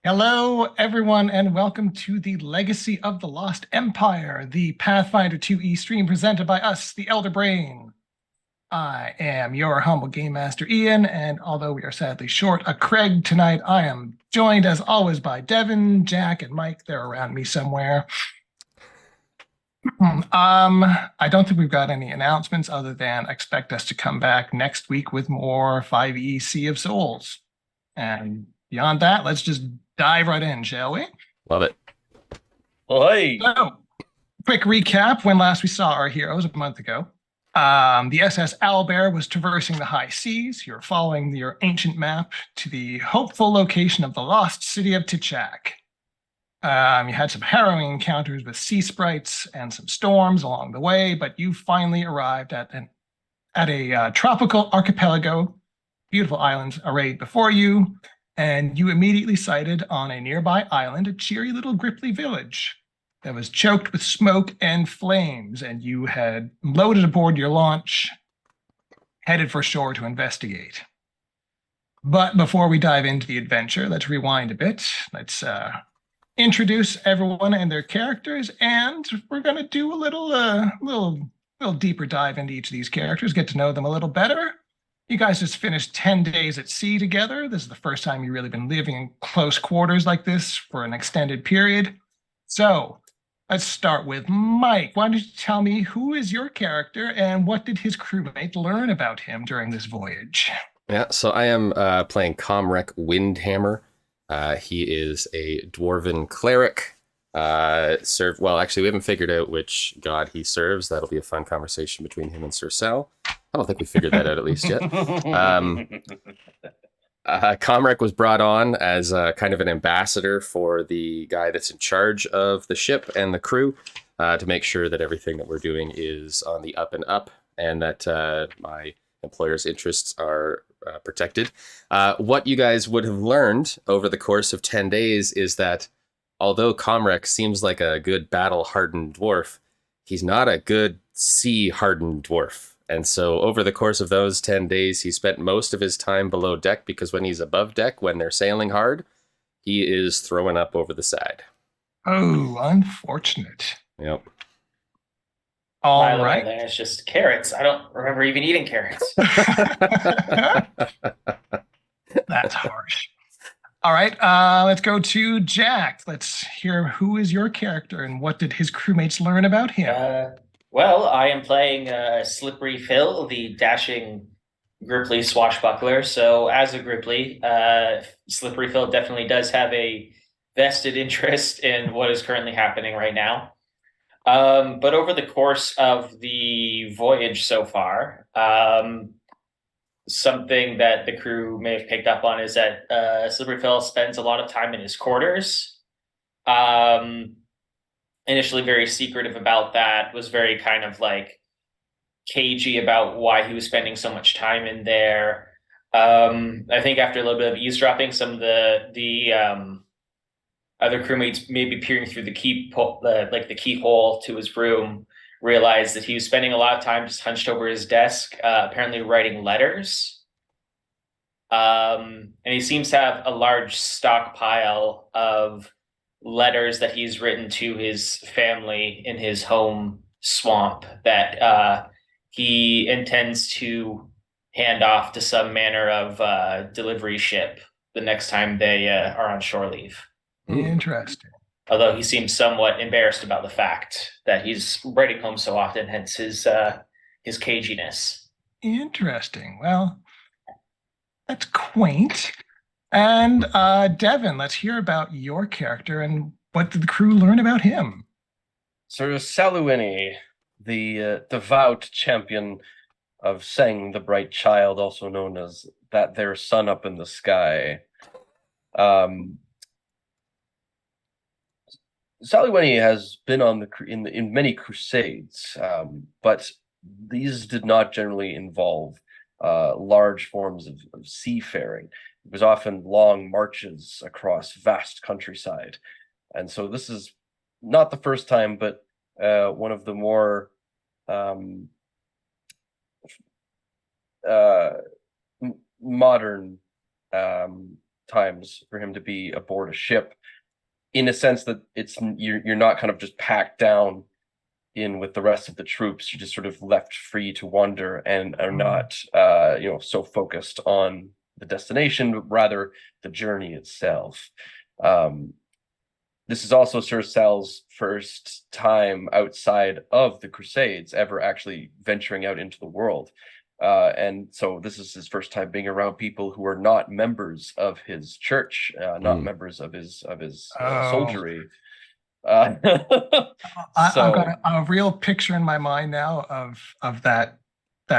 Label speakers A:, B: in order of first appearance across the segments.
A: Hello, everyone, and welcome to the Legacy of the Lost Empire, the Pathfinder 2E stream presented by us, the Elder Brain. I am your humble game master, Ian, and although we are sadly short a Craig tonight, I am joined as always by Devin, Jack, and Mike. They're around me somewhere. I don't think we've got any announcements other than expect us to come back next week with more 5e Sea of Souls. And beyond that, let's just dive right in, shall we?
B: Love it.
C: Well, hey.
A: So, quick recap when last we saw our heroes a month ago. The SS Owlbear was traversing the high seas. You're following your ancient map to the hopeful location of the lost city of Tichak. You had some harrowing encounters with sea sprites and some storms along the way, but you finally arrived at a tropical archipelago, beautiful islands arrayed before you, and you immediately sighted on a nearby island a cheery little Grippli village that was choked with smoke and flames, and you had loaded aboard your launch, headed for shore to investigate. But before we dive into the adventure, let's rewind a bit. Let's introduce everyone and their characters, and we're going to do a little deeper dive into each of these characters, get to know them a little better. You guys just finished 10 days at sea together. This is the first time you've really been living in close quarters like this for an extended period. So let's start with Mike. Why don't you tell me who is your character and what did his crewmate learn about him during this voyage?
B: Yeah, so I am playing Comrec Windhammer. He is a dwarven cleric. Actually, we haven't figured out which god he serves. That'll be a fun conversation between him and Sir Sal. I don't think we figured that out at least yet. Comrec was brought on as kind of an ambassador for the guy that's in charge of the ship and the crew to make sure that everything that we're doing is on the up and up and that my employer's interests are protected. What you guys would have learned over the course of 10 days is that although Comrec seems like a good battle-hardened dwarf, he's not a good sea-hardened dwarf. And so over the course of those 10 days, he spent most of his time below deck because when he's above deck, when they're sailing hard, he is throwing up over the side.
A: Oh, unfortunate.
B: Yep.
A: All right.
C: It's just carrots. I don't remember even eating carrots.
A: That's harsh. All right, let's go to Jack. Let's hear who is your character and what did his crewmates learn about him?
C: Well, I am playing Slippery Phil, the dashing Grippli swashbuckler. So as a Grippli, Slippery Phil definitely does have a vested interest in what is currently happening right now. But over the course of the voyage so far, something that the crew may have picked up on is that Slippery Phil spends a lot of time in his quarters. Initially very secretive about that, was very kind of like cagey about why he was spending so much time in there. I think after a little bit of eavesdropping, some of the other crewmates maybe peering through the keyhole to his room, realized that he was spending a lot of time just hunched over his desk, apparently writing letters. And he seems to have a large stockpile of letters that he's written to his family in his home swamp that he intends to hand off to some manner of delivery ship the next time they are on shore leave.
A: Interesting.
C: Although he seems somewhat embarrassed about the fact that he's writing home so often, hence his caginess.
A: Interesting. Well, that's quaint. And Devin, let's hear about your character and what did the crew learn about him?
D: Sir Saluini, the devout champion of Seng, the bright child, also known as that there sun up in the sky. Saluini has been on in many crusades, but these did not generally involve large forms of seafaring. It was often long marches across vast countryside. And so this is not the first time, but one of the more modern times for him to be aboard a ship, in a sense that you're not kind of just packed down in with the rest of the troops. You're just sort of left free to wander and are not so focused on the destination, but rather the journey itself. This is also Sir Sal's first time outside of the Crusades, ever actually venturing out into the world. And so this is his first time being around people who are not members of his church, not members of his soldiery.
A: I've got a real picture in my mind now of that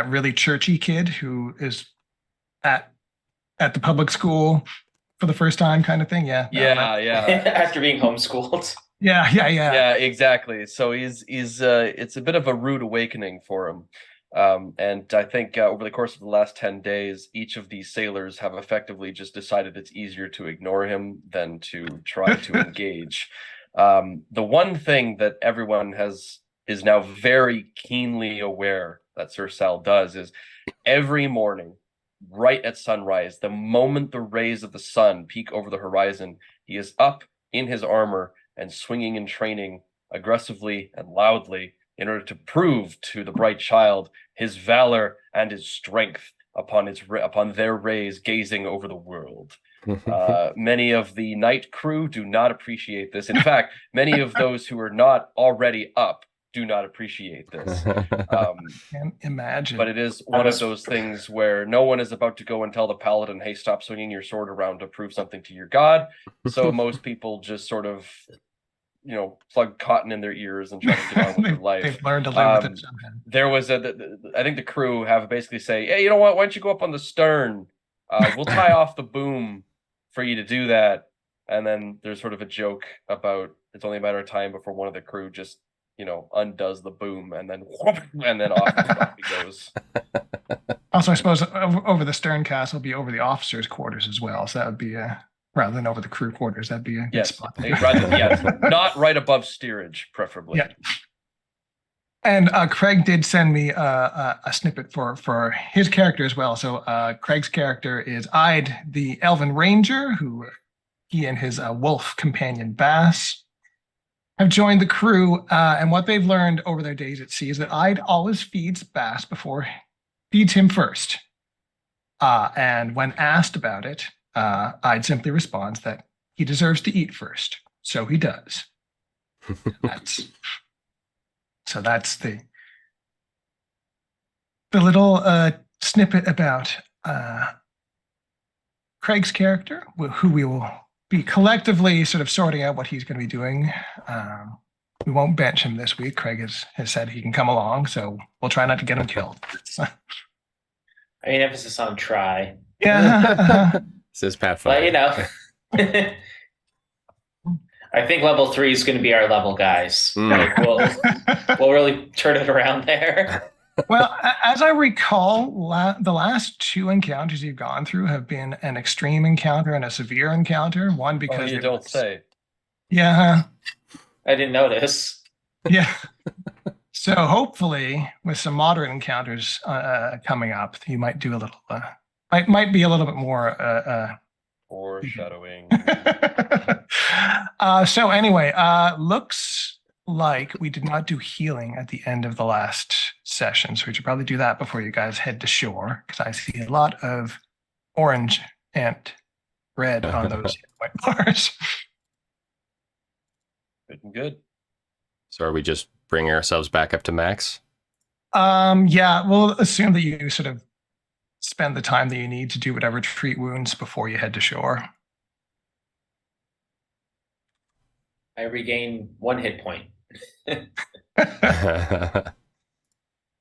A: really churchy kid who is at the public school for the first time, kind of thing. Yeah.
C: After being homeschooled.
A: Yeah,
D: exactly. So he's it's a bit of a rude awakening for him. And I think over the course of the last 10 days, each of these sailors have effectively just decided it's easier to ignore him than to try to engage. The one thing that everyone is now very keenly aware that Sir Sal does is every morning, right at sunrise, the moment the rays of the sun peek over the horizon, he is up in his armor and swinging and training aggressively and loudly in order to prove to the bright child his valor and his strength upon their rays gazing over the world. Many of the night crew do not appreciate this. In fact, many of those who are not already up do not appreciate this.
A: Can't imagine.
D: But it is one of those things where no one is about to go and tell the paladin, hey, stop swinging your sword around to prove something to your god. So most people just sort of, plug cotton in their ears and try to get on with their life.
A: They've learned to live with it somehow.
D: There was I think the crew have basically say, hey, you know what? Why don't you go up on the stern? We'll tie off the boom for you to do that. And then there's sort of a joke about it's only a matter of time before one of the crew just undoes the boom and then off he goes.
A: Also, I suppose over the stern castle will be over the officers' quarters as well. So that would be rather than over the crew quarters, that'd be a good spot.
D: Not right above steerage, preferably.
A: Yeah. And Craig did send me a snippet for his character as well. So Craig's character is Ide, the Elven Ranger, who he and his wolf companion Bass have joined the crew, and what they've learned over their days at sea is that Ide always feeds Bass before feeds him first. And when asked about it, Ide simply responds that he deserves to eat first. So he does. That's the little snippet about Craig's character, who we will be collectively sort of sorting out what he's going to be doing. We won't bench him this week. Craig has said he can come along, so we'll try not to get him killed.
C: I mean, emphasis on try.
A: Yeah.
B: Says Pathfinding.
C: But, I think level 3 is going to be our level, guys. Like, we'll really turn it around there.
A: Well, as I recall, the last 2 encounters you've gone through have been an extreme encounter and a severe encounter. One because
D: you don't say.
A: Yeah.
C: I didn't notice.
A: Yeah. So hopefully, with some moderate encounters coming up, you might do a little. Might be a little bit more.
D: Foreshadowing.
A: So anyway, looks like we did not do healing at the end of the last session, so we should probably do that before you guys head to shore, because I see a lot of orange and red on those white bars.
D: Good.
B: So are we just bringing ourselves back up to max?
A: Yeah, we'll assume that you sort of spend the time that you need to do whatever treat wounds before you head to shore.
C: I regain 1 hit point. It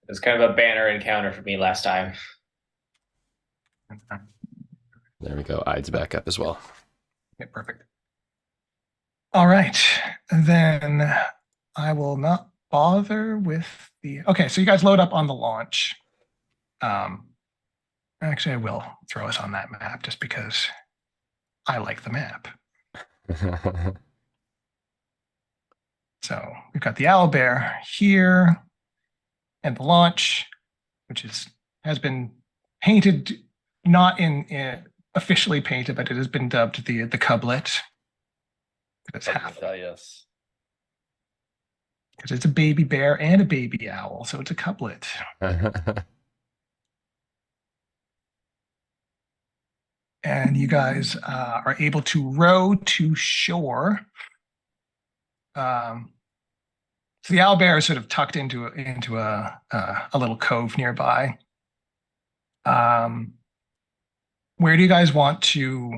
C: was kind of a banner encounter for me last time.
B: There we go. Ide's back up as well.
A: Okay, perfect. All right, then I will not bother with the. Okay, so you guys load up on the launch. Actually, I will throw us on that map just because I like the map. So we've got the owlbear here, and the launch, which has been painted not in officially painted, but it has been dubbed the cublet. It's half.
D: Yes.
A: Because it's a baby bear and a baby owl, so it's a couplet. And you guys are able to row to shore. So the owlbear is sort of tucked into a little cove nearby. Where do you guys want to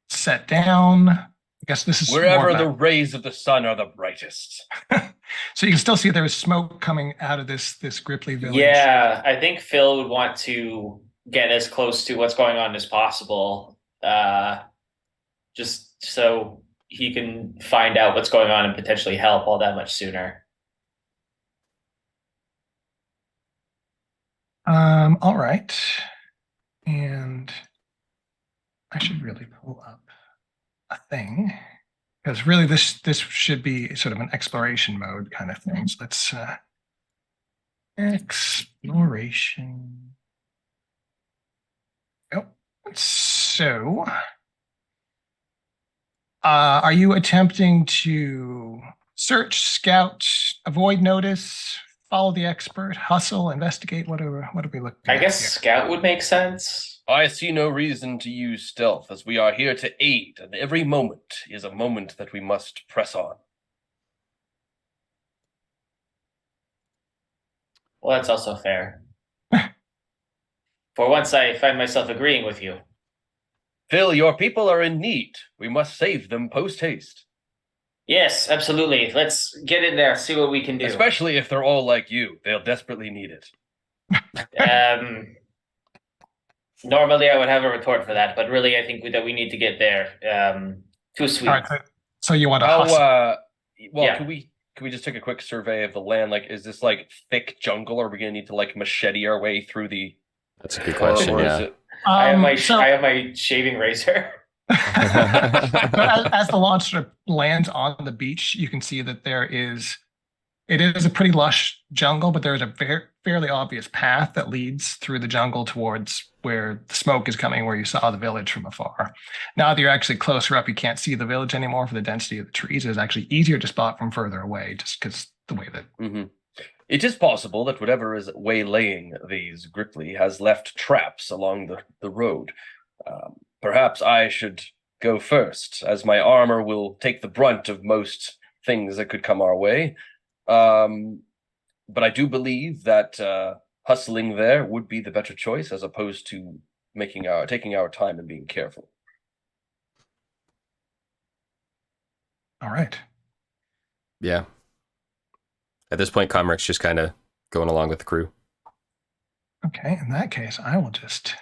A: set down? I guess this is
D: wherever the rays of the sun are the brightest.
A: So you can still see there is smoke coming out of this Grippli village.
C: Yeah, I think Phil would want to get as close to what's going on as possible, just so he can find out what's going on and potentially help all that much sooner.
A: All right. And I should really pull up a thing, because really this should be sort of an exploration mode kind of thing. So let's exploration. Oh, so are you attempting to search, scout, avoid notice, follow the expert, hustle, investigate? What are we looking at?
C: I guess
A: here?
C: scout would make sense.
D: I see no reason to use stealth, as we are here to aid, and every moment is a moment that we must press on.
C: Well, that's also fair. For once, I find myself agreeing with you.
D: Phil, your people are in need. We must save them post-haste.
C: Yes, absolutely. Let's get in there, see what we can do.
D: Especially if they're all like you. They'll desperately need it.
C: Normally, I would have a retort for that, but really, I think that we need to get there. Too sweet.
A: All right, so you want to hustle?
D: Well,
C: Yeah.
D: can we just take a quick survey of the land? Like, is this like thick jungle, or are we gonna need to like machete our way through the?
B: That's a good question.
D: Or
B: Yeah.
D: is it?
C: I have my
A: So-
C: I have my shaving razor.
A: But as the launch sort of lands on the beach, you can see that it is a pretty lush jungle, but there's a fairly obvious path that leads through the jungle towards where the smoke is coming, where you saw the village from afar. Now that you're actually closer up, you can't see the village anymore for the density of the trees. It's actually easier to spot from further away, just because the way that.
D: Mm-hmm. It is possible that whatever is waylaying these Grippli has left traps along the road. Perhaps I should go first, as my armor will take the brunt of most things that could come our way. But I do believe that hustling there would be the better choice, as opposed to taking our time and being careful.
A: All right.
B: Yeah. At this point, Comrex's just kind of going along with the crew.
A: Okay. In that case, I will just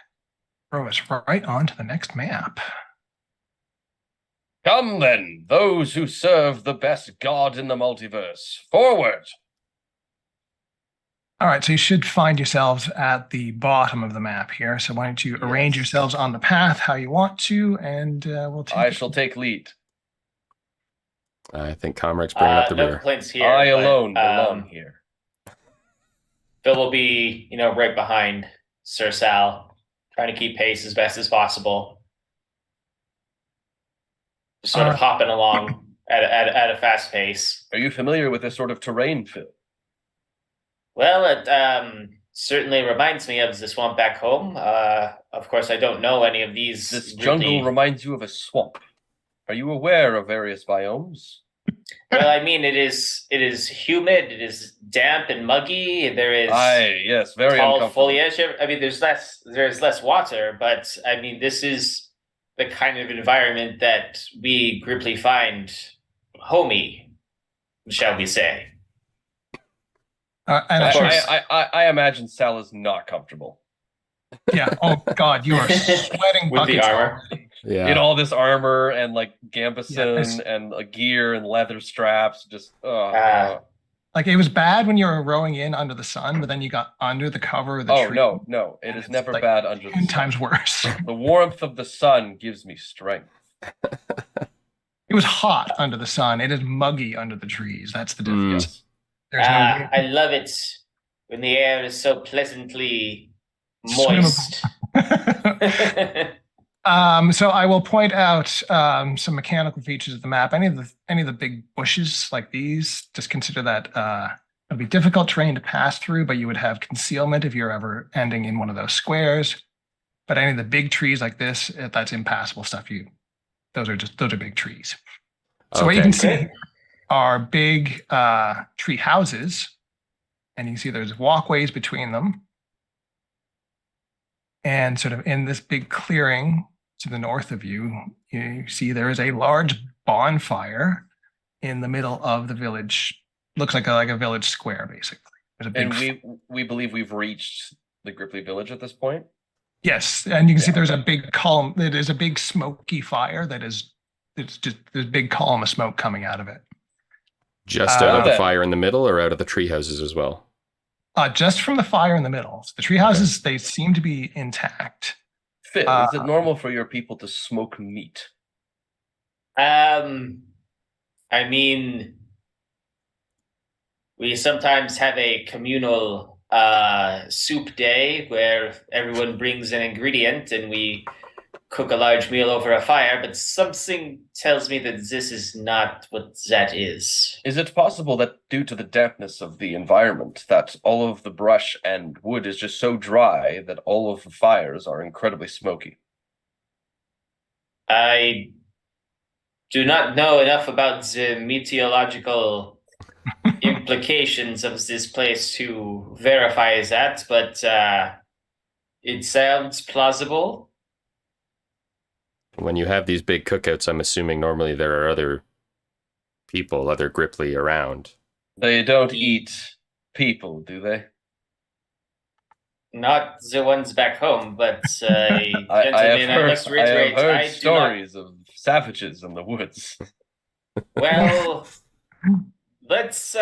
A: throw us right on to the next map.
D: Come then, those who serve the best god in the multiverse, forward!
A: All right, so you should find yourselves at the bottom of the map here. So why don't you arrange yourselves on the path how you want to, and we'll take.
D: I shall take lead.
B: I think Comrex's bringing up the
C: No
B: rear.
C: complaints here.
D: I
C: but,
D: alone belong here.
C: Phil will be, right behind Sir Sal, trying to keep pace as best as possible. Just sort of hopping along at a fast pace.
D: Are you familiar with this sort of terrain, Phil?
C: Well, it certainly reminds me of the swamp back home. Of course, I don't know any of these.
D: This jungle reminds you of a swamp. Are you aware of various biomes?
C: Well, I mean, it is humid. It is damp and muggy. There is
D: yes, very
C: tall
D: uncomfortable.
C: foliage. I mean, there's less water, but I mean, this is the kind of environment that we Grippli find homey, shall we say?
A: And
C: Of course.
D: I imagine Sal is not comfortable
A: yeah. Oh God, you are sweating
C: With the
A: buckets
C: armor.
A: already.
B: Yeah.
D: in all this armor and like
A: Yes.
D: gambeson and gear and leather straps. Just
A: Like it was bad when you were rowing in under the sun, but then you got under the cover of the tree.
D: no, it
A: And
D: is
A: it's
D: never
A: like
D: bad under the
A: 10
D: sun.
A: times worse.
D: The warmth of the sun gives me strength.
A: It was hot under the sun. It is muggy under the trees. That's the
B: Mm.
A: difference. There's no.
C: I love it when the air is so pleasantly moist.
A: So I will point out some mechanical features of the map. Any of the big bushes like these, just consider that it'll be difficult terrain to pass through, but you would have concealment if you're ever ending in one of those squares. But any of the big trees like this, that's impassable stuff. Those are big trees. So what you can see are big tree houses, and you can see there's walkways between them. And sort of in this big clearing to the north of you, you see there is a large bonfire in the middle of the village. Looks like a village square, basically. There's a big
D: And we believe we've reached the Grippli village at this point.
A: Yes, and you can see there's a big column. It is a big smoky fire there's just this big column of smoke coming out of it.
B: Just out of the fire in the middle, or out of the tree houses as well?
A: Just from the fire in the middle. So the tree houses, they seem to be intact.
D: Phil, is it normal for your people to smoke meat?
C: I mean, we sometimes have a communal soup day where everyone brings an ingredient and we cook a large meal over a fire, but something tells me that this is not what that is.
D: Is it possible that due to the dampness of the environment, that all of the brush and wood is just so dry that all of the fires are incredibly smoky?
C: I do not know enough about the meteorological implications of this place to verify that, but it sounds plausible.
B: When you have these big cookouts, I'm assuming normally there are other people, other Grippli around.
D: They don't eat people, do they?
C: Not the ones back home, but
D: I have heard stories of savages in the woods.
C: Well, let's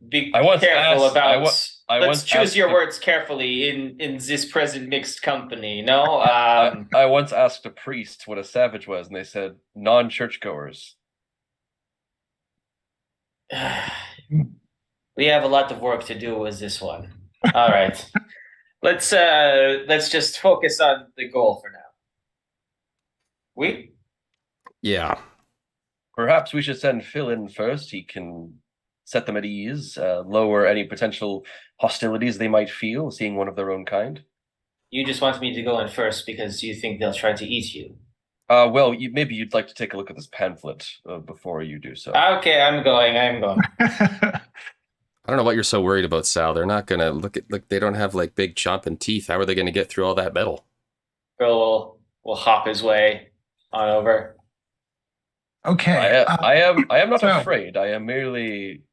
C: be careful about. Let's choose your words carefully in this present mixed company. No,
D: I once asked a priest what a savage was, and they said non-churchgoers.
C: We have a lot of work to do with this one. All right, let's just focus on the goal for now.
B: Yeah.
D: Perhaps we should send Phil in first. He can set them at ease, lower any potential hostilities they might feel seeing one of their own kind.
C: You just want me to go in first because you think they'll try to eat you.
D: Well, maybe you'd like to take a look at this pamphlet before you do so.
C: Okay, I'm going.
B: I don't know what you're so worried about, Sal. They're not gonna look. They don't have like big chomping teeth. How are they gonna get through all that metal?
C: Phil will hop his way on over.
A: Okay.
D: I am not afraid. I am merely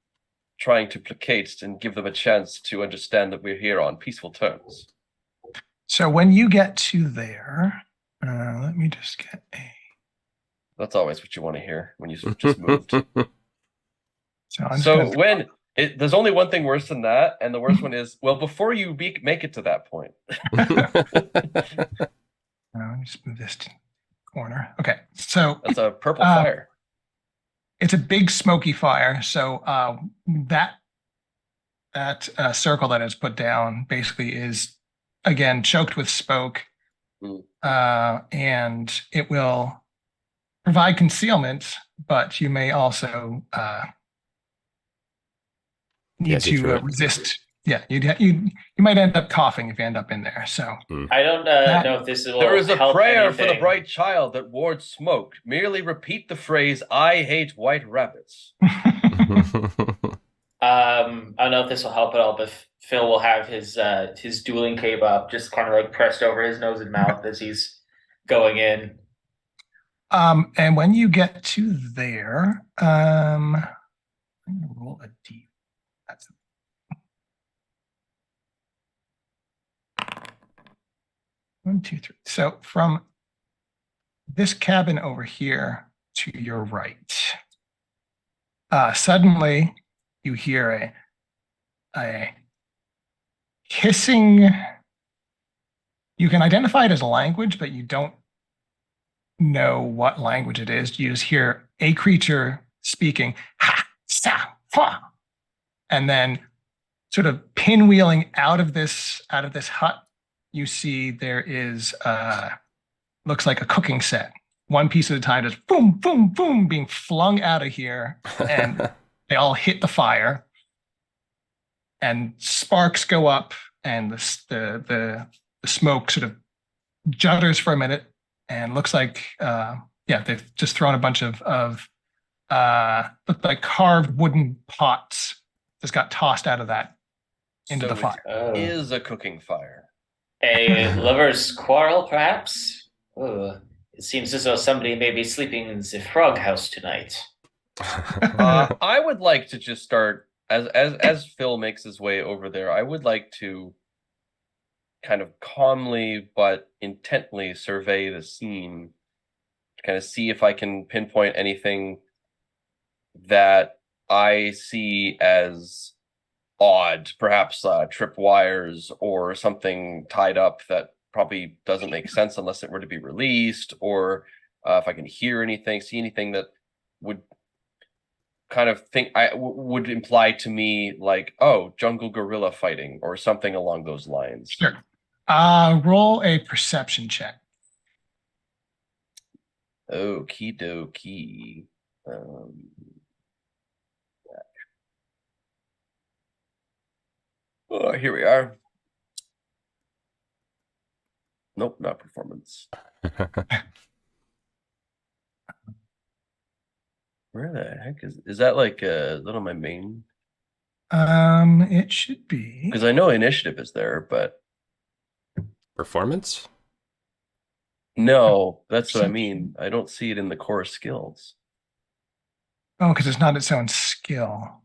D: trying to placate and give them a chance to understand that we're here on peaceful terms.
A: So when you get to there, let me just get a...
D: That's always what you want to hear when you just moved.
A: So
D: there's only one thing worse than that, and the worst one is, well, before you make it to that point.
A: Let me just move this to the corner. Okay, so...
D: That's a purple fire.
A: It's a big smoky fire. So that circle that is put down basically is, again, choked with smoke. And it will provide concealment, but you may also need to resist. Yeah, you might end up coughing if you end up in there. So
C: I don't know if this will
D: There is a
C: help
D: prayer
C: anything.
D: for the bright child that wards smoke. Merely repeat the phrase, "I hate white rabbits."
C: I don't know if this will help at all, but Phil will have his dueling cape up, just kind of like pressed over his nose and mouth as he's going in.
A: And when you get to there, I'm gonna roll a D. That's 1, 2, 3. So from this cabin over here to your right, suddenly you hear a hissing. You can identify it as a language, but you don't know what language it is. You just hear a creature speaking, ha, sa, fa, and then sort of pinwheeling out of this hut you see there is looks like a cooking set. One piece at a time, just boom, boom, boom, being flung out of here, and they all hit the fire, and sparks go up, and the smoke sort of judders for a minute, and looks like they've just thrown a bunch of look like carved wooden pots just got tossed out of that into the fire.
D: It is a cooking fire.
C: A lover's quarrel, perhaps? Oh, it seems as though somebody may be sleeping in the frog house tonight.
D: I would like to just start as Phil makes his way over there. I would like to kind of calmly but intently survey the scene, kind of see if I can pinpoint anything that I see as odd, perhaps tripwires or something tied up that probably doesn't make sense unless it were to be released, or if I can hear anything, see anything that would kind of would imply to me like, oh, jungle gorilla fighting or something along those lines.
A: Sure. Roll a perception check.
D: Okie dokie. Oh, here we are. Nope, not performance. Where the heck is that? Like is that on my main?
A: It should be.
D: Because I know initiative is there, but
B: Performance?
D: no, that's what I mean. I don't see it in the core skills.
A: Oh, because it's not its own skill.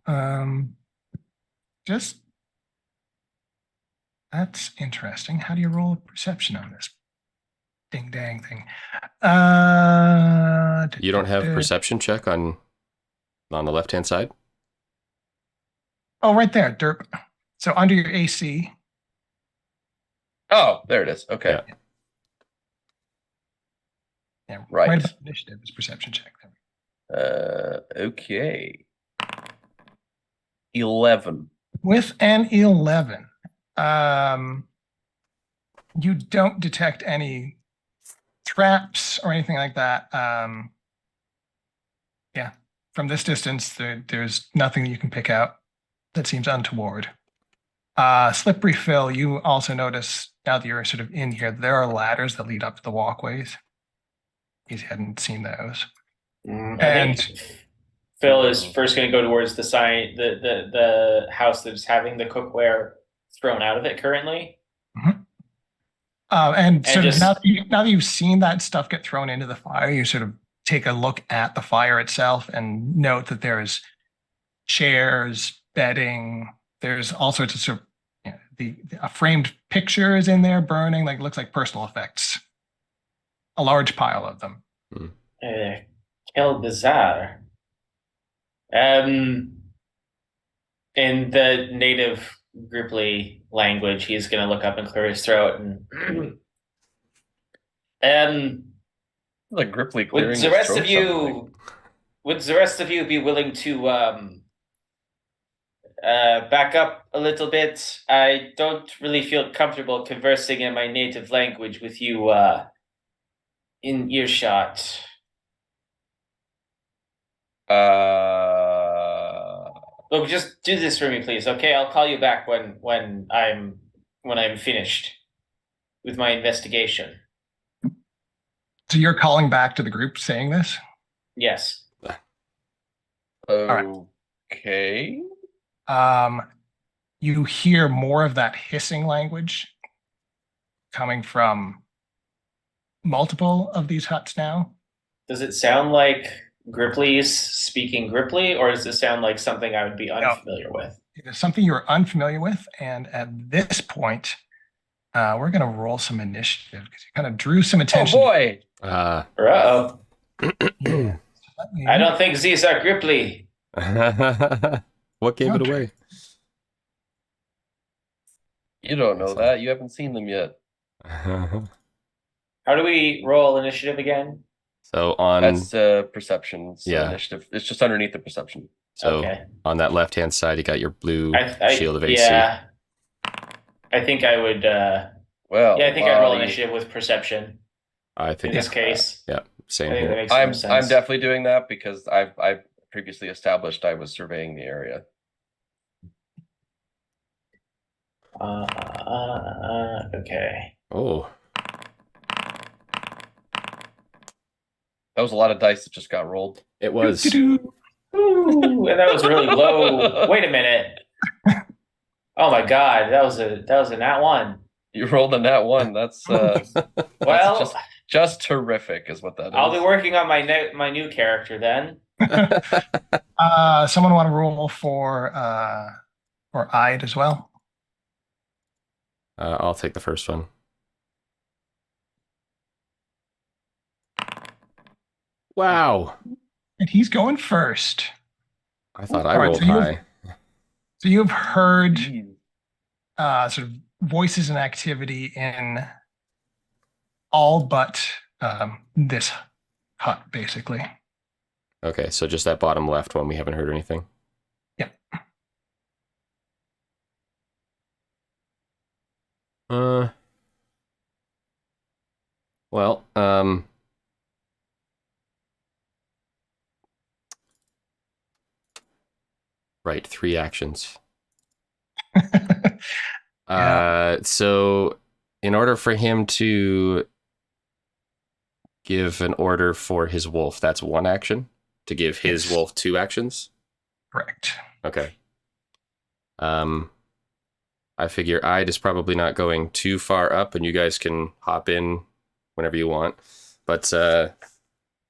A: That's interesting. How do you roll a perception on this ding dang thing?
B: You don't have perception check on the left-hand side?
A: Oh, right there, derp. So under your AC.
D: Oh, there it is. Okay.
A: Yeah,
D: Right.
A: above initiative is perception check.
D: Okay. 11.
A: With an 11, you don't detect any traps or anything like that. From this distance, there's nothing that you can pick out that seems untoward. Slippery Phil, you also notice now that you're sort of in here, there are ladders that lead up to the walkways. You hadn't seen those.
C: I think Phil is first going to go towards the sign, the house that's having the cookware thrown out of it currently.
A: Mm-hmm. And sort of
C: just-
A: now that you've seen that stuff get thrown into the fire, you sort of take a look at the fire itself and note that there's chairs, bedding. There's all sorts of sort of a framed picture is in there burning, like looks like personal effects. A large pile of them.
C: Quel bizarre. In the native Grippli language, he's going to look up and clear his throat and
D: Like Grippli clearing
C: would
D: his
C: the rest
D: throat
C: of you
D: something.
C: would the rest of you be willing to back up a little bit? I don't really feel comfortable conversing in my native language with you in earshot. Look, just do this for me, please. Okay, I'll call you back when I'm finished with my investigation.
A: So you're calling back to the group saying this?
C: Yes.
D: Okay.
A: You hear more of that hissing language coming from multiple of these huts now.
C: Does it sound like Grippli's speaking Grippli, or does it sound like something I would be unfamiliar with?
A: It is something you're unfamiliar with, and at this point, we're going to roll some initiative because you kind of drew some attention.
D: Oh boy!
C: Uh-oh.
A: Yeah.
C: I don't think these are Grippli.
B: What gave it
A: Okay.
B: away?
D: You don't know that. You haven't seen them yet.
C: How do we roll initiative again?
B: So on
D: That's perception. So
B: Yeah.
D: initiative. It's just underneath the perception.
C: Okay.
B: on that left-hand side, you got your blue
C: I
B: shield of AC.
C: Yeah. I think I would
D: Well,
C: Yeah, I think I'd roll
D: Lolly,
C: initiative with perception
B: I think
C: in this case.
B: yeah,
C: I
B: same
C: think that
B: here.
C: makes the most
D: I'm
C: sense.
D: definitely doing that because I've previously established I was surveying the area.
C: Okay.
B: Oh,
D: That was a lot of dice that just got rolled.
B: it was.
A: Doo-doo-doo.
C: Ooh, and that was really low. Wait a minute. Oh my god, that was a nat one.
D: You rolled a nat one. That's
C: Well,
D: just terrific, is what that is.
C: I'll be working on my new character then.
A: Someone want to roll for Ide as well?
B: I'll take the first one. Wow.
A: And he's going first.
B: I thought I
A: All right,
B: rolled
A: so you have-
B: high.
A: So you've heard
D: Jeez.
A: sort of voices and activity in all but this hut, basically.
B: Okay, so just that bottom left one, we haven't heard anything.
A: Yeah.
B: Well, right, 3 actions. So in order for him to give an order for his wolf, that's 1 action. To give his
A: Yes.
B: wolf 2 actions.
A: Correct.
B: Okay. I figure Ide is probably not going too far up, and you guys can hop in whenever you want. But I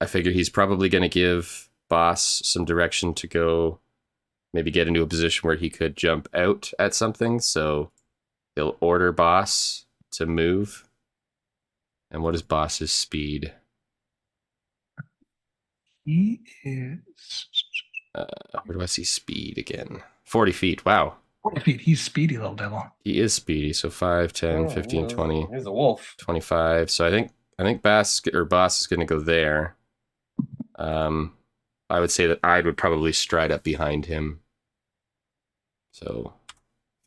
B: figure he's probably going to give Boss some direction to go, maybe get into a position where he could jump out at something. So he'll order Boss to move. And what is Boss's speed?
A: He is
B: Where do I see speed again? 40 feet. Wow.
A: 40 feet. He's speedy, little devil.
B: He is speedy. So 5, 10, 15, 20.
D: He's a wolf.
B: 25. So I think Boss is going to go there. I would say that Ide would probably stride up behind him. So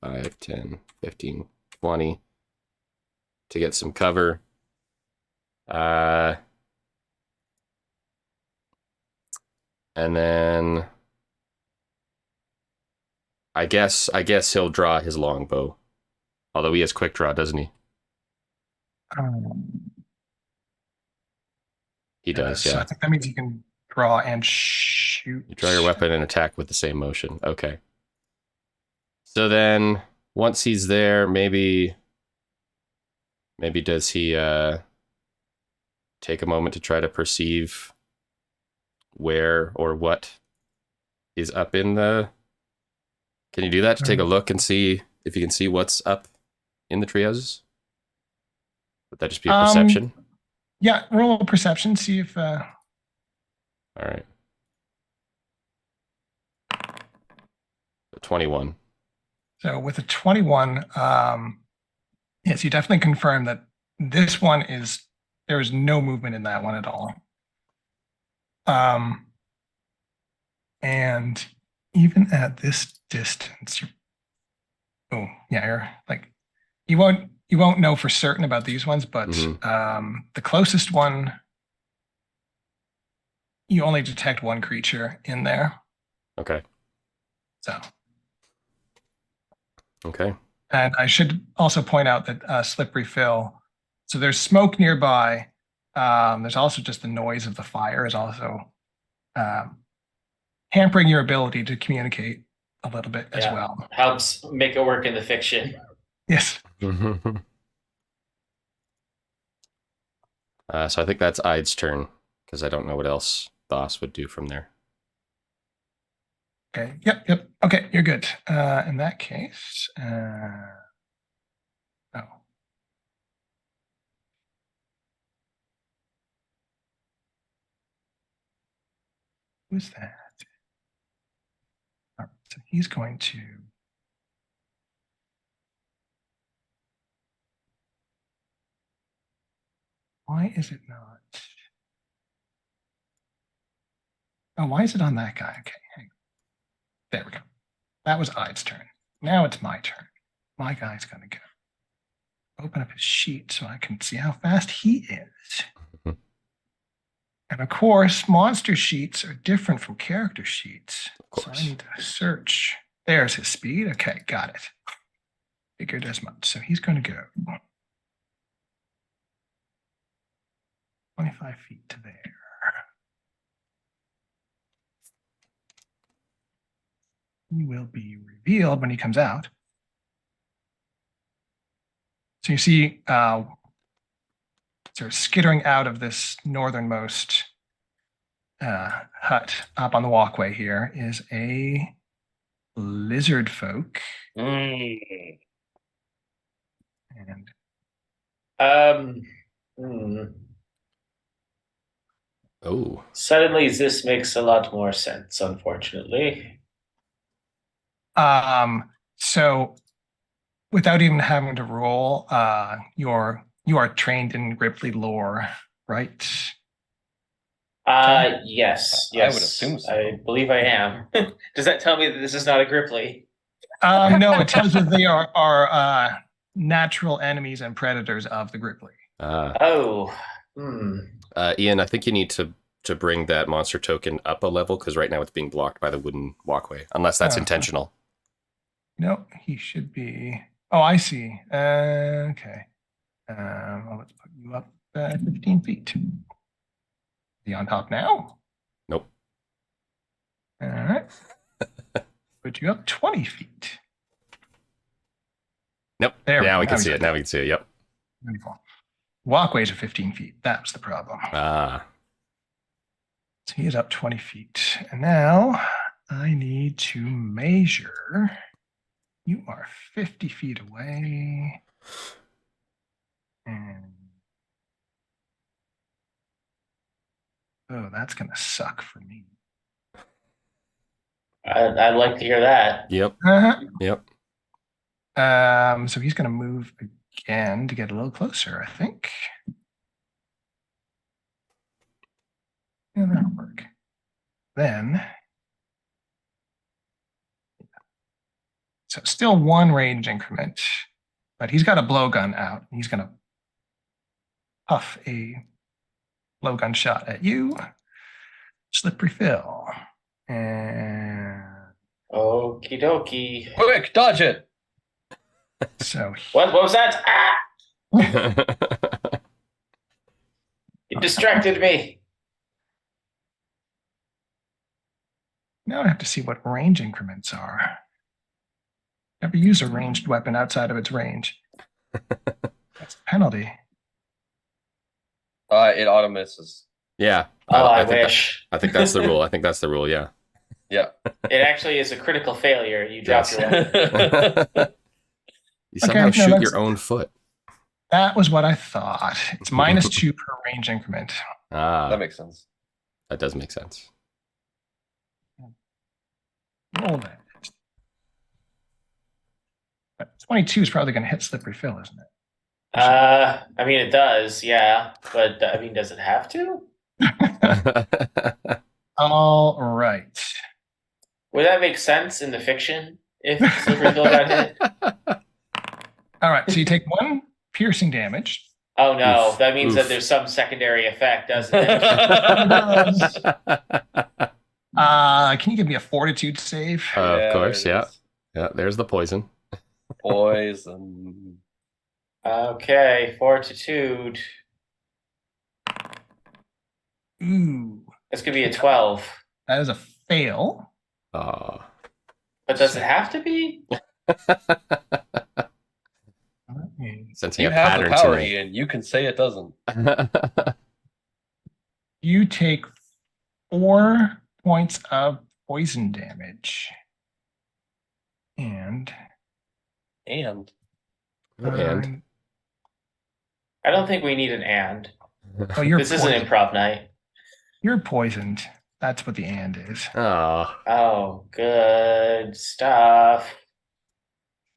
B: 5, 10, 15, 20 to get some cover. And then I guess he'll draw his longbow. Although he has quick draw, doesn't he? He does,
A: So
B: yeah.
A: I think that means you can draw and shoot.
B: You draw your weapon and attack with the same motion. Okay. So then once he's there, maybe does he take a moment to try to perceive where or what is up in the... Can you do that to take a look and see if you can see what's up in the treehouses? Would that just be a perception?
A: Yeah, roll a perception, see if
B: All right. 21.
A: so with a 21, yes, you definitely confirm that this one there is no movement in that one at all. And even at this distance, you're like, you won't know for certain about these ones, but the closest one, you only detect one creature in there.
B: Okay.
A: So.
B: Okay.
A: And I should also point out that Slippery Phil, so there's smoke nearby. There's also just the noise of the fire is also hampering your ability to communicate a little bit as well.
C: Helps make it work in the fiction.
A: Yes.
B: So I think that's Ide's turn, because I don't know what else Boss would do from there.
A: Okay. Yep. Okay, you're good. In that case, who's that? All right, so he's going to. Why is it not? Oh, why is it on that guy? Okay, hang on. There we go. That was Ide's turn. Now it's my turn. My guy's going to go open up his sheet so I can see how fast he is.
B: Mhm.
A: And of course, monster sheets are different from character sheets.
B: Of
A: So I
B: course.
A: need to search. There's his speed. Okay, got it. Figured as much. So he's going to go 25 feet to there. He will be revealed when he comes out. So you see, sort of skittering out of this northernmost hut up on the walkway here is a lizard folk.
D: Mm.
A: And
C: Hmm.
B: Oh,
C: Suddenly, this makes a lot more sense, unfortunately.
A: so without even having to roll, you are trained in Grippli lore, right?
C: Yes,
D: I would
C: yes.
D: assume so.
C: I believe I am. Does that tell me that this is not a Grippli?
A: No, it tells you they are natural enemies and predators of the Grippli.
C: Oh,
B: Ian, I think you need to bring that monster token up a level because right now it's being blocked by the wooden walkway, unless that's intentional.
A: No, he should be. Oh, I see. Okay. Well, let's put you up 15 feet. Is he on top now?
B: Nope.
A: All right. Put you up 20 feet.
B: Nope.
A: There
B: Now
A: we
B: we
A: go.
B: can see it. Now we can see it. Yep.
A: Wonderful. Walkways are 15 feet. That's the problem.
B: Ah.
A: So he is up 20 feet. And now I need to measure. You are 50 feet away. And oh, that's going to suck for me.
C: I'd like to hear that.
B: Yep.
A: Uh-huh.
B: Yep.
A: So he's going to move again to get a little closer, I think. Yeah, that'll work. Then, so still one range increment, but he's got a blowgun out. He's going to puff a blowgun shot at you. Slippery fill. And
C: Okie dokie.
D: Quick, dodge it.
A: so
C: What was that? Ah! It distracted me.
A: now I have to see what range increments are. Never use a ranged weapon outside of its range. That's a penalty.
D: It auto misses.
B: Yeah.
C: Oh, I
B: think
C: wish.
B: I think that's the rule. I think that's the rule. Yeah.
D: Yeah.
C: It actually is a critical failure. You drop
B: Yes.
C: your weapon.
B: You somehow
A: no,
B: shoot
A: that's-
B: your own foot.
A: That was what I thought. It's -2 per range increment.
B: Ah,
D: That makes sense.
B: that does make sense.
A: Roll that. But 22 is probably going to hit slippery fill, isn't it?
C: I mean, it does, yeah. But, I mean, does it have to?
A: All right.
C: Would that make sense in the fiction if Slippery Bill got hit?
A: All right. So you take 1 piercing damage.
C: Oh, no.
B: Oof,
C: That means
B: oof.
C: that there's some secondary effect, doesn't it?
A: Can you give me a fortitude save?
B: Of course,
D: there it
B: yeah.
D: is.
B: Yeah, there's the poison.
D: Poison.
C: Okay, fortitude.
A: Ooh,
C: This could be a 12.
A: that is a fail.
B: Ah.
C: But does it have to be?
B: Sensing
D: You
B: a
D: have the
B: pattern
D: power,
B: to me.
D: Ian. You can say it doesn't.
A: You take 4 points of poison damage. And
D: And
B: And
C: I don't think we need an and.
A: oh, you're
C: This is an
A: poisoned.
C: improv night.
A: You're poisoned. That's what the and is.
B: ah,
C: Oh, good stuff.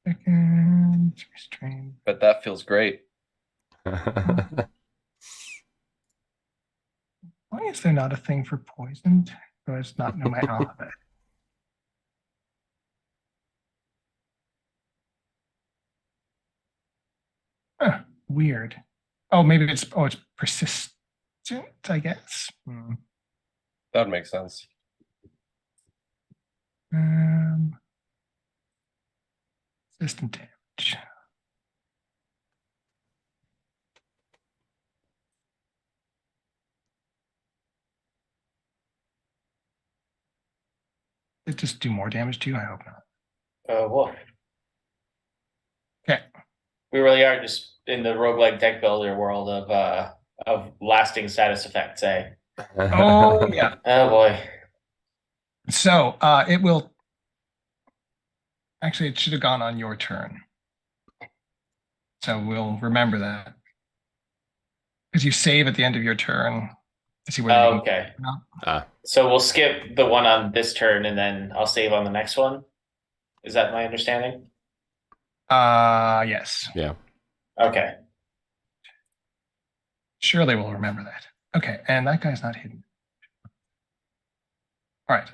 A: Second restrain.
D: but that feels great.
A: Why is there not a thing for poisoned? Or it's not in my alphabet. Huh. Weird. Oh, maybe it's persistent, I guess.
D: That would make sense.
A: Persistent damage. It just do more damage to you? I hope not.
C: Well,
A: Okay.
C: we really are just in the roguelike deck builder world of lasting status effects, eh?
A: Oh, yeah.
C: Oh boy.
A: So it will. Actually, it should have gone on your turn. So we'll remember that. Because you save at the end of your turn to see whether you can.
C: Okay. So we'll skip the one on this turn and then I'll save on the next one. Is that my understanding?
A: Yes.
B: Yeah.
C: Okay.
A: Sure, they will remember that. Okay, and that guy's not hidden. All right.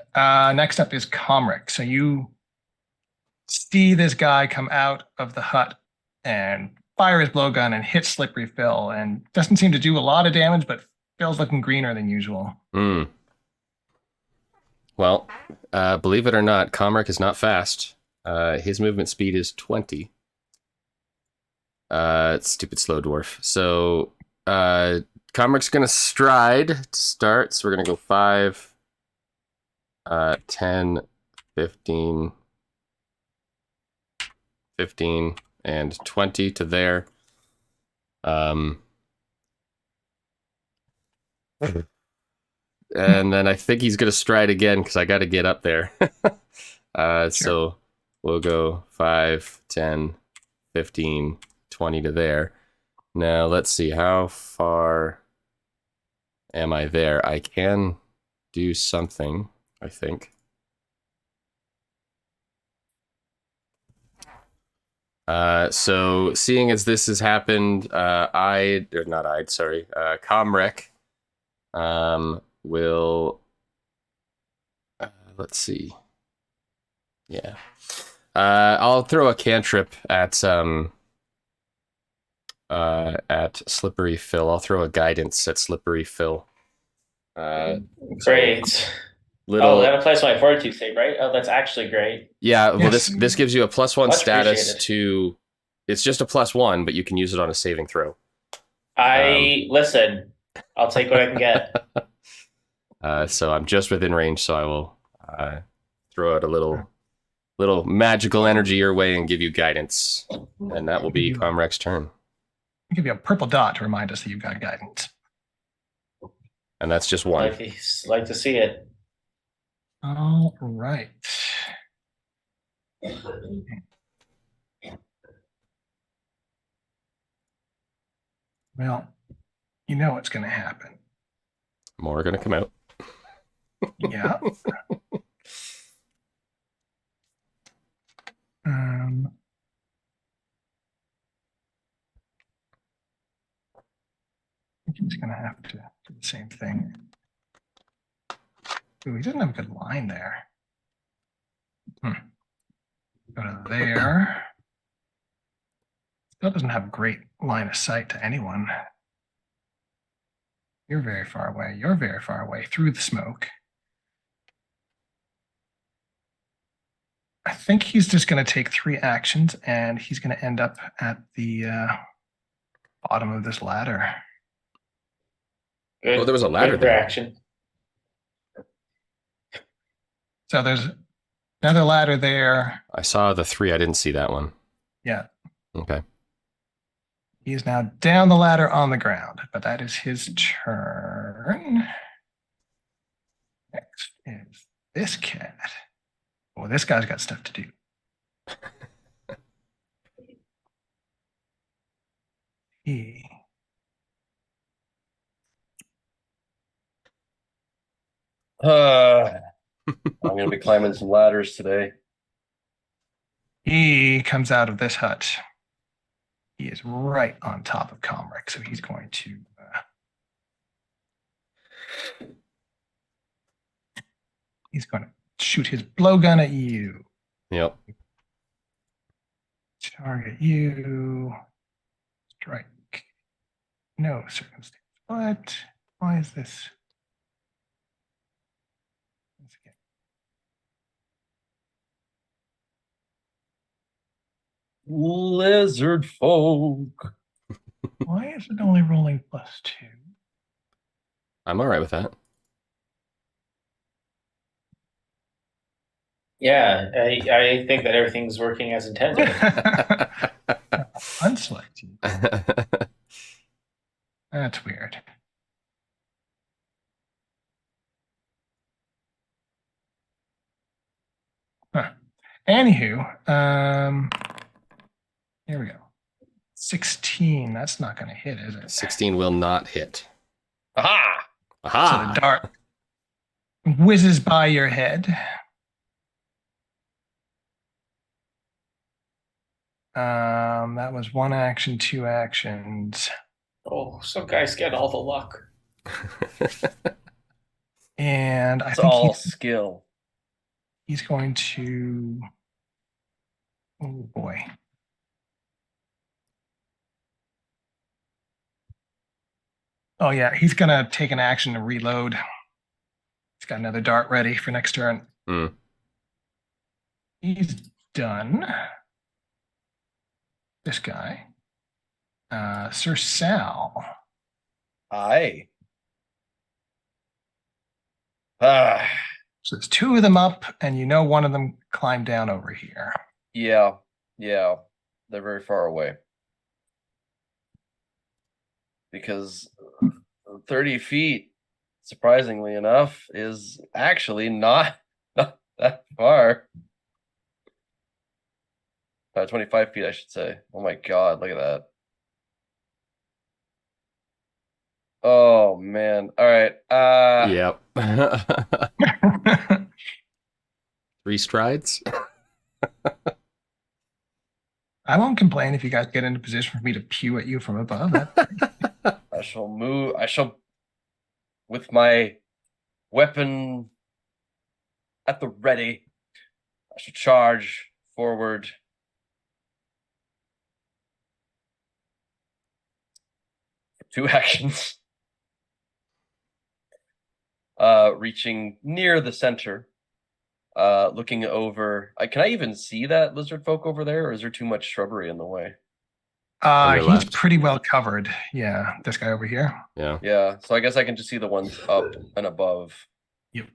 A: Next up is Comric. So you see this guy come out of the hut and fire his blowgun and hit Slippery Phil, and doesn't seem to do a lot of damage, but Phil's looking greener than usual.
B: Well, believe it or not, Comric is not fast. His movement speed is 20. Stupid slow dwarf. So Comric's gonna stride to start. So we're gonna go 5, 10, 15, 15, and 20 to there. And then I think he's gonna stride again because I got to get up there.
A: Sure.
B: So we'll go 5, 10, 15, 20 to there. Now let's see, how far am I there? I can do something, I think. So seeing as this has happened, Comrec will, let's see. Yeah. I'll throw a cantrip at Slippery Phil. I'll throw a guidance at Slippery Phil.
C: Great.
B: Little,
C: that applies to my fortitude save, right? Oh, that's actually great.
B: yeah, well,
A: Yes.
B: this gives you a +1
C: Much
B: status
C: appreciated.
B: to. It's just a +1, but you can use it on a saving throw.
C: Listen. I'll take what I can get.
B: So I'm just within range, so I will throw out a little magical energy your way and give you guidance, and that will be Comrec's turn.
A: I'll give you a purple dot to remind us that you've got guidance.
B: And that's just 1.
C: Like to see it.
A: All right. Well, you know what's going to happen.
B: More are going to come out.
A: Yeah. I think he's going to have to do the same thing. Ooh, he doesn't have a good line there. Go to there. Still doesn't have a great line of sight to anyone. You're very far away. You're very far away through the smoke. I think he's just going to take 3 actions, and he's going to end up at the bottom of this ladder.
C: Good.
B: Oh, there was a ladder
C: Good
B: there.
C: reaction.
A: So there's another ladder there.
B: I saw the 3. I didn't see that one.
A: Yeah.
B: Okay.
A: He is now down the ladder on the ground, but that is his turn. Next is this cat. Well, this guy's got stuff to do. He
D: I'm going to be climbing some ladders today.
A: He comes out of this hut. He is right on top of Comric, so he's going to shoot his blowgun at you.
B: Yep.
A: Target you. Strike. no circumstance. What? Why is this? Once again.
D: Lizard folk.
A: Why is it only rolling +2?
B: I'm all right with that.
C: Yeah, I think that everything's working as intended.
A: Unselected. That's weird. Huh. Anywho, here we go. 16. That's not going to hit, is it?
B: 16 will not hit.
D: Aha!
A: So
B: Aha!
A: the dart whizzes by your head. That was 1 action, 2 actions.
C: Oh, some guys get all the luck.
A: And I
D: It's
A: think
D: all skill.
A: he's going to. Oh boy. Oh yeah, he's gonna take an action to reload. He's got another dart ready for next turn.
B: Mm.
A: He's done. This guy. Sir Sal.
D: Aye. Ah,
A: So there's 2 of them up, and you know one of them climbed down over here.
D: yeah. They're very far away. Because 30 feet, surprisingly enough, is actually not that far. 25 feet, I should say. Oh my god, look at that. Oh man. All right.
B: Yep. 3 strides.
A: I won't complain if you guys get into position for me to pew at you from above.
D: I shall move. I shall, with my weapon at the ready, I shall charge forward. For 2 actions. Reaching near the center. Looking over. Can I even see that lizard folk over there, or is there too much shrubbery in the way?
B: On your
A: He's
B: left.
A: pretty well covered. Yeah, this guy over here.
B: Yeah.
D: Yeah, so I guess I can just see the ones up and above.
A: Yep.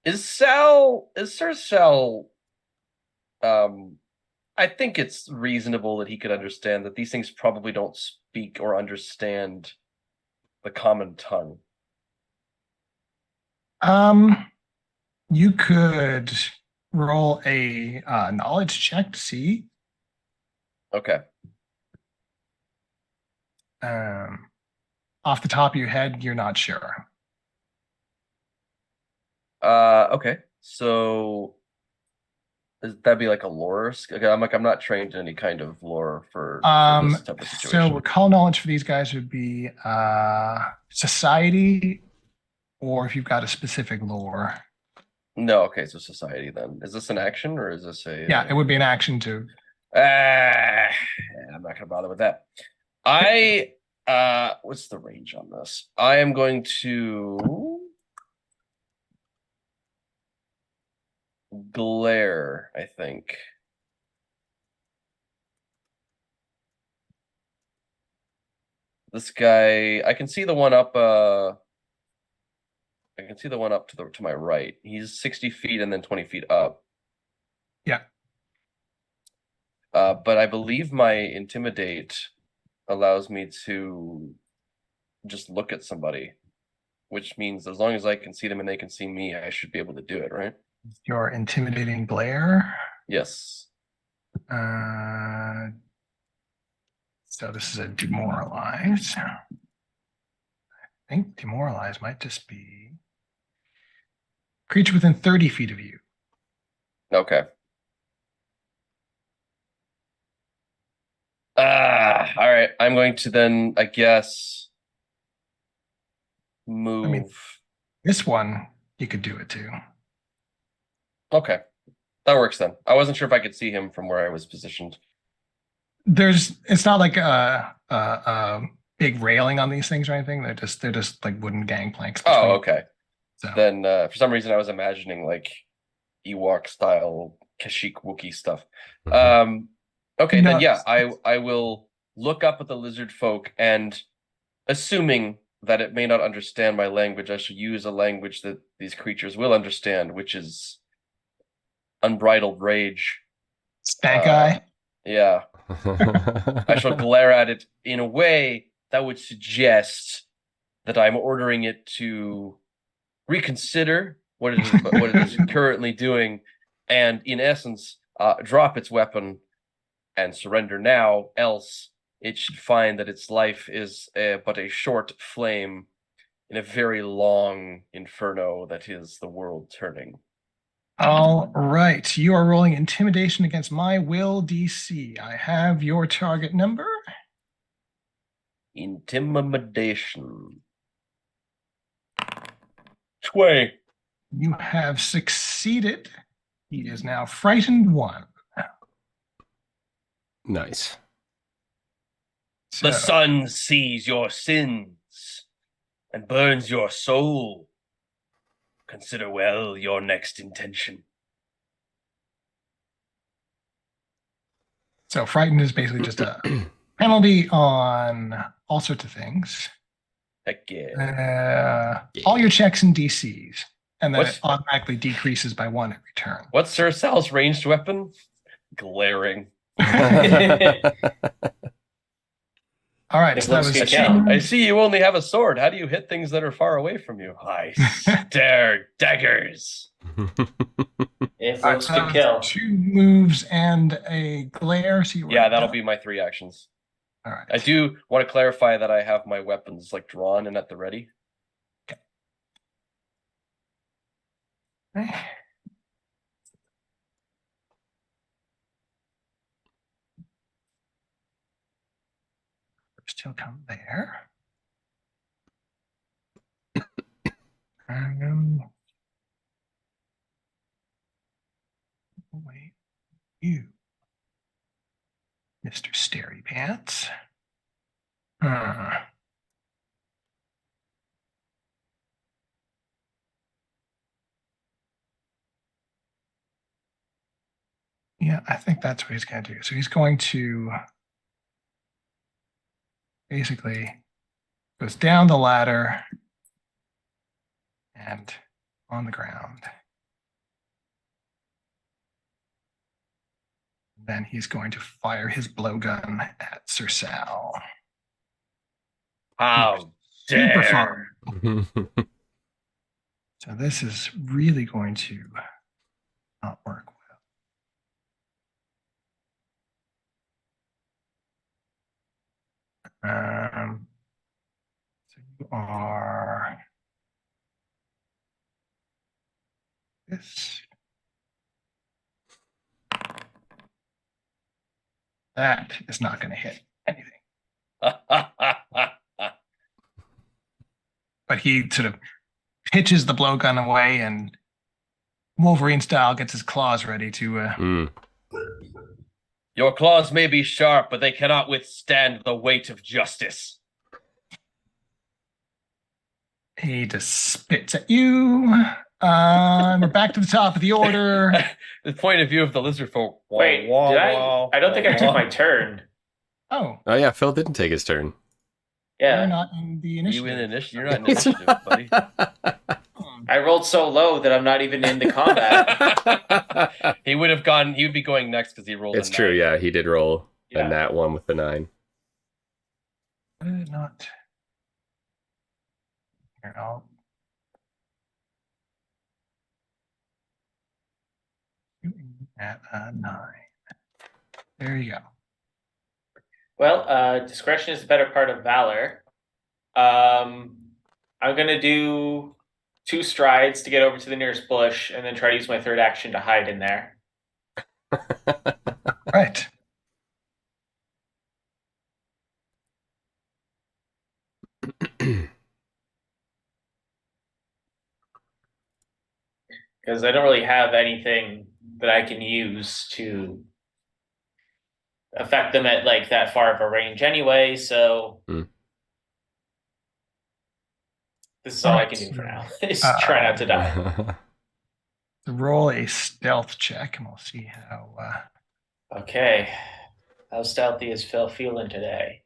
D: Is Sir Sal, I think it's reasonable that he could understand that these things probably don't speak or understand the common tongue.
A: You could roll a knowledge check to see.
D: Okay.
A: Off the top of your head, you're not sure.
D: Okay. So that'd be like a lore? Okay, I'm not trained in any kind of lore for this type of situation.
A: So recall knowledge for these guys would be society, or if you've got a specific lore.
D: No, okay, so society then. Is this an action or is this a
A: Yeah, it would be an action to.
D: I'm not gonna bother with that. What's the range on this? I am going to glare, I think. This guy, I can see the one up I can see the one up to my right. He's 60 feet and then 20 feet up.
A: Yeah.
D: But I believe my intimidate allows me to just look at somebody, which means as long as I can see them and they can see me, I should be able to do it, right?
A: Your intimidating glare.
D: Yes.
A: So this is a demoralize. I think demoralize might just be creature within 30 feet of you.
D: Okay. All right. I'm going to then, I guess, move.
A: This one, you could do it too.
D: Okay. That works then. I wasn't sure if I could see him from where I was positioned.
A: It's not like a big railing on these things or anything. They're just like wooden gangplanks.
D: Oh, okay.
A: So
D: Then for some reason I was imagining like Ewok style Kashyyyk Wookiee stuff. Okay,
A: No,
D: then yeah, I will look up at the lizard folk, and assuming that it may not understand my language, I shall use a language that these creatures will understand, which is unbridled rage.
A: stank eye.
D: Yeah. I shall glare at it in a way that would suggest that I'm ordering it to reconsider what it is currently doing, and in essence, drop its weapon and surrender now. Else, it should find that its life is but a short flame in a very long inferno that is the world turning.
A: All right. You are rolling intimidation against my will DC. I have your target number.
D: Intimidation. 20.
A: You have succeeded. He is now frightened one.
B: Nice.
D: The
A: So,
D: sun sees your sins and burns your soul. Consider well your next intention.
A: so frightened is basically just a penalty on all sorts of things.
D: Heck yeah.
A: All your checks and DCs, and then
D: What's-
A: it automatically decreases by one every turn.
D: What's Sir Sal's ranged weapon? Glaring.
A: All right,
C: It
A: so that
C: looks
A: was
C: good,
A: two.
C: yeah.
D: I see you only have a sword. How do you hit things that are far away from you? I stare daggers.
C: It
A: All right,
C: looks
A: so that
C: good
A: was
C: kill.
A: 2 moves and a glare. So you were
D: Yeah, that'll
A: done.
D: be my 3 actions.
A: All right.
D: I do want to clarify that I have my weapons like drawn and at the ready.
A: Okay. First, he'll come there. Wait, you, Mr. Stary Pants. Yeah, I think that's what he's going to do. So he's going to basically goes down the ladder and on the ground. Then he's going to fire his blowgun at Sir Sal.
D: How
A: Super
D: dare!
A: fun. So this is really going to not work well. So you are this. That is not going to hit anything. But he sort of pitches the blowgun away and Wolverine style gets his claws ready to
D: Your claws may be sharp, but they cannot withstand the weight of justice.
A: he just spits at you. We're back to the top of the order.
D: The point of view of the lizard folk.
C: Wait, did I? I don't think I took my turn.
A: Oh,
B: Oh yeah, Phil didn't take his turn.
A: you're
C: Yeah,
A: not in the initiative.
D: You in initiative? You're not in initiative, buddy.
C: I rolled so low that I'm not even into combat.
D: He would have gone. He would be going next because he rolled.
B: It's
D: a
B: true,
D: 9.
B: yeah. He did roll
C: Yeah.
B: a nat 1 with the 9.
A: Not. Here, I'll. Shooting at a 9. There you go.
C: Well, discretion is the better part of valor. I'm gonna do 2 strides to get over to the nearest bush, and then try to use my third action to hide in there.
A: Right.
C: Because I don't really have anything that I can use to affect them at like that far of a range anyway. So this is all I can do for now. Is try not to die.
A: Roll a stealth check, and we'll see how.
C: Okay, how stealthy is Phil feeling today?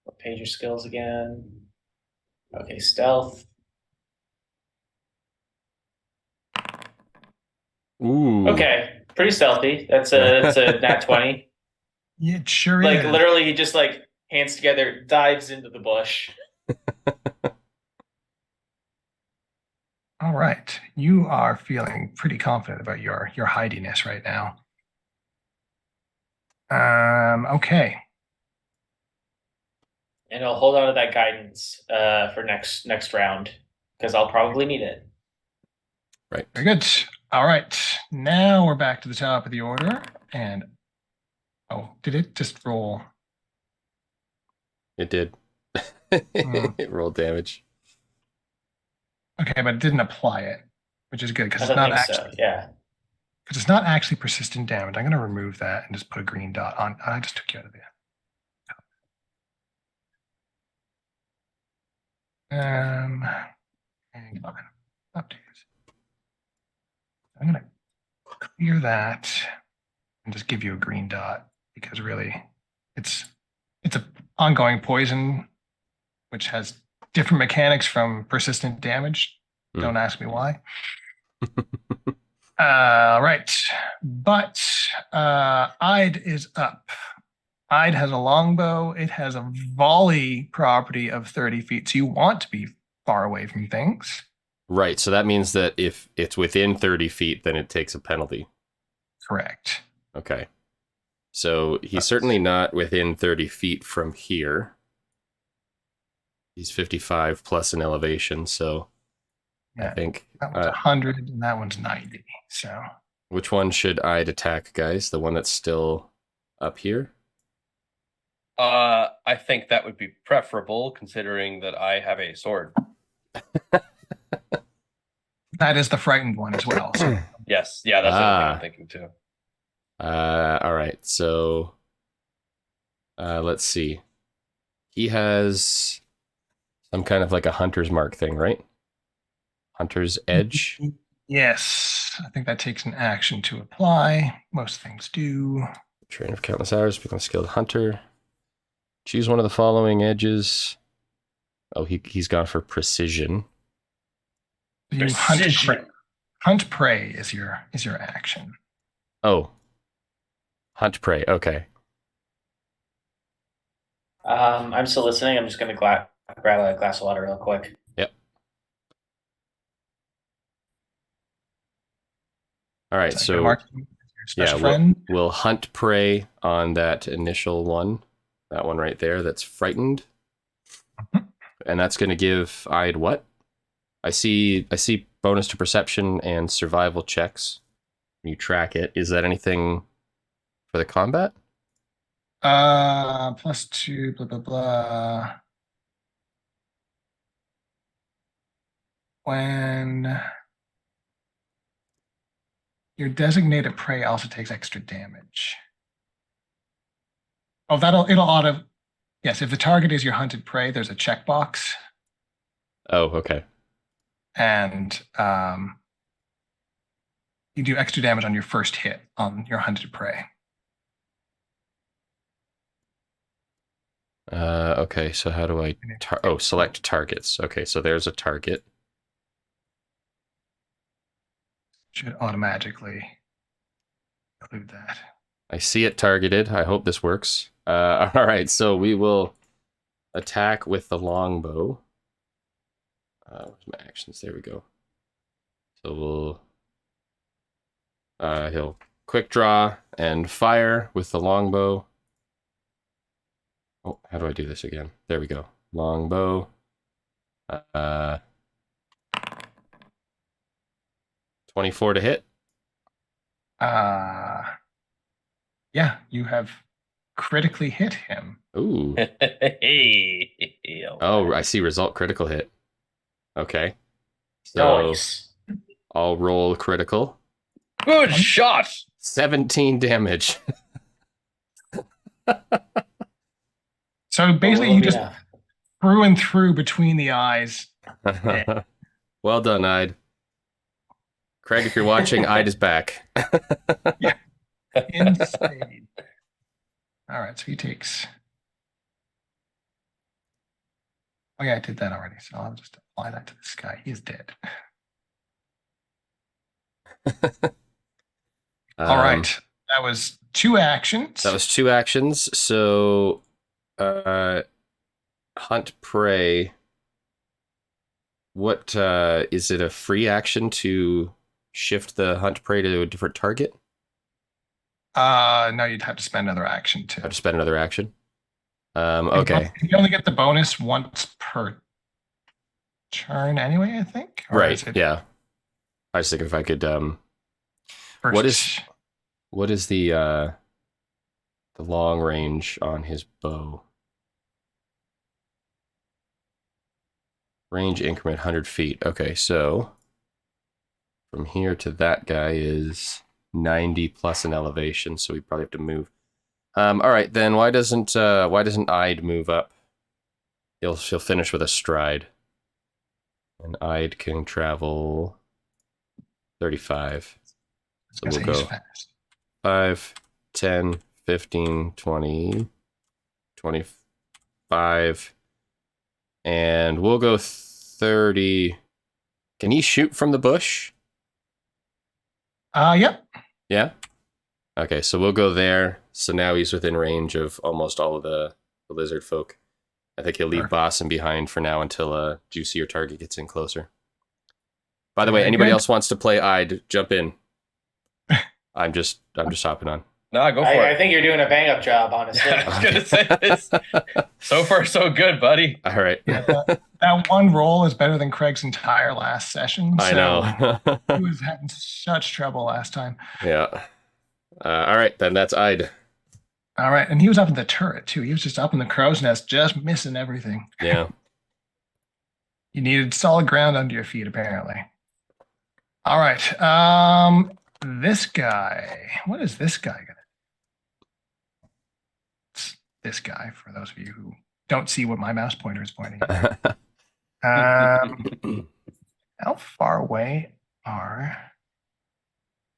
C: What page your skills again? Okay, stealth.
B: Ooh.
C: Okay, pretty stealthy. That's a nat 20.
A: Yeah, it sure
C: Like
A: is.
C: literally, he just like hands together, dives into the bush.
A: All right, you are feeling pretty confident about your hidiness right now. Okay.
C: And I'll hold on to that guidance for next round because I'll probably need it.
B: Right.
A: Very good. All right, now we're back to the top of the order, and did it just roll?
B: It did. It rolled damage.
A: Okay, but it didn't apply it, which is good because
C: I
A: it's
C: don't
A: not
C: think
A: actually
C: so. Yeah.
A: because it's not actually persistent damage. I'm going to remove that and just put a green dot on. I just took you out of there. Hang on. Update. I'm going to clear that and just give you a green dot because really it's an ongoing poison which has different mechanics from persistent damage. Don't ask me why. Right. But Ide is up. Ide has a longbow. It has a volley property of 30 feet. So you want to be far away from things.
B: Right. So that means that if it's within 30 feet, then it takes a penalty.
A: Correct.
B: Okay. So he's certainly not within 30 feet from here. He's 55 plus an elevation. So
A: yeah,
B: I think
A: that one's 100 and that one's 90. So
B: which one should I attack, guys? The one that's still up here?
D: I think that would be preferable, considering that I have a sword.
A: that is the frightened one as well. So.
D: Yes, yeah, that's what I'm thinking too.
B: All right, so let's see. He has some kind of like a hunter's mark thing, right? Hunter's edge.
A: Yes, I think that takes an action to apply. Most things do.
B: Train of countless hours, become a skilled hunter. Choose one of the following edges. Oh, he's gone for precision.
A: You hunt prey is your action.
B: Oh, hunt prey. Okay.
C: I'm still listening. I'm just gonna grab a glass of water real quick.
B: Yep. All right. So yeah, we'll hunt prey on that initial one. That one right there, that's frightened. And that's going to give Ide what? I see bonus to perception and survival checks. You track it. Is that anything for the combat?
A: +2, blah, blah, blah. When your designated prey also takes extra damage. Oh, it'll auto. Yes, if the target is your hunted prey, there's a checkbox.
B: Oh, okay.
A: And you do extra damage on your first hit on your hunted prey.
B: Okay, so how do I... select targets. Okay, so there's a target.
A: Should automatically include that.
B: I see it targeted. I hope this works. All right, so we will attack with the longbow. Where's my actions? There we go. So he'll quick draw and fire with the longbow. Oh, how do I do this again? There we go. Longbow. 24 to hit.
A: Yeah, you have critically hit him.
B: Ooh. Oh, I see result critical hit. Okay. So
C: nice.
B: I'll roll critical.
D: Good shot.
B: 17 damage.
A: So basically,
C: Will
A: you
C: be
A: just
C: enough.
A: through and through between the eyes.
B: Well done, Ide. Craig, if you're watching, Ide is back.
A: Insane. All right, so he takes. Oh yeah, I did that already. So I'll just apply that to this guy. He is dead. All right, that was 2 actions.
B: That was 2 actions. So, hunt prey. What is it? A free action to shift the hunt prey to a different target?
A: No, you'd have to spend another action to.
B: I have to spend another action. Okay.
A: You only get the bonus once per turn anyway, I think. Or
B: Right.
A: is it
B: Yeah. I was thinking if I could.
A: first-
B: What is the long range on his bow? Range increment 100 feet. Okay, so from here to that guy is 90 plus an elevation, so we probably have to move. All right, then why doesn't Ide move up? She'll finish with a stride, and Ide can travel 35. So
A: Because
B: we'll
A: he's
B: go
A: fast.
B: 5, 10, 15, 20, 25, and we'll go 30. Can he shoot from the bush?
A: Yep.
B: Yeah? Okay, so we'll go there. So now he's within range of almost all of the lizard folk. I think he'll leave
A: Perfect.
B: Boston behind for now until a juicier target gets in closer. By the way,
A: Very
B: anybody
A: good.
B: else wants to play Ide, jump in. I'm just hopping on.
D: Nah, go for
C: I
D: it.
C: think you're doing a bang up job, honestly.
D: I was gonna say this. So far, so good, buddy.
B: All right.
A: Yeah, that one roll is better than Craig's entire last session.
B: I
A: so
B: know.
A: He was having such trouble last time.
B: Yeah. All right, then that's Ide.
A: All right, and he was up in the turret too. He was just up in the crow's nest, just missing everything.
B: Yeah.
A: You needed solid ground under your feet, apparently. All right. This guy. What is this guy gonna? It's this guy. For those of you who don't see what my mouse pointer is pointing at. How far away are?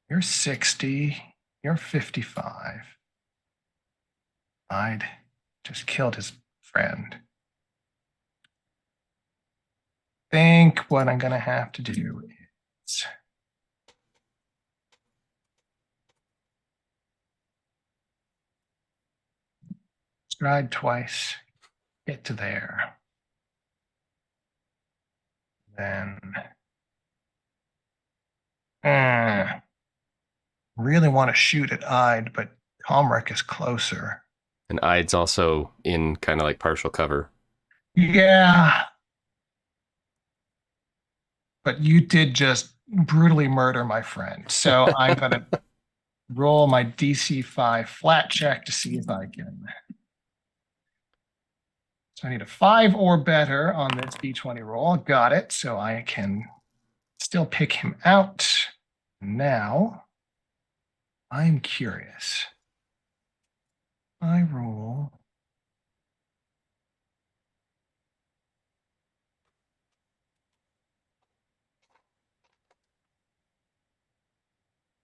A: You're 60. You're 55. I'd just killed his friend. Think what I'm gonna have to do is stride twice, get to there. Then really want to shoot at Ide, but Comrec is closer.
B: And Ide's also in kind of like partial cover.
A: Yeah. But you did just brutally murder my friend. So I'm going to roll my DC 5 flat check to see if I can. So I need a 5 or better on this D20 roll. Got it. So I can still pick him out. Now, I'm curious. I roll.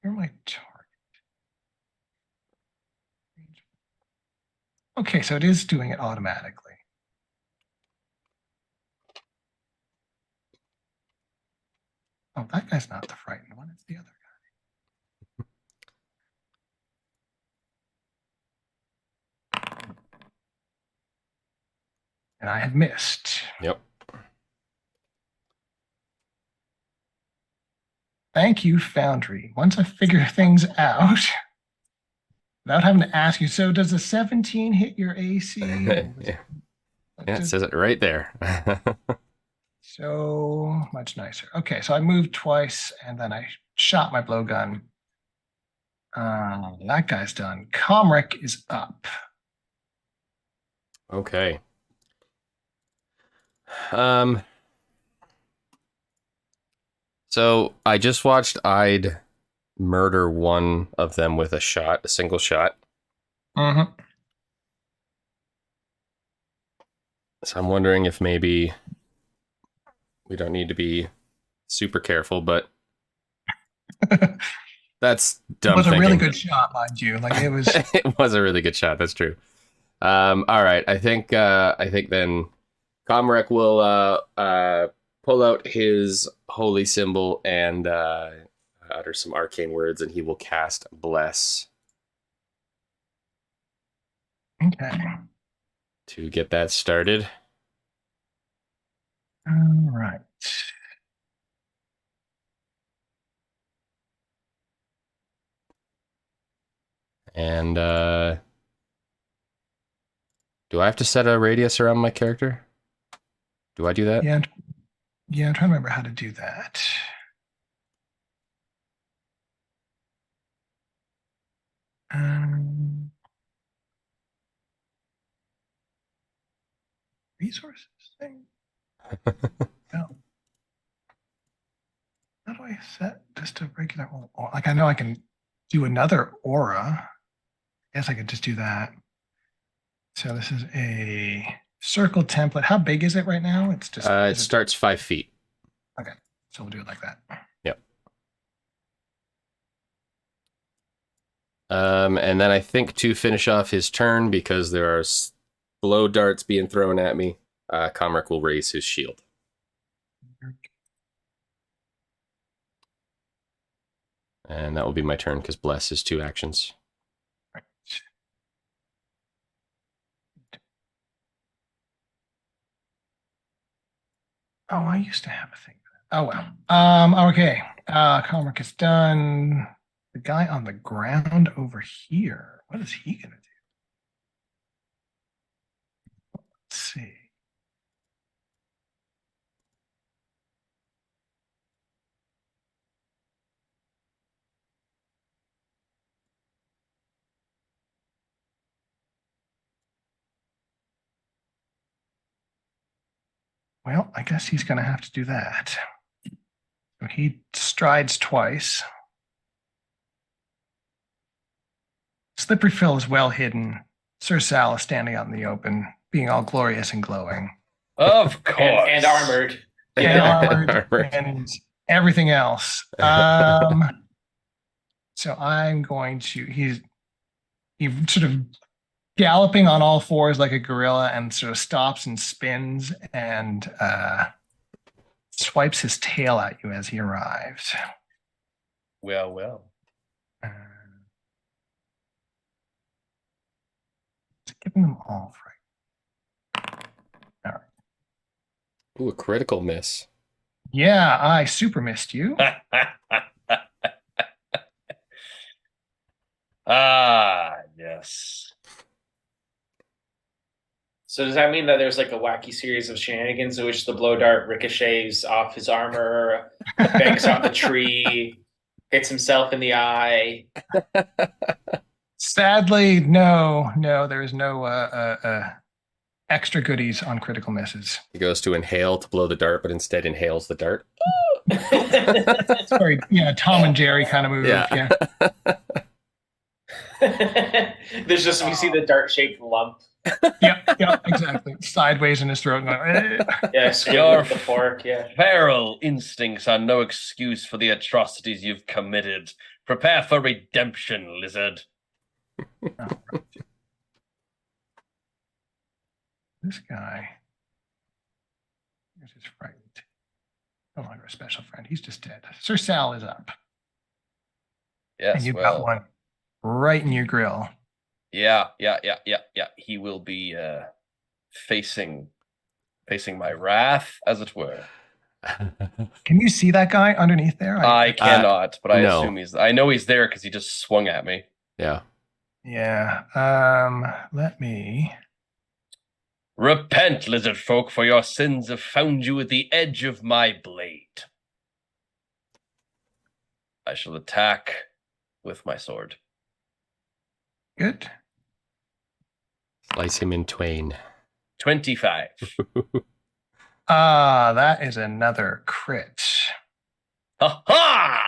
A: Where are my target? Okay, so it is doing it automatically. Oh, that guy's not the frightened one. It's the other guy. And I have missed.
B: Yep.
A: Thank you, Foundry. Once I figure things out, without having to ask you, so does a 17 hit your AC?
B: Yeah, it says it right there.
A: So much nicer. Okay, so I moved twice and then I shot my blowgun. That guy's done. Comrec is up.
B: Okay. So I just watched I'd murder one of them with a single shot.
A: Mm-hmm.
B: So I'm wondering if maybe we don't need to be super careful, but that's
A: It
B: dumb
A: was a
B: thinking.
A: really good shot, mind you. Like it was.
B: It was a really good shot. That's true. All right. I think then Comrec will pull out his holy symbol and utter some arcane words, and he will cast Bless
A: Okay.
B: to get that started.
A: All right.
B: And do I have to set a radius around my character? Do I do that?
A: Yeah. Yeah, I'm trying to remember how to do that. Resources thing? No. How do I set just a regular aura? Like I know I can do another aura. I guess I could just do that. So this is a circle template. How big is it right now? It's just
B: It starts 5 feet.
A: okay. So we'll do it like that.
B: Yep. And then I think to finish off his turn, because there are blow darts being thrown at me, Comric will raise his shield. And that will be my turn, because Bless is 2 actions.
A: Right. Oh, I used to have a thing. Oh well. Okay. Comric is done. The guy on the ground over here. What is he gonna do? Let's see. Well, I guess he's gonna have to do that. So he strides twice. Slippery Phil is well hidden. Sir Sal is standing out in the open, being all glorious and glowing.
D: Of course.
C: And armored.
A: And armored
B: Armored.
A: and everything else. So I'm going to, he's sort of galloping on all fours like a gorilla and sort of stops and spins and swipes his tail at you as he arrives.
D: Well.
A: Giving them all right. All right.
B: Ooh, a critical miss.
A: Yeah, I super missed you.
D: Yes.
C: So does that mean that there's like a wacky series of shenanigans in which the blow dart ricochets off his armor, bangs off a tree, hits himself in the eye?
A: Sadly, no, there is no extra goodies on critical misses.
B: He goes to inhale to blow the dart, but instead inhales the dart.
A: Sorry, yeah, Tom and Jerry kind of move.
B: Yeah.
C: There's just, we see the dart-shaped lump.
A: Yeah, exactly. Sideways in his throat. Going,
C: Yeah, squealing with the fork, yeah.
D: Feral instincts are no excuse for the atrocities you've committed. Prepare for redemption, lizard.
A: Oh, right. This guy is just frightened. No longer a special friend. He's just dead. Sir Sal is up.
D: Yes,
A: And you've got one right in your grill.
D: Yeah. He will be facing my wrath, as it were.
A: Can you see that guy underneath there?
D: I cannot, but I
B: no.
D: assume I know he's there because he just swung at me.
B: Yeah.
A: Yeah. Let me.
D: Repent, lizard folk, for your sins have found you at the edge of my blade. I shall attack with my sword.
A: Good.
B: Slice him in twain.
D: 25.
A: That is another crit.
D: Ha ha!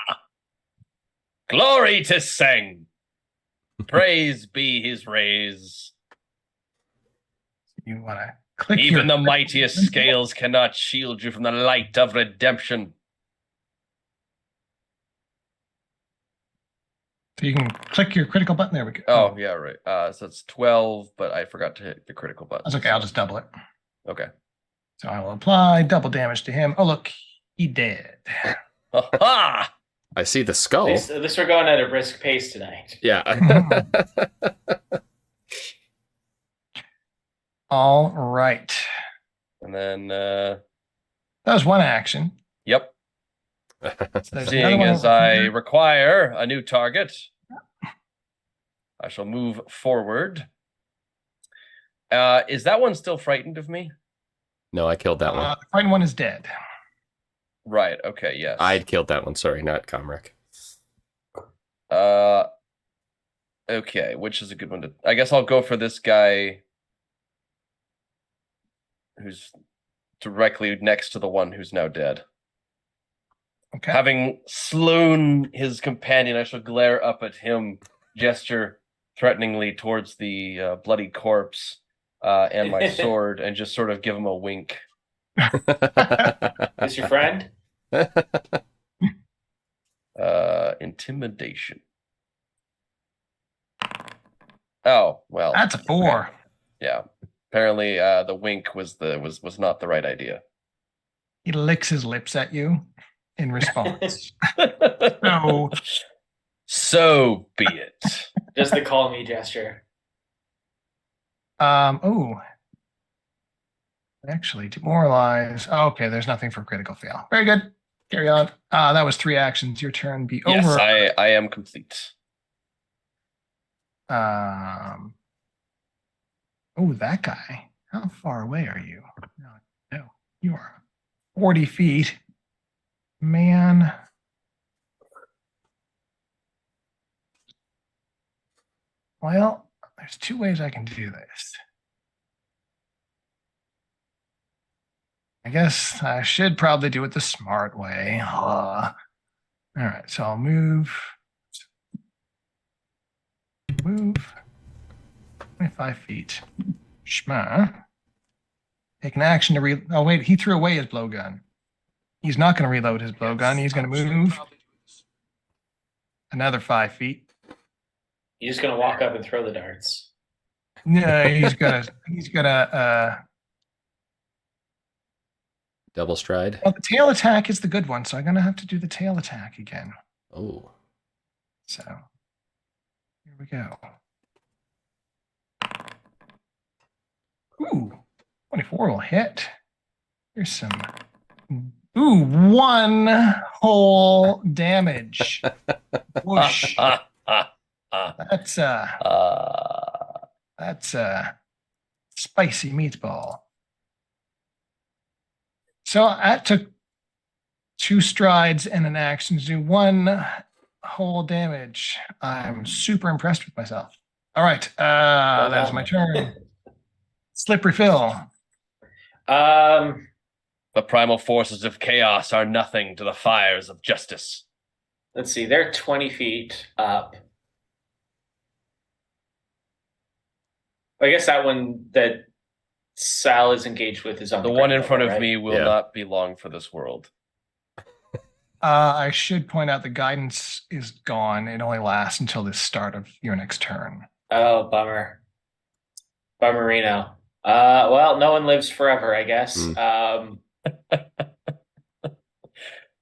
D: Glory to Seng! Praise be his rays.
A: You want to click
D: Even
A: your
D: the mightiest scales cannot shield you from the light of redemption.
A: So you can click your critical button. There we go.
D: Oh, yeah, right. So it's 12, but I forgot to hit the critical button.
A: That's okay. I'll just double it.
D: Okay.
A: So I will apply double damage to him. Oh, look, he dead.
D: Ha ha!
B: I see the
C: At
B: skull.
C: least we're going at a brisk pace tonight.
B: Yeah.
A: All right.
D: And then,
A: That was one action.
D: yep.
A: So there's
D: Seeing
A: another one
D: as
A: over
D: I
A: here.
D: require a new target, I shall move forward. Is that one still frightened of me?
B: No, I killed that one.
A: The frightened one is dead.
D: Right. Okay. Yes.
B: I'd killed that one. Sorry, not Comrec.
D: Okay. Which is a good one to? I guess I'll go for this guy, who's directly next to the one who's now dead.
A: Okay.
D: Having slain his companion, I shall glare up at him, gesture threateningly towards the bloody corpse and my sword, and just sort of give him a wink.
C: Is your friend?
D: Intimidation. Oh, well.
A: That's a 4.
D: Yeah. Apparently the wink was not the right idea.
A: He licks his lips at you in response.
D: No. So be it.
C: Just the call me gesture.
A: Oh. Actually, demoralize. Oh, okay, there's nothing for critical fail. Very good. Carry on. That was 3 actions. Your turn be
D: Yes,
A: over.
D: I am complete.
A: Oh, that guy. How far away are you? No, you are 40 feet. Man. Well, there's 2 ways I can do this. I guess I should probably do it the smart way. All right, so I'll move 25 feet. Shma. Take an action to oh wait, he threw away his blowgun. He's not going to reload his blowgun. He's going to move another 5 feet.
C: You're just gonna walk up and throw the darts.
A: No, he's gonna
B: Double stride.
A: well, the tail attack is the good one, so I'm gonna have to do the tail attack again.
B: Oh.
A: So here we go. Ooh, 24 will hit. Here's some. Ooh, 1 whole damage. Whoosh. That's spicy meatball. So that took 2 strides and an action to do 1 whole damage. I'm super impressed with myself. All right, that is my turn. Slippery Phil.
D: The primal forces of chaos are nothing to the fires of justice.
C: Let's see, they're 20 feet up. I guess that one that Sal is engaged with is on
D: The
C: the
D: one in
C: ground
D: front
C: level,
D: of
C: right?
D: me will not be long for this world.
A: I should point out the guidance is gone. It only lasts until the start of your next turn.
C: Oh, bummer. Bummerino. Well, no one lives forever, I guess.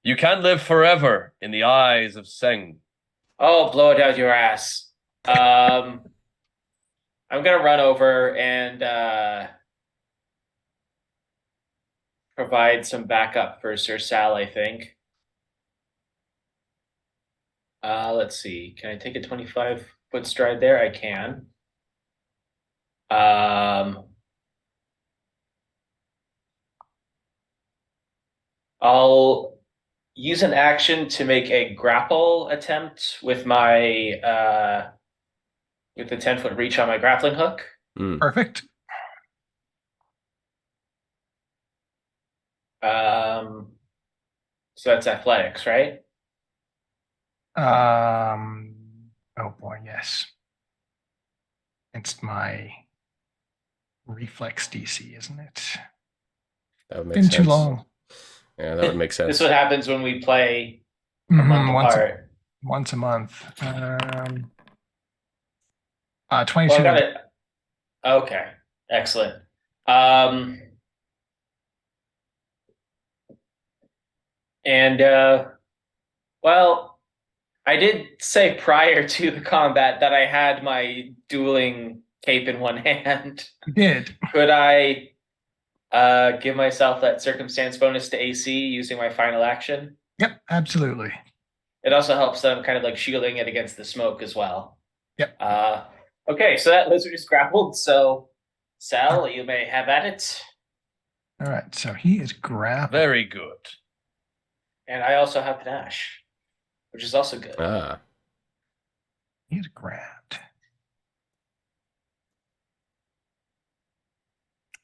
D: You can live forever in the eyes of Seng.
C: Oh, blow it out your ass. I'm gonna run over and provide some backup for Sir Sal, I think. Let's see. Can I take a 25-foot stride there? I can. I'll use an action to make a grapple attempt with my with the 10-foot reach on my grappling hook.
A: Perfect.
C: So that's athletics, right?
A: Oh boy, yes. It's my reflex DC, isn't it?
B: That would make
A: Been
B: sense.
A: too long.
B: Yeah, that would make sense.
C: This is what happens when we play a month apart.
A: Once a month. 22.
C: Well, I got it. Okay, excellent. Well, I did say prior to the combat that I had my dueling cape in one hand.
A: You did.
C: Could I give myself that circumstance bonus to AC using my final action?
A: Yep, absolutely.
C: It also helps that I'm kind of like shielding it against the smoke as well.
A: Yep.
C: Okay, so that lizard is grappled. So, Sal, you may have at it.
A: All right, so he is grappled.
D: Very good.
C: And I also have panache, which is also good.
A: He is grabbed.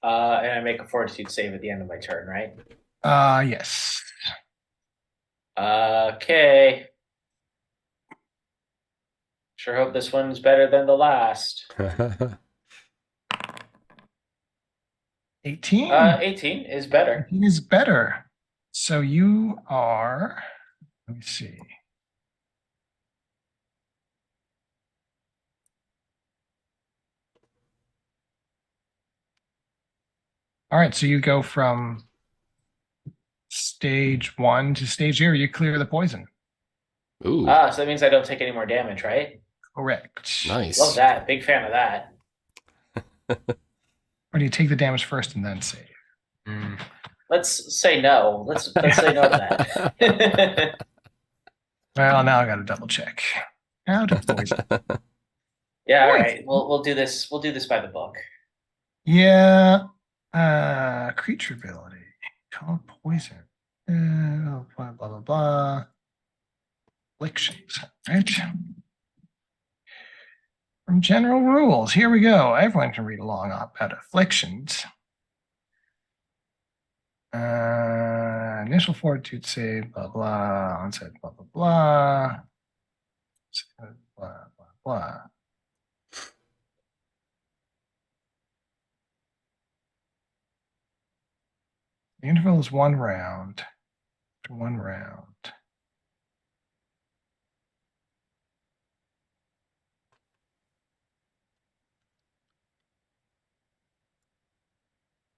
C: And I make a fortitude save at the end of my turn, right?
A: Yes.
C: Okay. Sure hope this one's better than the last.
A: 18.
C: 18 is better.
A: 18 is better. So you are, let me see. All right, so you go from stage 1 to stage 0. You clear the poison.
B: Ooh,
C: So that means I don't take any more damage, right?
A: Correct.
B: nice.
C: Love that. Big fan of that.
A: Or do you take the damage first and then save?
C: Let's say no. Let's say no to that.
A: Well, now I got to double check. How to poison?
C: Yeah, all
A: Poison.
C: right. We'll do this. We'll do this by the book.
A: Yeah. Creature ability. Call poison. Blah, blah, blah, blah. Afflictions. Right. From general rules, here we go. Everyone can read along about afflictions. Initial fortitude save, blah, blah, onset, blah, blah, blah. Blah, blah, blah. The interval is 1 round. 1 round.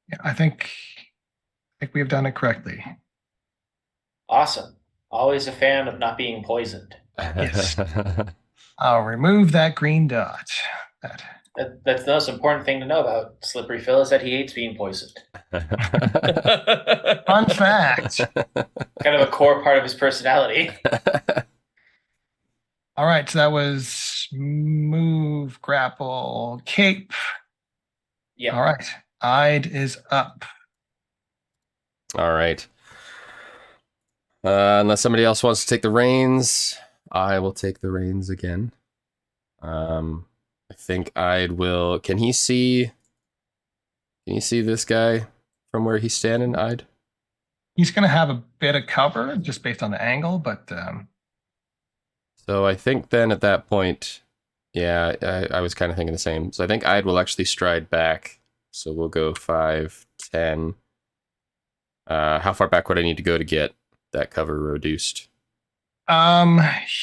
A: Yeah, I think we have done it correctly.
C: Awesome. Always a fan of not being poisoned.
A: Yes. I'll remove that green dot.
C: That's the most important thing to know about Slippery Phil is that he hates being poisoned.
A: Fun fact.
C: Kind of a core part of his personality.
A: All right, so that was move, grapple, cape.
C: Yeah.
A: All right, Ide is up.
B: All right. Unless somebody else wants to take the reins, I will take the reins again. I think Ide will. Can he see? Can you see this guy from where he's standing, Ide?
A: He's going to have a bit of cover just based on the angle, but
B: So I think then at that point, yeah, I was kind of thinking the same. So I think Ide will actually stride back. So we'll go 5, 10. How far back would I need to go to get that cover reduced?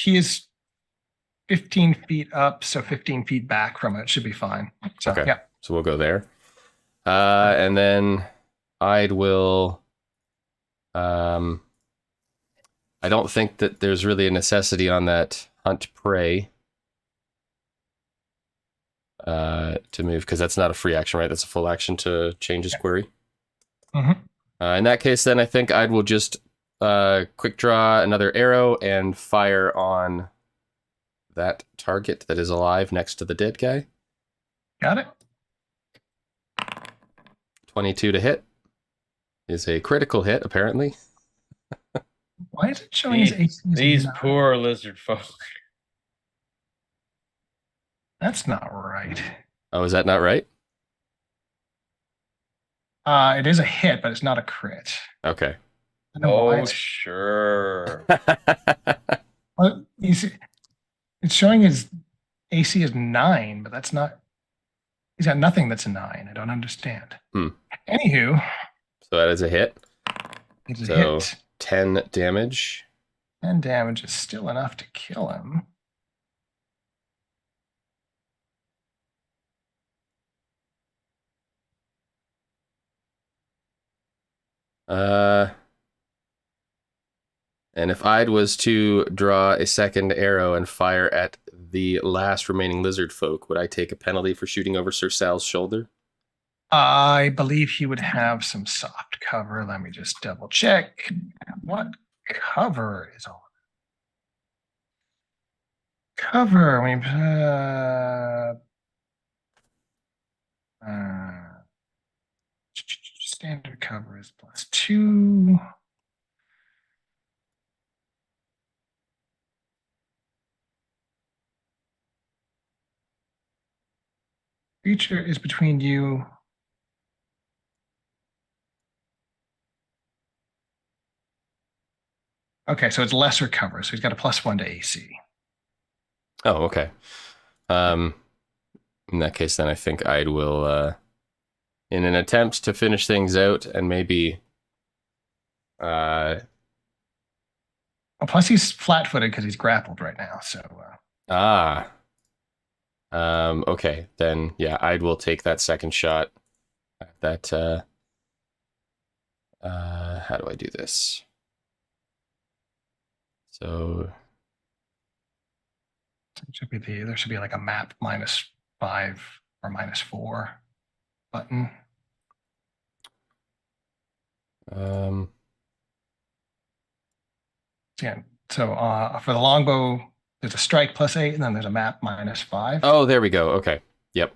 A: he is 15 feet up, so 15 feet back from it should be fine. So,
B: Okay.
A: yeah.
B: So we'll go there. And then Ide will. I don't think that there's really a necessity on that hunt prey to move, because that's not a free action, right? That's a full action to change his query.
A: Mm-hmm.
B: In that case, then I think Ide will just quick draw another arrow and fire on that target that is alive next to the dead guy.
A: Got it.
B: 22 to hit is a critical hit, apparently.
A: Why is it showing his AC?
D: These poor lizard folk.
A: That's not right.
B: Oh, is that not right?
A: It is a hit, but it's not a crit.
B: Okay.
A: I don't know why
D: Oh,
A: it's,
D: sure.
A: well, you see, it's showing his AC is 9, but that's not. He's got nothing that's a 9. I don't understand.
B: Hmm.
A: Anywho,
B: So that is a hit.
A: it's a
B: So
A: hit.
B: 10 damage.
A: 10 damage is still enough to kill him.
B: And if I was to draw a second arrow and fire at the last remaining lizard folk, would I take a penalty for shooting over Sir Sal's shoulder?
A: I believe he would have some soft cover. Let me just double check. What cover is on? Cover. Standard cover is +2. Creature is between you. Okay, so it's lesser cover, so he's got a +1 to AC.
B: Oh, okay. In that case, then I think I will, in an attempt to finish things out and maybe,
A: Oh, plus he's flat-footed because he's grappled right now. So
B: okay, then yeah, I will take that second shot at that. How do I do this? So
A: there should be like a map -5 or -4 button. Yeah. So for the longbow, there's a strike +8, and then there's a map -5.
B: Oh, there we go. Okay. Yep.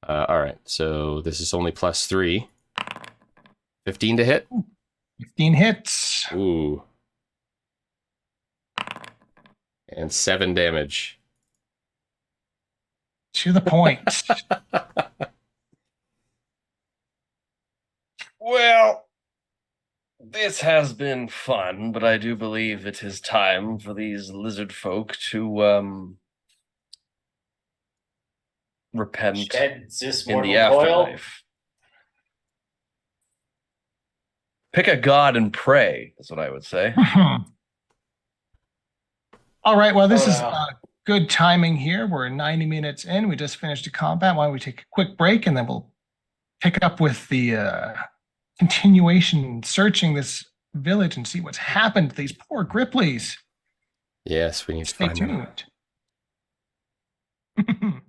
B: All right. So this is only +3. 15 to hit.
A: 15 hits.
B: Ooh. And 7 damage.
A: To the point.
D: Well, this has been fun, but I do believe it is time for these lizard folk to repent
C: Shed this
D: in the
C: mortal coil.
D: afterlife. Pick a god and pray, is what I would say.
A: All right. Well, this
C: Oh,
A: is
C: no.
A: good timing here. We're 90 minutes in. We just finished a combat. Why don't we take a quick break and then we'll pick up with the continuation, searching this village and see what's happened to these poor Gripplis.
B: Yes, we need to
A: Stay
B: find them.
A: tuned.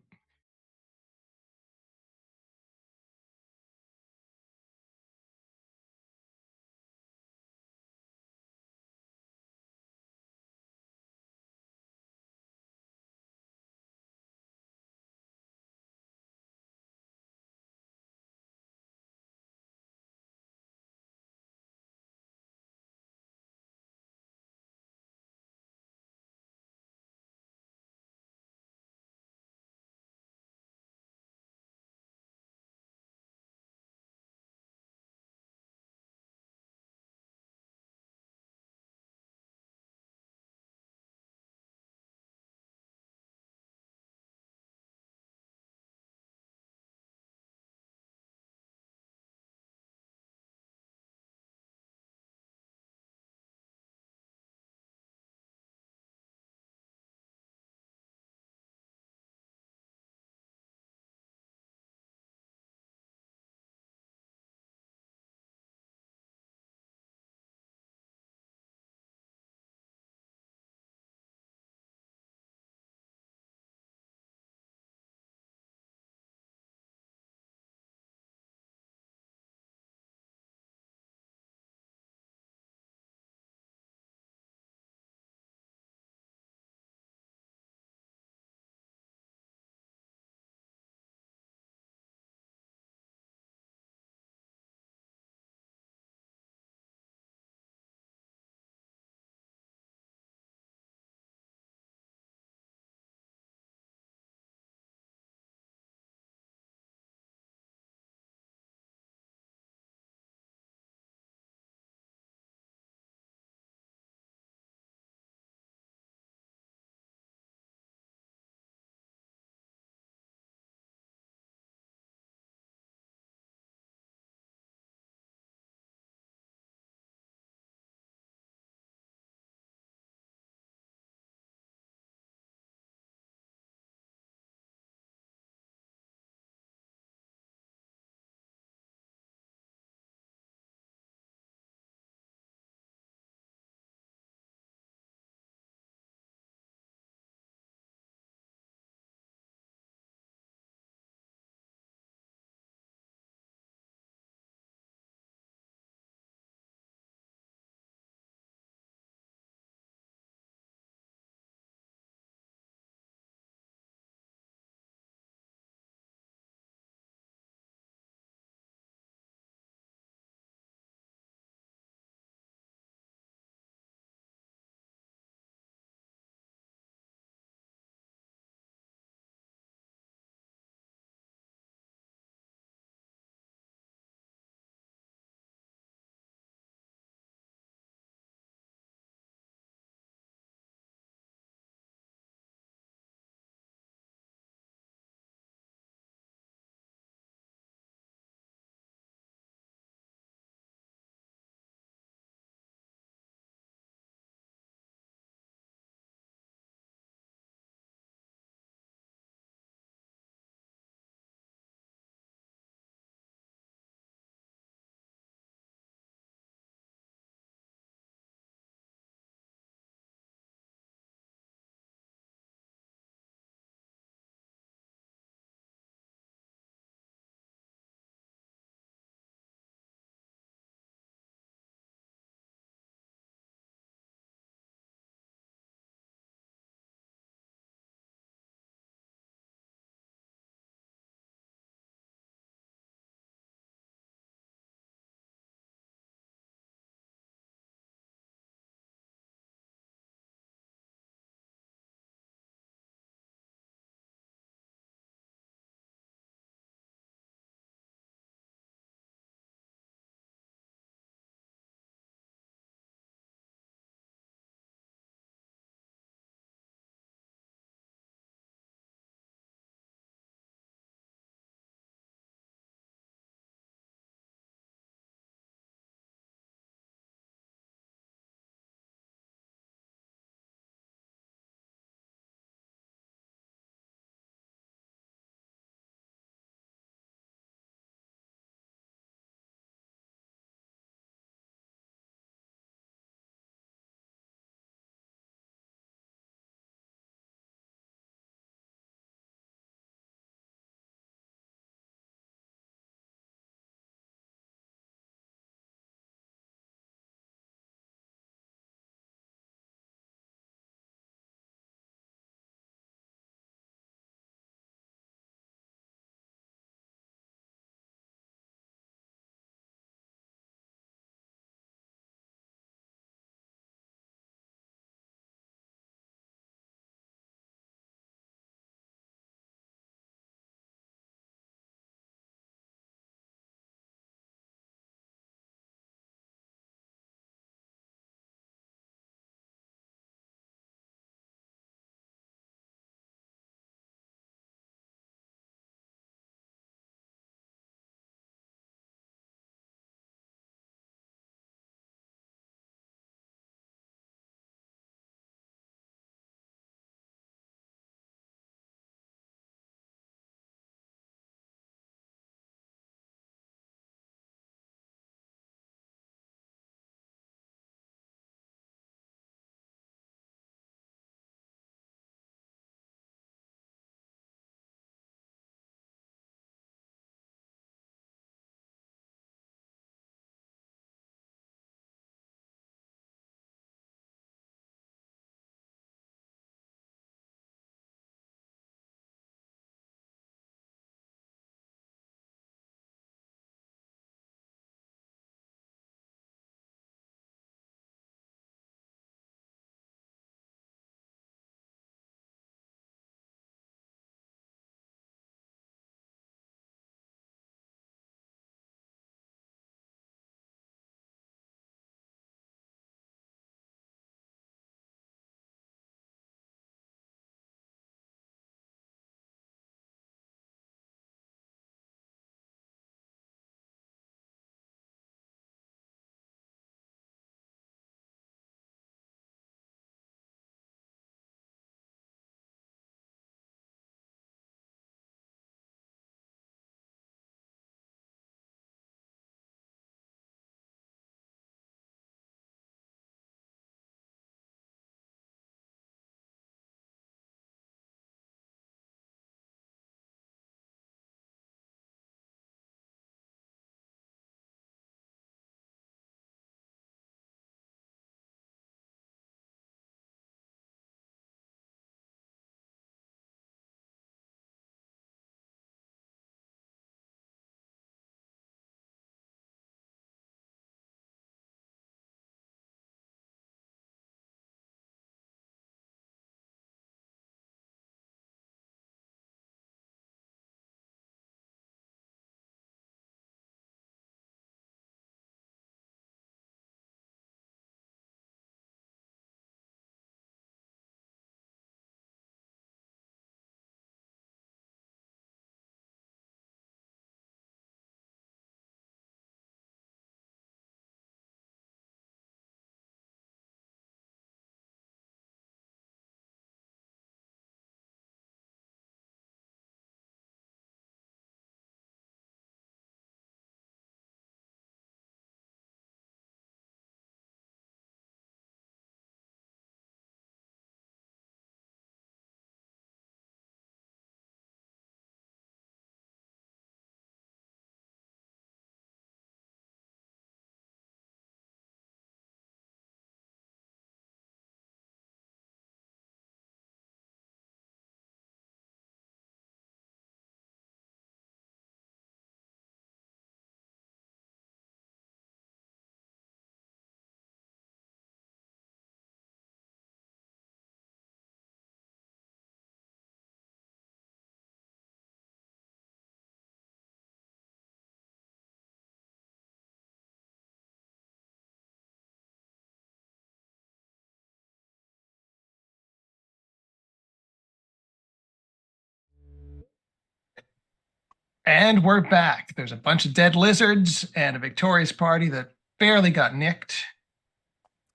A: And we're back. There's a bunch of dead lizards and a victorious party that barely got nicked.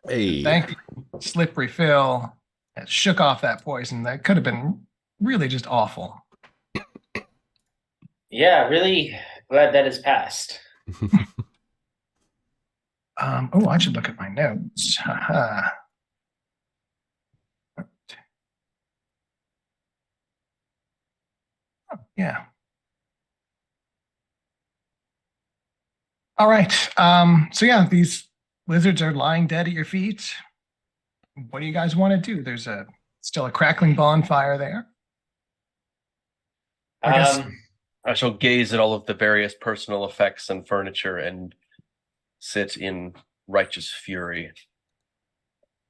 B: Hey.
A: Thank you, Slippery Phil, that shook off that poison. That could have been really just awful.
C: Yeah, really glad that has passed.
A: I should look at my notes. Haha. Oh, yeah. All right. So yeah, these lizards are lying dead at your feet. What do you guys want to do? There's still a crackling bonfire there. I guess
D: I shall gaze at all of the various personal effects and furniture and sit in righteous fury.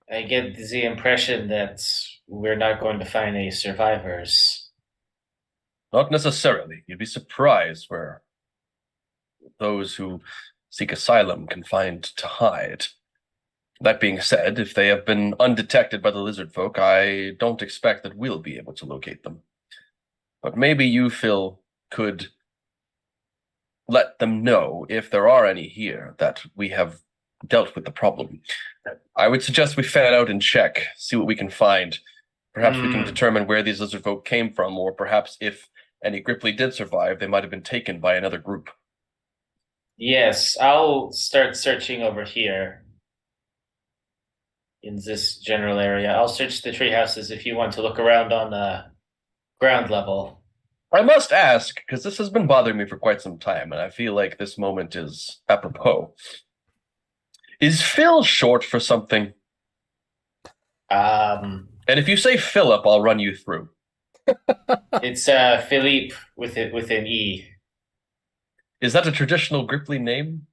C: I get the impression that we're not going to find any survivors.
D: Not necessarily. You'd be surprised where those who seek asylum can find to hide. That being said, if they have been undetected by the lizard folk, I don't expect that we'll be able to locate them. But maybe you, Phil, could let them know, if there are any here, that we have dealt with the problem. I would suggest we fan out and check, see what we can find. Perhaps we can determine where these lizard folk came from, or perhaps if any Grippli did survive, they might have been taken by another group.
C: Yes, I'll start searching over here in this general area. I'll search the tree houses if you want to look around on the ground level.
D: I must ask, because this has been bothering me for quite some time, and I feel like this moment is apropos. Is Phil short for something? And if you say Philip, I'll run you through.
C: It's Philippe with an E.
D: Is that a traditional Grippli name?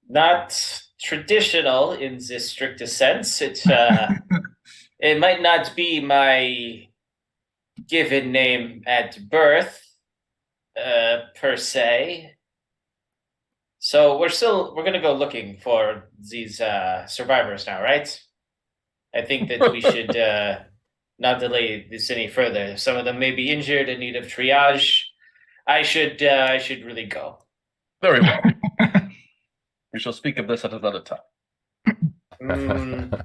C: Not traditional in the strictest sense. It it might not be my given name at birth, per se. So we're gonna go looking for these survivors now, right? I think that we should not delay this any further. Some of them may be injured in need of triage. I should really go.
D: Very well. We shall speak of this at another time.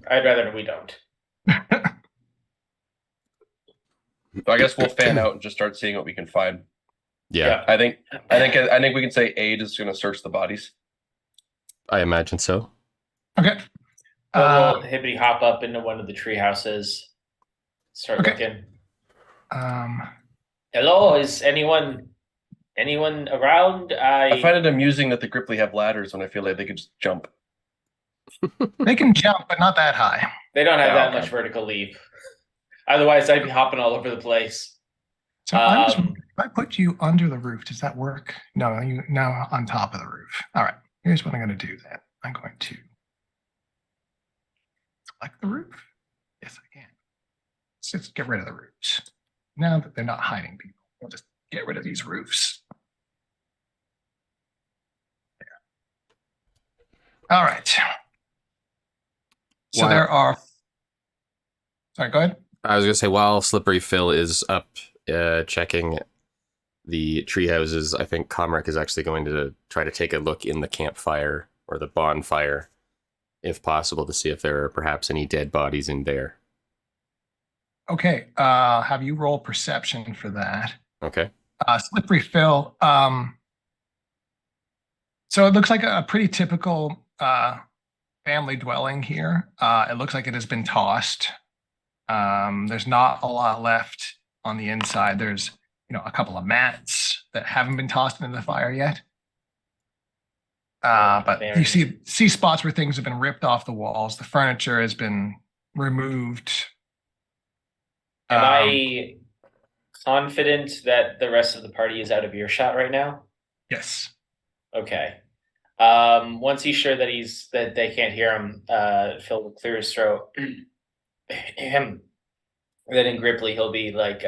C: I'd rather we don't.
D: So I guess we'll fan out and just start seeing what we can find.
B: Yeah,
D: I think we can say Aid is going to search the bodies.
B: I imagine so.
A: Okay.
C: We'll hippity hop up into one of the tree houses. Start looking. Hello, is anyone around?
D: I find it amusing that the Grippli have ladders when I feel like they could just jump.
A: They can jump, but not that high.
C: They don't have
D: Oh,
C: that
D: okay.
C: much vertical leap. Otherwise, I'd be hopping all over the place.
A: So I'm just, if I put you under the roof, does that work? No, you now on top of the roof. All right. Here's what I'm going to do then. I'm going to select the roof. Yes, I can. Let's just get rid of the roofs. Now that they're not hiding people, we'll just get rid of these roofs. There. All right. So there are. Sorry, go ahead.
B: I was going to say, while Slippery Phil is up checking the tree houses, I think Comrec is actually going to try to take a look in the campfire or the bonfire, if possible, to see if there are perhaps any dead bodies in there.
A: Okay. Have you roll perception for that?
B: Okay.
A: Slippery Phil. So it looks like a pretty typical family dwelling here. It looks like it has been tossed. There's not a lot left on the inside. There's, a couple of mats that haven't been tossed into the fire yet. But you see spots where things have been ripped off the walls. The furniture has been removed.
C: Am I confident that the rest of the party is out of earshot right now?
A: Yes.
C: Okay. Once he's sure that they can't hear him, Phil will clear his throat. Then in Grippli, he'll be like,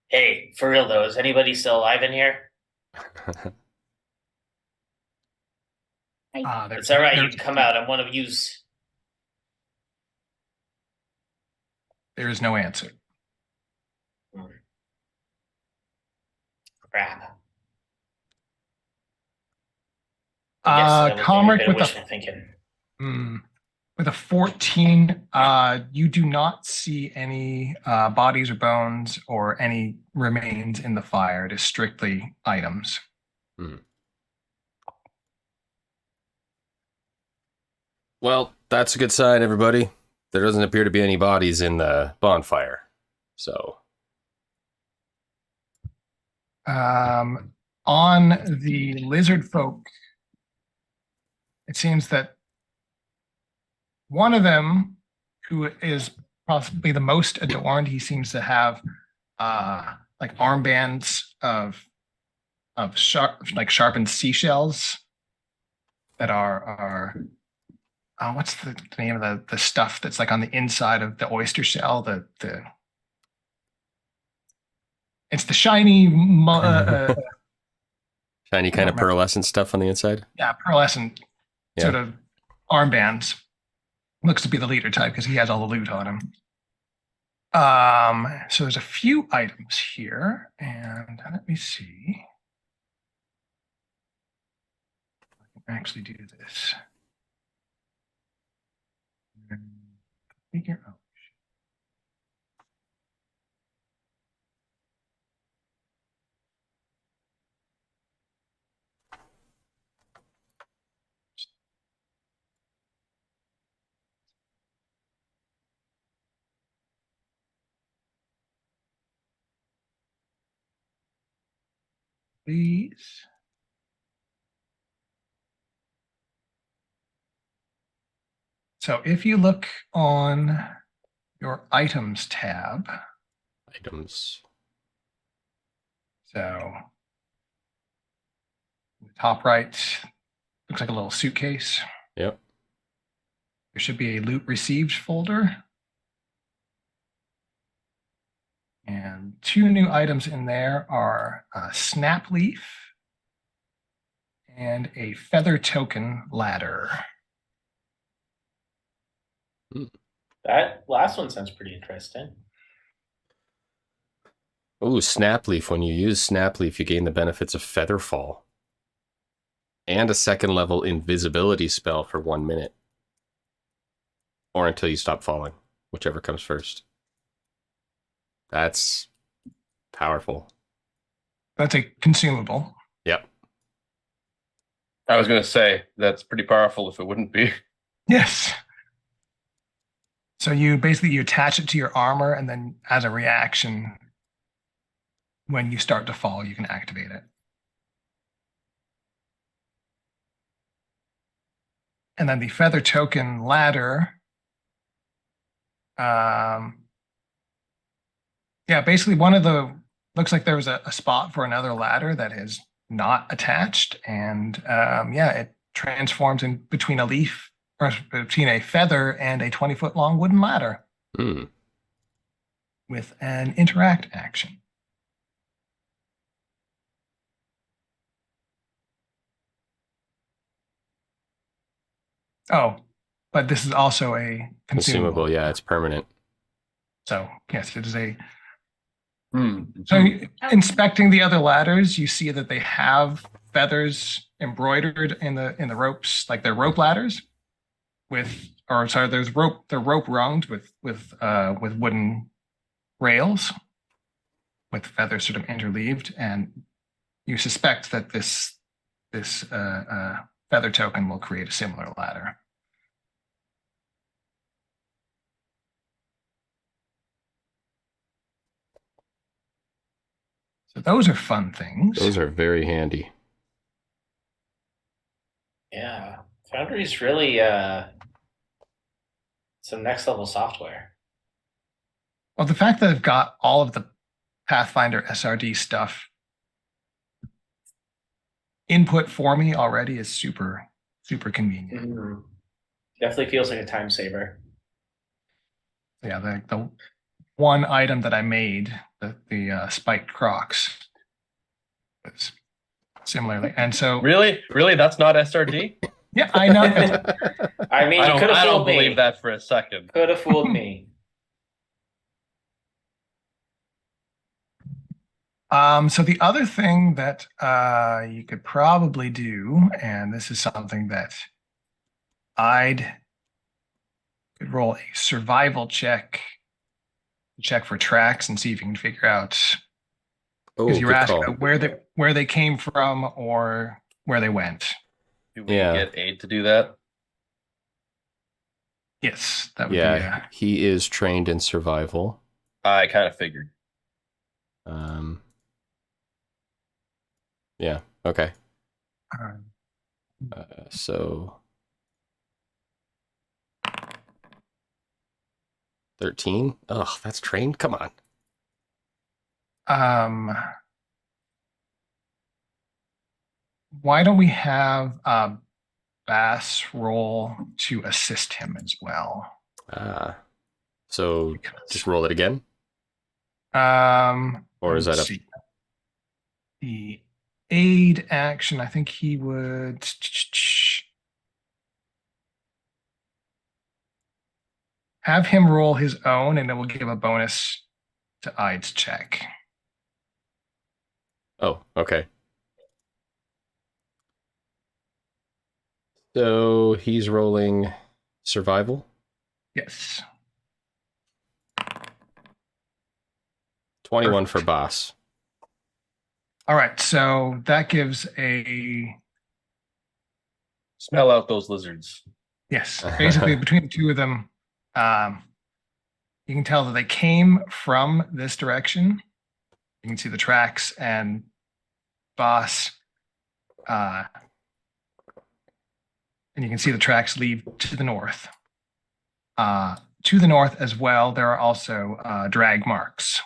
C: "Hey, for real though, is anybody still alive in here?" It's all right. You can come out. I'm one of yous.
A: There is no answer.
C: Crap. I guess that would be a
A: Comric
C: bit of
A: with
C: wishful thinking.
A: with a 14, you do not see any bodies or bones or any remains in the fire. It is strictly items.
B: Well, that's a good sign, everybody. There doesn't appear to be any bodies in the bonfire. So,
A: on the lizard folk, it seems that one of them, who is possibly the most adorned, he seems to have like armbands of sharpened seashells that are what's the name of the stuff that's like on the inside of the oyster shell? It's the shiny
B: shiny kind of pearlescent stuff on the inside.
A: Yeah, pearlescent sort of armbands. Looks to be the leader type because he has all the loot on him. So there's a few items here, and let me see. I can actually do this. Figure out. Please. So if you look on your items tab, so top right looks like a little suitcase.
B: Yep.
A: There should be a loot received folder. And two new items in there are a snap leaf and a feather token ladder.
C: That last one sounds pretty interesting.
B: Oh, Snapleaf. When you use Snapleaf, you gain the benefits of Featherfall and a second level invisibility spell for 1 minute. Or until you stop falling, whichever comes first. That's powerful.
A: That's a consumable.
B: Yep.
D: I was going to say, that's pretty powerful if it wouldn't be.
A: Yes. So you attach it to your armor, and then as a reaction, when you start to fall, you can activate it. And then the feather token ladder. Basically looks like there was a spot for another ladder that is not attached. And it transforms in between a leaf, or between a feather and a 20-foot long wooden ladder with an interact action. Oh, but this is also a consumable.
B: Yeah, it's permanent.
A: So yes, it is a. So inspecting the other ladders, you see that they have feathers embroidered in the ropes, like they're rope ladders. They're rope runged with wooden rails with feathers sort of interleaved, and you suspect that this feather token will create a similar ladder. So those are fun things.
B: Those are very handy.
C: Yeah, Foundry's really some next level software.
A: Well, the fact that I've got all of the Pathfinder SRD stuff input for me already is super, super convenient.
C: Mm-hmm. Definitely feels like a time saver.
A: Yeah, the one item that I made, the spiked Crocs, it's similarly. And so
D: Really? That's not SRD?
A: Yeah, I know.
C: I mean, you could have fooled me.
D: Believe that for a second.
C: Could have fooled me.
A: So the other thing that you could probably do, and this is something that I'd could roll a survival check for tracks and see if you can figure out,
B: Oh,
A: because you were
B: good
A: asking
B: call.
A: about where they came from or where they went.
D: Do we
B: Yeah.
D: get aid to do that?
A: Yes, that would
B: Yeah, he is trained in survival.
D: I kind of figured.
B: Yeah. Okay.
A: be
B: So 13. Oh, that's trained. Come on.
A: why don't we have Bass roll to assist him as well?
B: So
A: Because,
B: just roll it again, or is that
A: let's
B: a
A: see. The aid action? I think he would have him roll his own, and it will give a bonus to Ide's check.
B: Oh, okay. So he's rolling survival.
A: Yes.
B: 21 for
A: Perfect.
B: boss.
A: All right. So that gives a
D: Smell out those lizards.
A: yes. Basically, between the two of them, you can tell that they came from this direction. You can see the tracks and boss, and you can see the tracks lead to the north. To the north as well, there are also drag marks.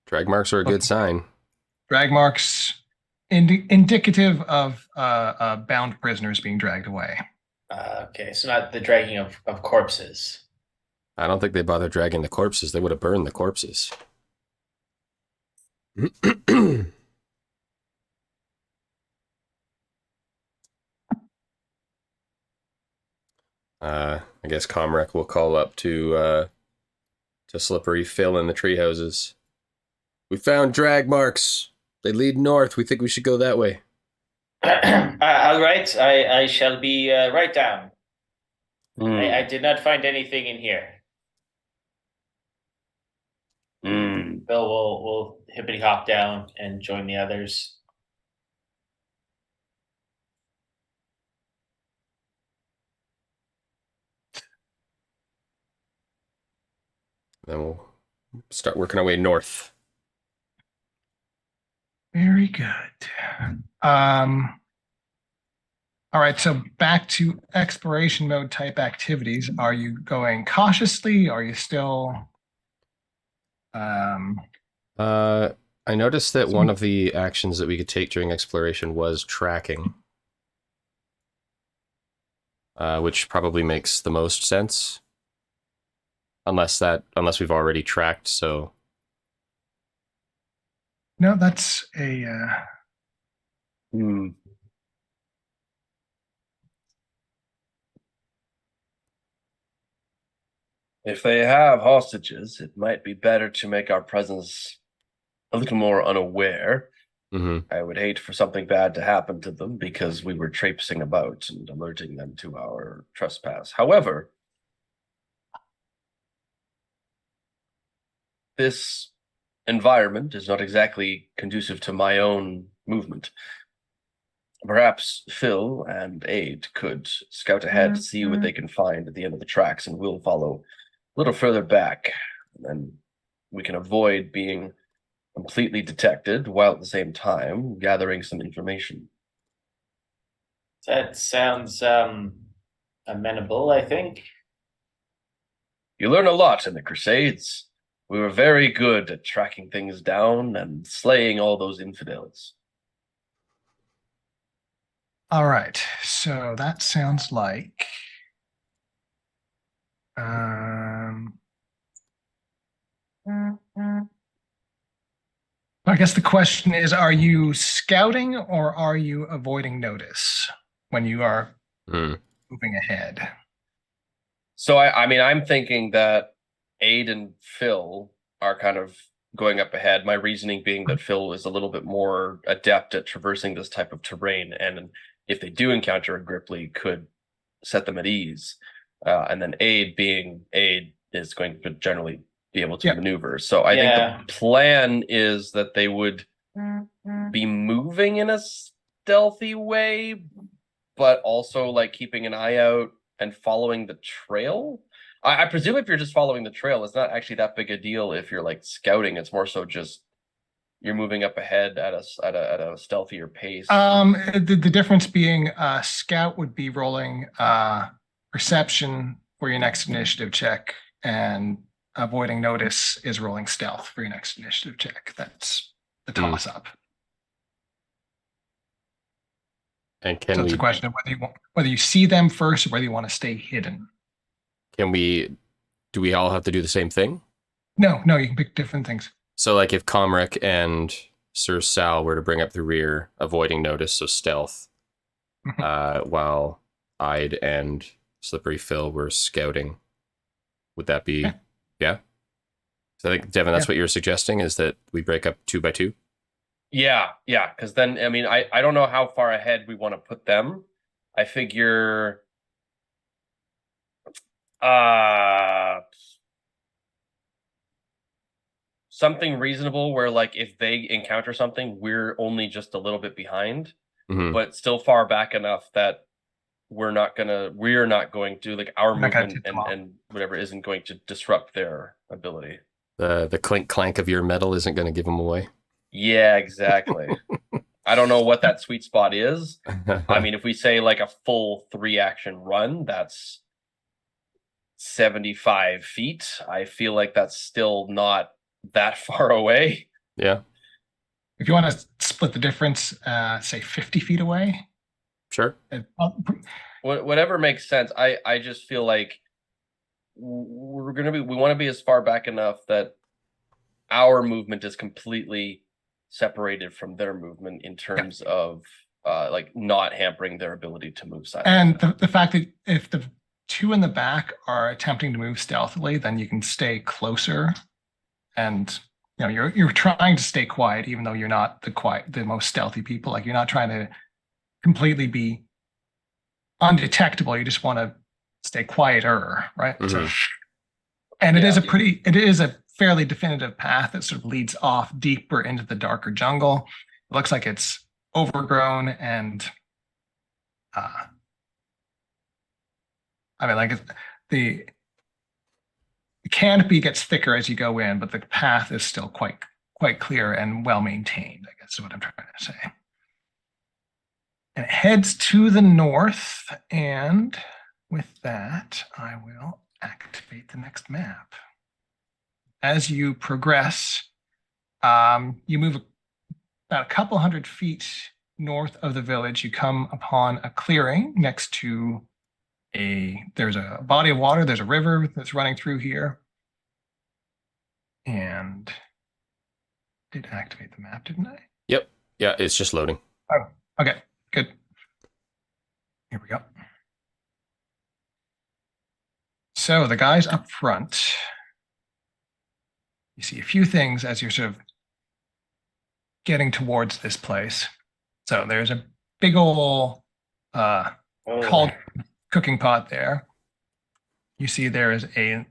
B: Drag marks are a good sign.
A: Drag marks indicative of bound prisoners being dragged away.
C: Okay, so not the dragging of corpses.
B: I don't think they bother dragging the corpses. They would have burned the corpses. I guess Comrec will call up to Slippery Phil in the tree houses. We found drag marks. They lead north. We think we should go that way.
C: All right, I shall be right down. I
D: Hmm.
C: did not find anything in here.
D: Hmm.
C: Bill will hippity hop down and join the others.
B: Then we'll start working our way north.
A: Very good. All right, so back to exploration mode type activities. Are you going cautiously? Are you still
B: I noticed that one of the actions that we could take during exploration was tracking, which probably makes the most sense. Unless we've already tracked, so
A: no, that's a
D: Hmm. If they have hostages, it might be better to make our presence a little more unaware. I would hate for something bad to happen to them because we were traipsing about and alerting them to our trespass. However, this environment is not exactly conducive to my own movement. Perhaps Phil and Aid could scout ahead to see what they can find at the end of the tracks, and we'll follow a little further back, and we can avoid being completely detected while at the same time gathering some information.
C: That sounds amenable, I think.
D: You learn a lot in the Crusades. We were very good at tracking things down and slaying all those infidels.
A: all right. So that sounds like I guess the question is, are you scouting or are you avoiding notice when you are moving ahead?
D: So I mean, I'm thinking that Aid and Phil are kind of going up ahead. My reasoning being that Phil is a little bit more adept at traversing this type of terrain, and if they do encounter a Grippli, could set them at ease. And then Aid is going to generally be able to maneuver. So I think the plan is that they would be moving in a stealthy way, but also like keeping an eye out and following the trail. I presume if you're just following the trail, it's not actually that big a deal if you're like scouting. It's more so just you're moving up ahead at a stealthier pace.
A: The difference being scout would be rolling perception for your next initiative check, and avoiding notice is rolling stealth for your next initiative check. That's the toss up.
B: And
A: so it's a question of whether you see them first or whether you want to stay hidden.
B: Do we all have to do the same thing?
A: No, you can pick different things.
B: So like if Comric and Sir Sal were to bring up the rear, avoiding notice, so stealth, while Ide and Slippery Phil were scouting, would that be, yeah? So I think, Devin, that's what you're suggesting, is that we break up 2 by 2?
D: Yeah, because then, I mean, I don't know how far ahead we want to put them. I figure something reasonable where like if they encounter something, we're only just a little bit behind, but still far back enough that we're not going to like our movement and whatever isn't going to disrupt their ability.
B: The clink clank of your metal isn't going to give them away.
D: Yeah, exactly. I don't know what that sweet spot is. I mean, if we say like a full 3-action run, that's 75 feet. I feel like that's still not that far away.
B: Yeah.
A: If you want to split the difference, say 50 feet away.
B: Sure.
D: Whatever makes sense. I just feel like we want to be as far back enough that our movement is completely separated from their movement in terms of like not hampering their ability to move silently.
A: And the fact that if the 2 in the back are attempting to move stealthily, then you can stay closer, and you're trying to stay quiet, even though you're not the most stealthy people. Like, you're not trying to completely be undetectable. You just want to stay quieter, right? So, and it is a fairly definitive path that sort of leads off deeper into the darker jungle. It looks like it's overgrown, and I mean, like, the canopy gets thicker as you go in, but the path is still quite clear and well maintained, I guess is what I'm trying to say. And it heads to the north, and with that, I will activate the next map. As you progress, you move about a couple hundred feet north of the village. You come upon a clearing next to there's a body of water. There's a river that's running through here. And did activate the map, didn't I?
B: Yep. Yeah, it's just loading.
A: Oh, okay, good. Here we go. So the guys up front, you see a few things as you're sort of getting towards this place. So there's a big old cooking pot there. You see there is a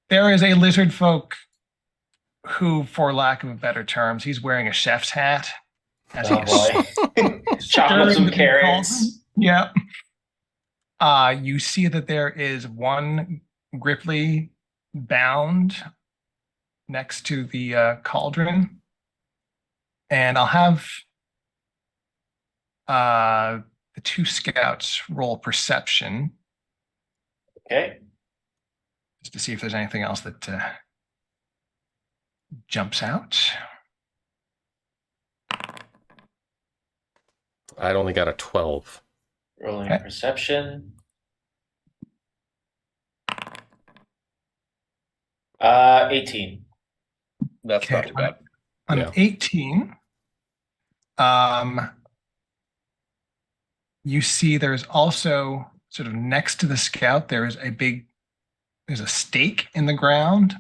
A: lizard folk who, for lack of better terms, he's wearing a chef's hat.
C: Chopping some carrots.
A: Yeah. You see that there is one Grippli bound next to the cauldron. And I'll have the 2 scouts roll perception.
C: Okay.
A: Just to see if there's anything else that jumps out.
B: I'd only got a 12.
C: Rolling perception. 18.
D: That's not too bad.
A: On 18, you see there's also sort of next to the scout, there's a stake in the ground,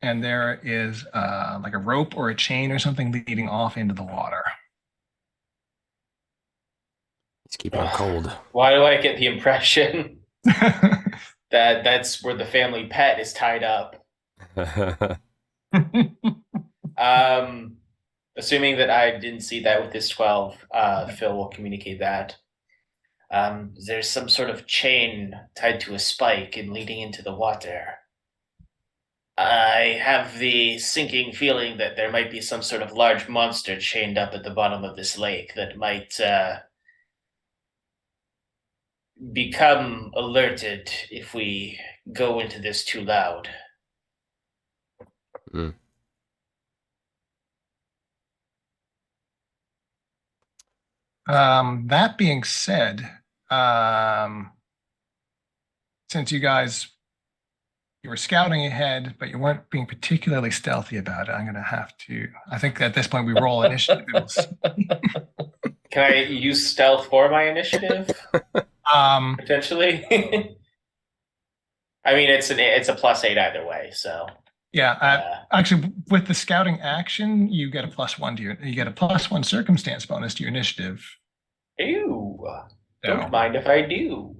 A: and there is like a rope or a chain or something leading off into the water.
B: He's keeping it cold.
C: Why do I get the impression that that's where the family pet is tied up? Assuming that I didn't see that with this 12, Phil will communicate that. There's some sort of chain tied to a spike and leading into the water. I have the sinking feeling that there might be some sort of large monster chained up at the bottom of this lake that might become alerted if we go into this too loud.
B: Mm.
A: That being said, since you were scouting ahead, but you weren't being particularly stealthy about it, I'm going to have to, I think at this point we roll initiatives.
C: Can I use stealth for my initiative? Potentially. I mean, it's a +8 either way, so.
A: Yeah, actually, with the scouting action, you get a +1 to you get a +1 circumstance bonus to your initiative.
C: Ew.
A: So,
C: Don't mind if I do.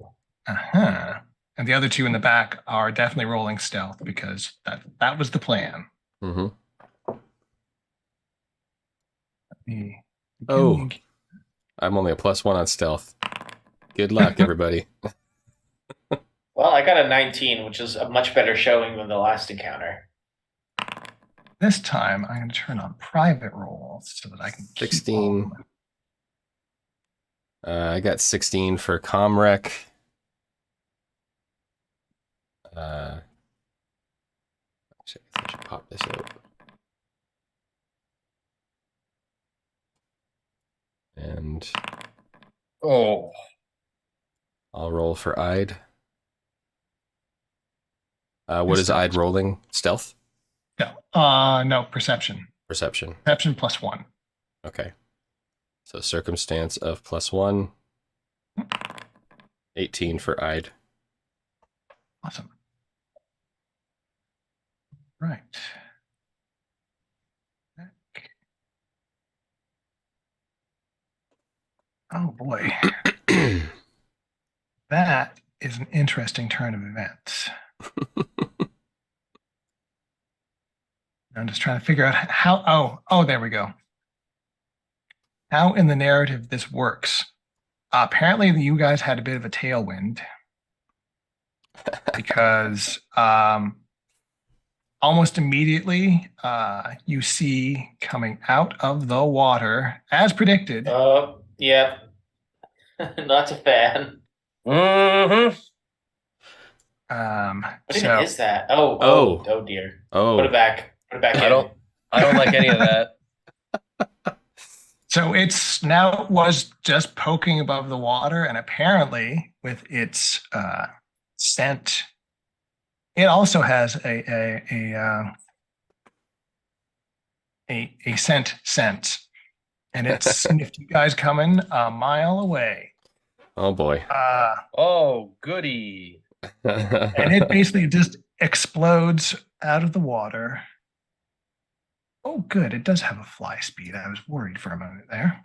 A: And the other two in the back are definitely rolling stealth because that was the plan.
B: Mm-hmm.
A: Oh,
B: I'm only a +1 on stealth. Good luck, everybody.
C: Well, I got a 19, which is a much better showing than the last encounter.
A: this time I'm going to turn on private rolls so that I can keep
B: 16.
A: all of them.
B: I got 16 for Comrec. Actually, I should pop this out. And
D: Oh,
B: I'll roll for Ide. What is Ide rolling? Stealth?
A: No, perception.
B: Perception.
A: Perception +1.
B: Okay. So circumstance of +1. 18 for Ide.
A: Awesome. Right. Oh boy. That is an interesting turn of events. I'm just trying to figure out how, there we go. How in the narrative this works. Apparently you guys had a bit of a tailwind because almost immediately you see coming out of the water, as predicted.
C: Yeah. Not a fan.
D: mm-hmm.
C: What even is that? Oh dear.
B: Oh.
C: Put it back. Put it back in.
D: I don't like any of that.
A: So it's now was just poking above the water, and apparently with its scent, it also has a scent sense, and it sniffed you guys coming a mile away.
B: Oh boy.
D: Oh, goody.
A: And it basically just explodes out of the water. Oh, good. It does have a fly speed. I was worried for a moment there.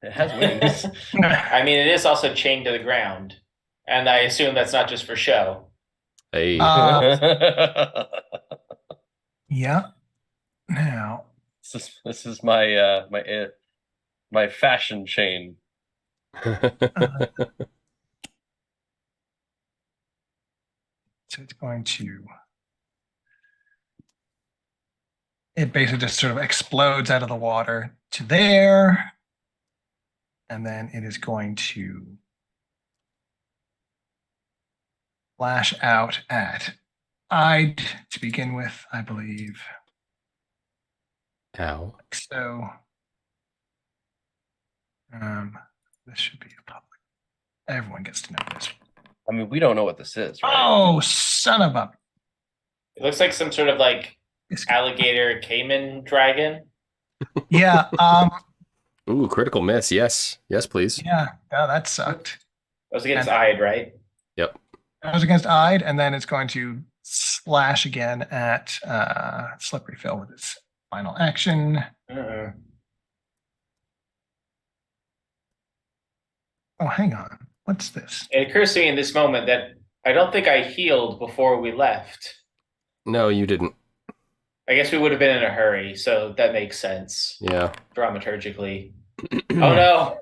D: It has wings.
C: I mean, it is also chained to the ground, and I assume that's not just for show.
B: Hey.
A: Yeah. Now,
D: this is my my fashion chain.
A: so it's going to. It basically just sort of explodes out of the water to there. And then it is going to flash out at Ide to begin with, I believe.
B: Ow.
A: So this should be a public. Everyone gets to know this.
D: I mean, we don't know what this is, right?
A: Oh, son of a.
C: It looks like some sort of like alligator caiman dragon.
A: Yeah.
B: Ooh, critical miss. Yes. Yes, please.
A: Yeah. Oh, that sucked.
C: That was against Ide, right?
B: Yep.
A: That was against Ide, and then it's going to slash again at Slippery Phil with his final action.
C: Uh-uh.
A: Oh, hang on. What's this?
C: It occurs to me in this moment that I don't think I healed before we left.
B: No, you didn't.
C: I guess we would have been in a hurry, so that makes sense
B: Yeah.
C: dramaturgically. Oh no!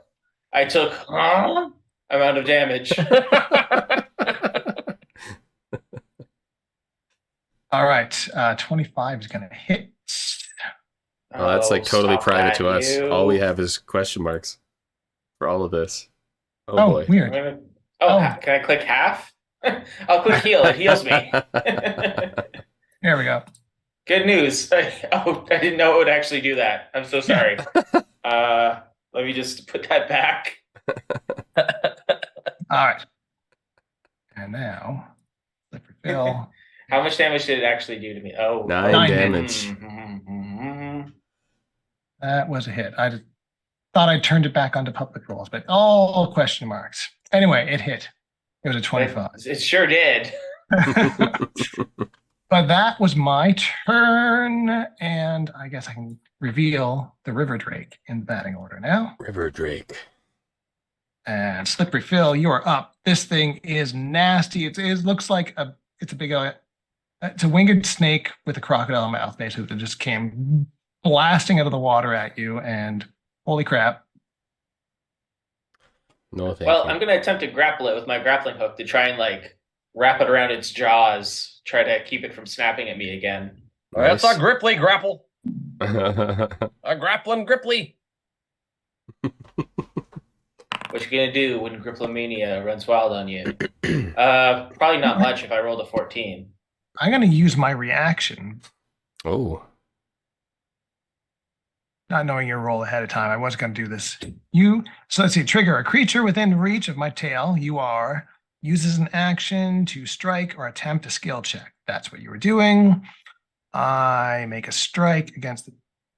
C: I took amount of damage.
A: All right. 25 is going to hit.
B: Well, that's like totally
C: stop
B: private
C: that,
B: to us.
C: you.
B: All we have is question marks for all of this. Oh,
A: Oh,
B: boy.
A: weird.
C: Can I click half? I'll click heal. It heals me.
A: There we go.
C: Good news. I didn't know it would actually do that. I'm so sorry. Let me just put that back.
A: All right. And now, Slippery Phil.
C: How much damage did it actually do to me? Oh,
B: 9 damage.
A: That was a hit. I just thought I turned it back onto public rolls, but all question marks. Anyway, it hit. It was a 25.
C: It sure did.
A: But that was my turn, and I guess I can reveal the River Drake in batting order now.
B: River Drake.
A: And Slippery Phil, you are up. This thing is nasty. It looks like it's a big, it's a winged snake with a crocodile mouth, basically, that just came blasting out of the water at you, and holy crap.
B: No, thank
C: Well,
B: you.
C: I'm going to attempt to grapple it with my grappling hook to try and wrap it around its jaws, try to keep it from snapping at me again.
D: That's
B: Nice.
D: a Grippli grapple. A grappling Grippli.
C: What you gonna do when Gripplemania runs wild on you? Probably not much if I rolled a 14.
A: I'm going to use my reaction,
B: Oh.
A: not knowing your roll ahead of time. I was going to do this. So let's see, trigger a creature within reach of my tail. Uses an action to strike or attempt a skill check. That's what you were doing. I make a strike against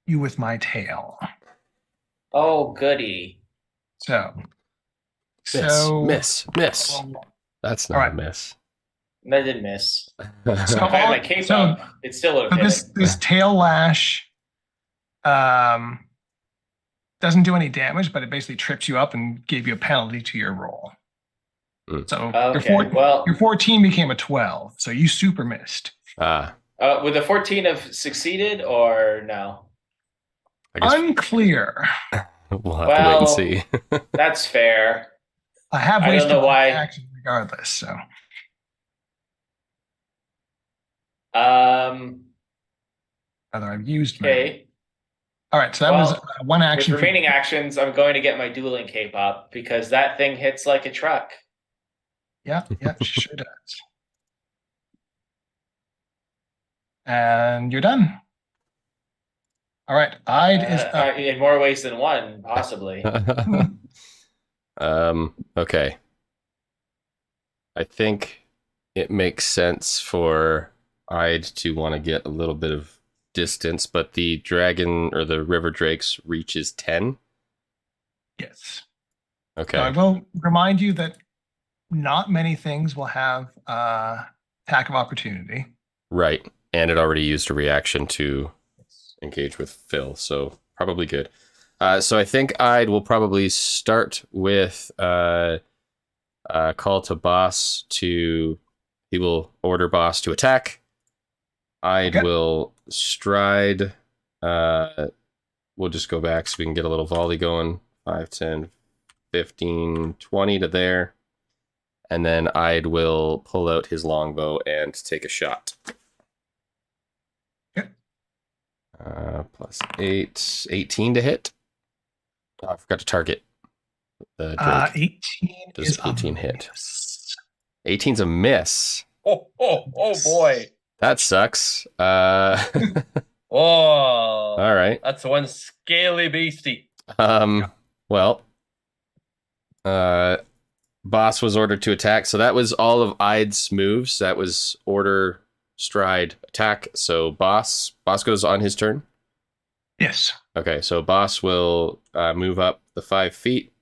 A: you with my tail.
C: Oh, goodie.
B: Miss. That's not
A: All right.
B: a miss.
C: That did miss.
A: So
C: If I had my cape up, it still would have hit it.
A: this tail lash doesn't do any damage, but it basically trips you up and gave you a penalty to your roll. So
C: Okay,
A: your 14 became a 12, so you super missed.
C: Would the 14 have succeeded or no?
B: I guess
A: Unclear.
B: we'll have to wait and see.
C: That's fair.
A: I have
C: I don't
A: wasted
C: know
A: my
C: why.
A: action regardless. So
C: Okay.
A: rather I've used my. All right, so that was one
C: With
A: action.
C: remaining actions, I'm going to get my dueling cape up because that thing hits like a truck.
A: Yeah, she sure does. And you're done. All right, Ide is up.
C: In more ways than one, possibly.
B: Okay. I think it makes sense for Ide to want to get a little bit of distance, but the dragon or the river drake's reach is 10.
A: Yes.
B: Okay.
A: So I will remind you that not many things will have attack of opportunity.
B: Right. And it already used a reaction to engage with Phil, so probably good. So I think Ide will probably start with call to boss to... He will order boss to attack. Ide will stride. We'll just go back so we can get a little volley going. 5, 10, 15, 20 to there. And then Ide will pull out his longbow and take a shot.
A: Okay.
B: Plus 8, 18 to hit. Oh, I forgot to target the drake.
A: 18
B: Does
A: is
B: 18
A: a
B: hit?
A: miss.
B: 18's a miss.
D: Oh boy.
B: That sucks.
D: Oh,
B: All right.
D: that's one scaly beastie.
B: Well, boss was ordered to attack, so that was all of Ide's moves. That was order, stride, attack. So boss goes on his turn.
A: Yes.
B: Okay, so boss will move up the 5 feet,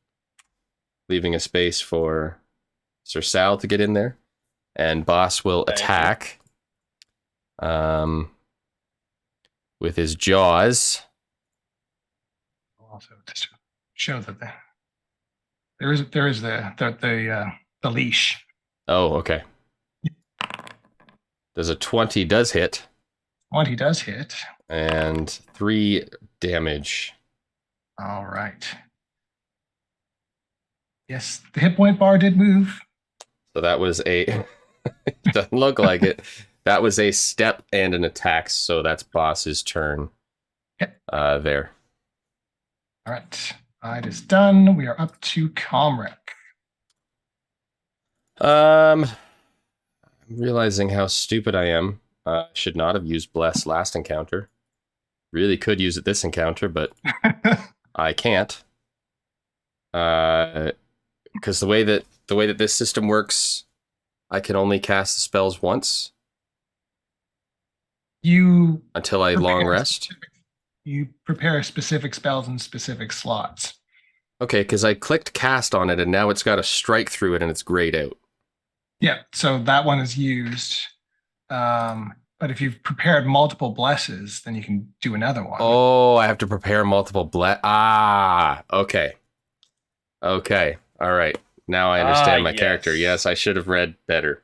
B: leaving a space for Sir Sal to get in there, and boss will attack. with his jaws.
A: Also, just to show that there is the leash.
B: Oh, okay. Does a 20 does hit.
A: 20 does hit.
B: And 3 damage.
A: All right. Yes, the hit point bar did move.
B: So that was a... doesn't look like it. That was a step and an attack, so that's boss's turn.
A: Okay.
B: There.
A: All right. It is done. We are up to Comrec.
B: I'm realizing how stupid I am. Should not have used Bless last encounter. Really could use it this encounter, but I can't. Because the way that this system works, I can only cast the spells once.
A: You
B: Until I long rest.
A: You prepare specific spells in specific slots.
B: Okay, because I clicked cast on it, and now it's got a strike through it, and it's grayed out.
A: Yeah, so that one is used. But if you've prepared multiple blesses, then you can do another one.
B: Oh, I have to prepare multiple okay. Okay, all right. Now I understand my character. Yes, I should have read better.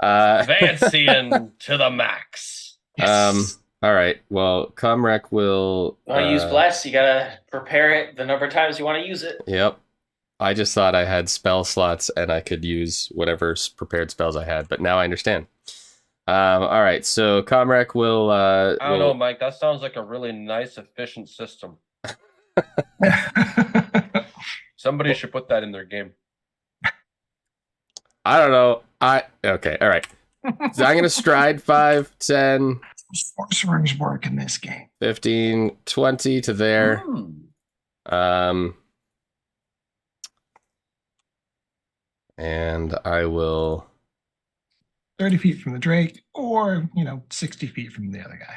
D: Advancing to the max.
A: Yes.
B: All right. Well, Comrec will...
C: use Bless. You gotta prepare it the number of times you want to use it.
B: Yep. I just thought I had spell slots and I could use whatever prepared spells I had, but now I understand. All right, so Comrec will...
D: I don't know, Mike. That sounds like a really nice, efficient system. Somebody should put that in their game.
B: I don't know. Okay, all right. So I'm going to stride 5, 10...
A: Sorcerers work in this game.
B: 15, 20 to there. And I will...
A: 30 feet from the Drake, or, 60 feet from the other guy.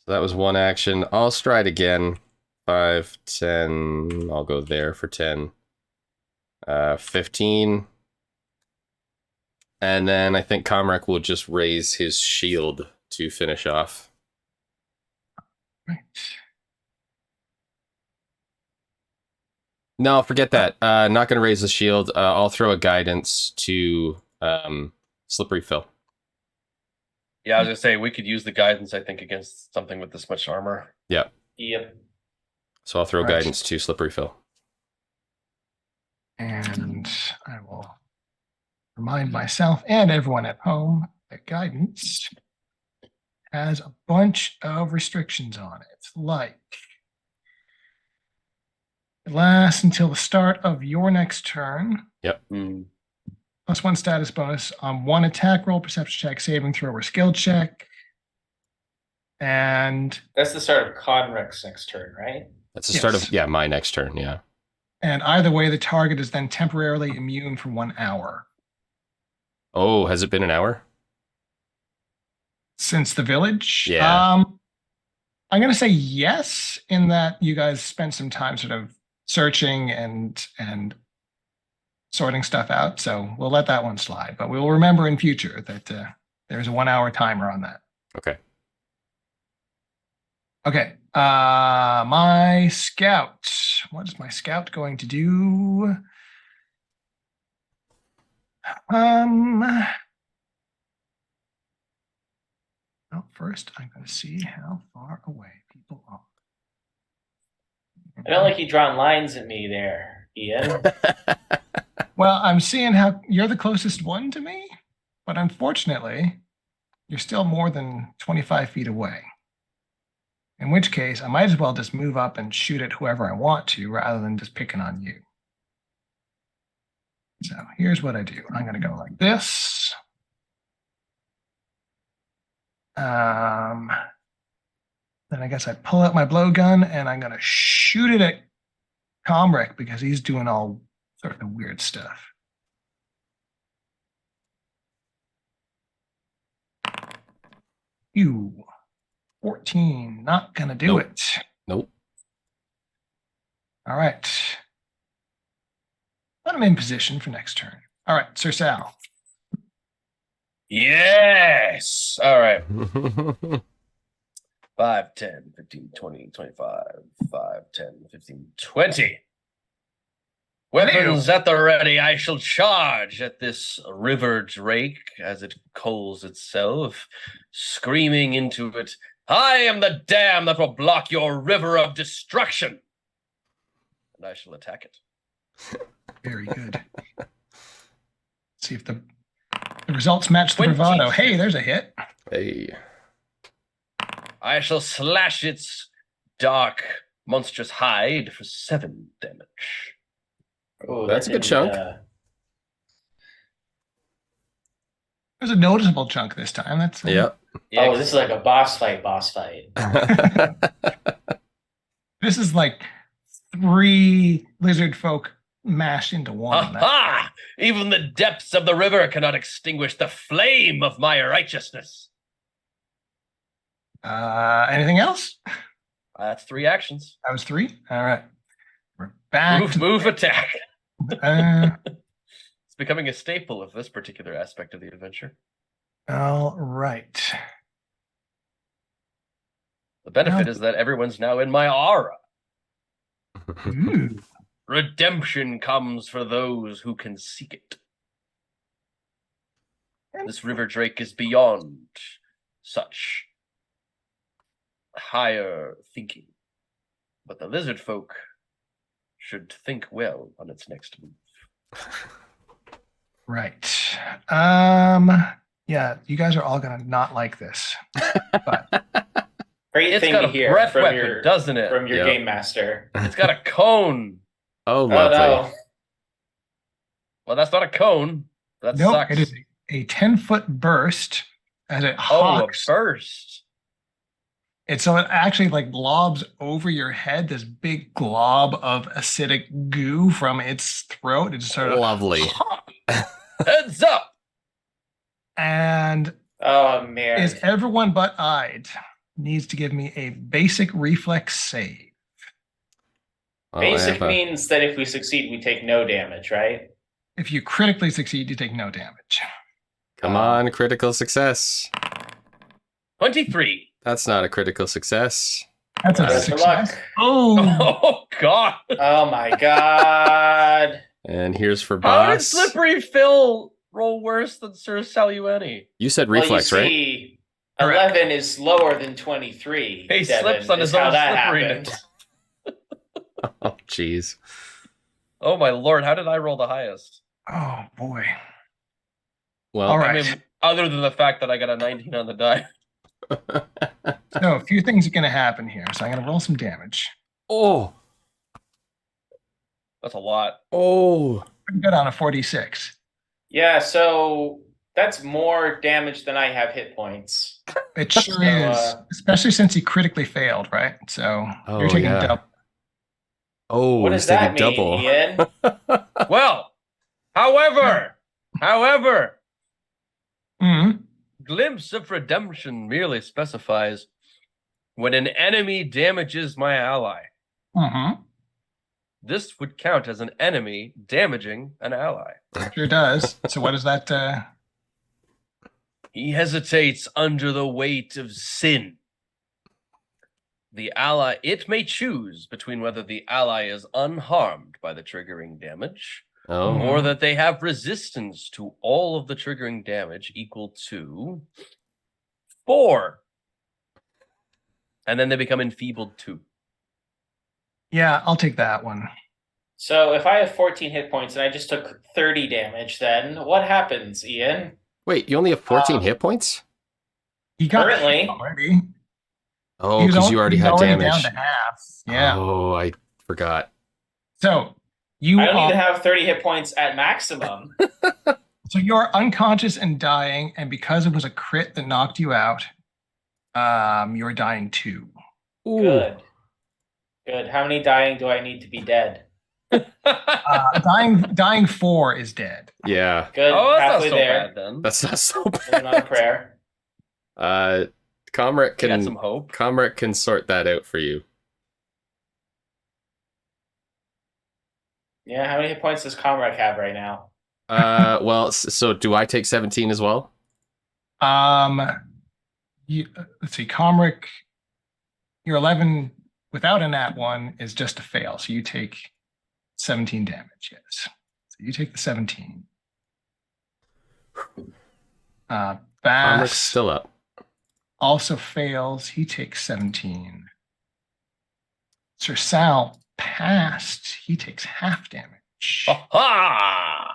B: So that was one action. I'll stride again. 5, 10. I'll go there for 10. 15. And then I think Comrec will just raise his shield to finish off.
A: Right.
B: No, forget that. Not going to raise the shield. I'll throw a guidance to Slippery Phil.
D: Yeah, I was going to say, we could use the guidance, I think, against something with this much armor.
B: Yeah.
C: Yep.
B: So I'll throw guidance to Slippery Phil.
A: And I will remind myself and everyone at home that guidance has a bunch of restrictions on it, like it lasts until the start of your next turn.
B: Yep.
A: +1 status bonus on 1 attack roll, perception check, saving throw, or skill check. And
C: that's the start of Conrec's next turn, right?
B: That's the start of my next turn, yeah.
A: And either way, the target is then temporarily immune for 1 hour.
B: Oh, has it been an hour?
A: Since the village?
B: Yeah.
A: I'm going to say yes, in that you guys spent some time sort of searching and sorting stuff out. So we'll let that one slide, but we'll remember in future that there's a 1 hour timer on that.
B: Okay.
A: Okay. My scout. What is my scout going to do? Well, first I'm going to see how far away people are.
C: I don't like you drawing lines at me there, Ian.
A: Well, I'm seeing how you're the closest one to me, but unfortunately, you're still more than 25 feet away. In which case, I might as well just move up and shoot at whoever I want to rather than just picking on you. So here's what I do. I'm going to go like this. Then I guess I pull out my blowgun and I'm going to shoot it at Comrec because he's doing all sort of weird stuff. You 14, not going to do it.
B: Nope.
A: All right. Put him in position for next turn. All right, Sir Sal.
D: Yes. All right. 5, 10, 15, 20, 25. 5, 10, 15, 20. Weapons at the ready. I shall charge at this river drake as it coals itself, screaming into it, I am the dam that will block your river of destruction. And I shall attack it.
A: Very good. See if the results match the bravado. Hey, there's a hit.
B: Hey.
D: I shall slash its dark, monstrous hide for 7 damage.
C: Oh,
B: That's a good chunk.
A: There's a noticeable chunk this time. That's
B: Yep.
C: Oh, this is like a boss fight.
A: This is like 3 lizard folk mashed into one.
D: Aha! Even the depths of the river cannot extinguish the flame of my righteousness.
A: Anything else?
D: That's 3 actions.
A: That was 3. All right. We're back.
D: Move, attack.
A: Uh,
D: It's becoming a staple of this particular aspect of the adventure.
A: all right.
D: The benefit is that everyone's now in my aura.
A: Ooh.
D: Redemption comes for those who can seek it. This river drake is beyond such higher thinking. But the lizard folk should think well on its next move.
A: Right. Yeah, you guys are all gonna not like this. But
C: Great
D: It's
C: thing
D: got
C: to
D: a
C: hear
D: breath
C: from
D: weapon,
C: your
D: doesn't it?
C: from your
B: Yep.
C: game master.
D: It's got a cone.
B: Oh,
C: Oh
B: lovely.
C: no.
D: Well, that's not a cone. That
A: nope,
D: sucks.
A: it is a 10-foot burst as it
D: Oh, a
A: hawks.
D: burst.
A: So it actually like lobs over your head this big glob of acidic goo from its throat. It just sort of
B: Lovely.
D: Heads up.
A: and
C: Oh man.
A: is everyone but Ide needs to give me a basic reflex save.
B: Well, I
C: Basic
B: have a-
C: means that if we succeed, we take no damage, right?
A: If you critically succeed, you take no damage.
B: Come on, critical success.
D: 23.
B: That's not a critical success.
A: That's a
C: Best of
A: success.
C: luck.
A: Oh,
D: Oh, God.
C: Oh my god.
B: And here's for
D: How did
B: boss.
D: Slippery Phil roll worse than Sir Salueni?
B: You said reflex,
C: well, you
B: right?
C: see,
A: Correct.
C: 11 is lower than 23.
D: He
C: Devin,
D: slips on
C: is
D: his
C: how
D: own
C: that
D: slipperiness.
C: happened.
B: Oh, jeez.
D: Oh, my Lord. How did I roll the highest?
A: oh boy.
B: Well,
A: All right.
D: I mean, other than the fact that I got a 19 on the die.
A: So a few things are going to happen here. So I'm going to roll some damage.
B: oh,
D: That's a lot.
B: oh.
A: Pretty good on a 46.
C: Yeah, so that's more damage than I have hit points.
A: It sure
C: So,
A: is, especially since he critically failed, right? So
B: Oh,
A: you're taking
B: yeah.
A: double.
B: Oh,
C: What
B: he's
C: does that
B: taking
C: mean,
B: double.
C: Ian?
D: Well, however,
A: Mhm.
D: Glimpse of Redemption merely specifies when an enemy damages my ally.
A: Mhm.
D: This would count as an enemy damaging an ally.
A: Sure does. So what is that?
D: He hesitates under the weight of sin. The ally, it may choose between whether the ally is unharmed by the triggering damage,
B: Oh,
D: or that they have resistance to all of the triggering damage equal to 4. And then they become enfeebled 2.
A: Yeah, I'll take that one.
C: So if I have 14 hit points and I just took 30 damage, then what happens, Ian?
B: wait, you only have 14 hit points?
A: He got
C: Currently.
A: hit already.
B: Oh,
A: He was
B: because you already
A: he's
B: had
A: already
B: damage.
A: down to half. Yeah.
B: Oh, I forgot.
A: So you
C: I don't
A: are,
C: even have 30 hit points at maximum.
A: so you're unconscious and dying, and because it was a crit that knocked you out, you're dying too.
B: Ooh.
C: Good. Good. How many dying do I need to be dead?
A: Dying 4 is dead.
B: Yeah,
C: Good.
D: Oh, that's not
C: Halfway
D: so
C: there.
D: bad then.
B: that's not so
C: Living on a
B: bad.
C: prayer.
B: Comrade
D: Got
B: can
D: some hope.
B: Comrade can sort that out for you.
C: Yeah, how many hit points does Comrade have right now?
B: Well, so do I take 17 as well?
A: Let's see, Comric, your 11 without a nat 1 is just a fail. So you take 17 damage, yes. So you take the 17.
B: Comric's
A: Bass
B: still up.
A: also fails. He takes 17. Sir Sal passed. He takes half damage.
D: Ha!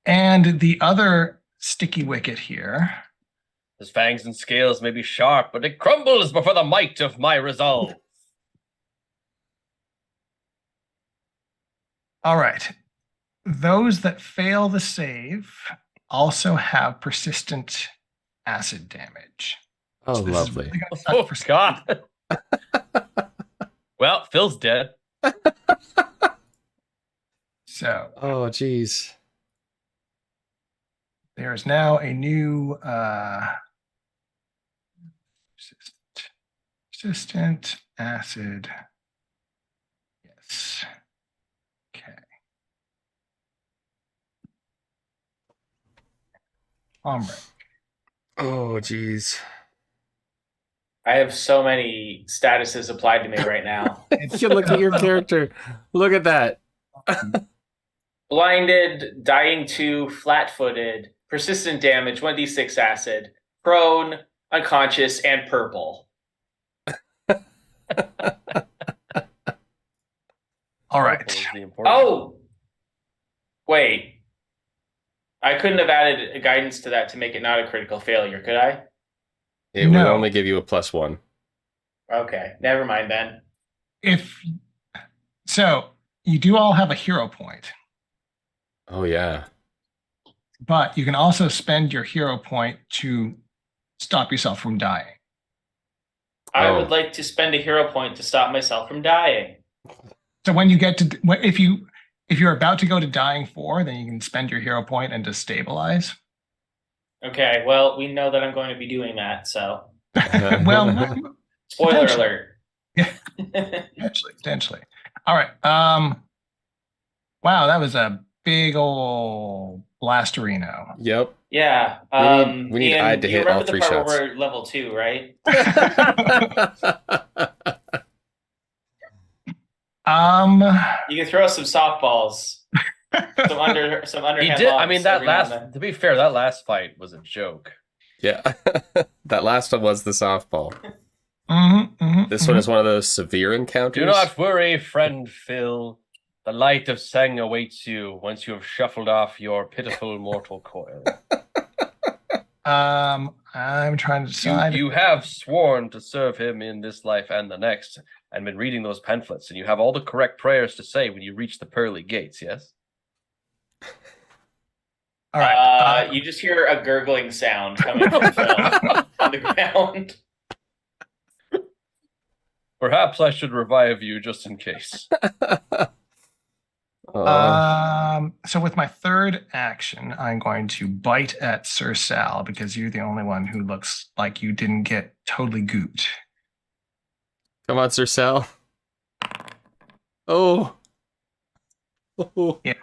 A: And the other sticky wicket here.
D: His fangs and scales may be sharp, but it crumbles before the might of my resolve.
A: All right. Those that fail the save also have persistent acid damage.
B: Oh,
A: So this is
B: lovely.
A: really gonna suck
D: Oh,
A: for
D: God. Well, Phil's dead.
A: So
B: Oh, geez.
A: there is now a new persistent acid. Yes. Okay. Comrade.
B: Oh, geez.
C: I have so many statuses applied to me right now.
B: You look at your character. Look at that.
C: Blinded, dying 2, flat-footed, persistent damage, 1d6 acid, prone, unconscious, and purple.
A: All right.
D: Purple is the important-
C: Oh! Wait. I couldn't have added a guidance to that to make it not a critical failure, could I?
B: It would
A: No.
B: only give you a +1.
C: Okay, never mind then.
A: So you do all have a hero point,
B: Oh, yeah.
A: but you can also spend your hero point to stop yourself from dying.
C: I
B: Oh.
C: would like to spend a hero point to stop myself from dying.
A: So when you get to if you're about to go to dying 4, then you can spend your hero point and just stabilize.
C: Okay, well, we know that I'm going to be doing that, so.
A: Well,
C: Spoiler
A: Potentially.
C: alert.
A: Yeah. potentially. All right. Wow, that was a big old blasterino.
B: Yep.
C: Yeah.
B: We need
C: Ian,
B: Ide to
C: you
B: hit all
C: remember
B: 3
C: the part
B: shots.
C: where we're level 2, right? You can throw some softballs. some underhand
D: He did. I
C: lobs
D: mean, that
C: every now and
D: last.
C: then.
D: To be fair, that last fight was a joke.
B: Yeah. That last one was the softball. This
A: Mm-hmm.
B: one is one of those severe encounters.
D: Do not worry, friend Phil. The light of Sang awaits you once you have shuffled off your pitiful mortal coil.
A: I'm trying to decide.
D: You have sworn to serve him in this life and the next, and been reading those pamphlets, and you have all the correct prayers to say when you reach the pearly gates, yes?
A: All right.
C: You just hear a gurgling sound coming from Phil on the ground.
D: Perhaps I should revive you just in case.
A: So with my third action, I'm going to bite at Sir Sal because you're the only one who looks like you didn't get totally gooped.
B: Come on, Sir Sal. Oh. Oh.
A: It.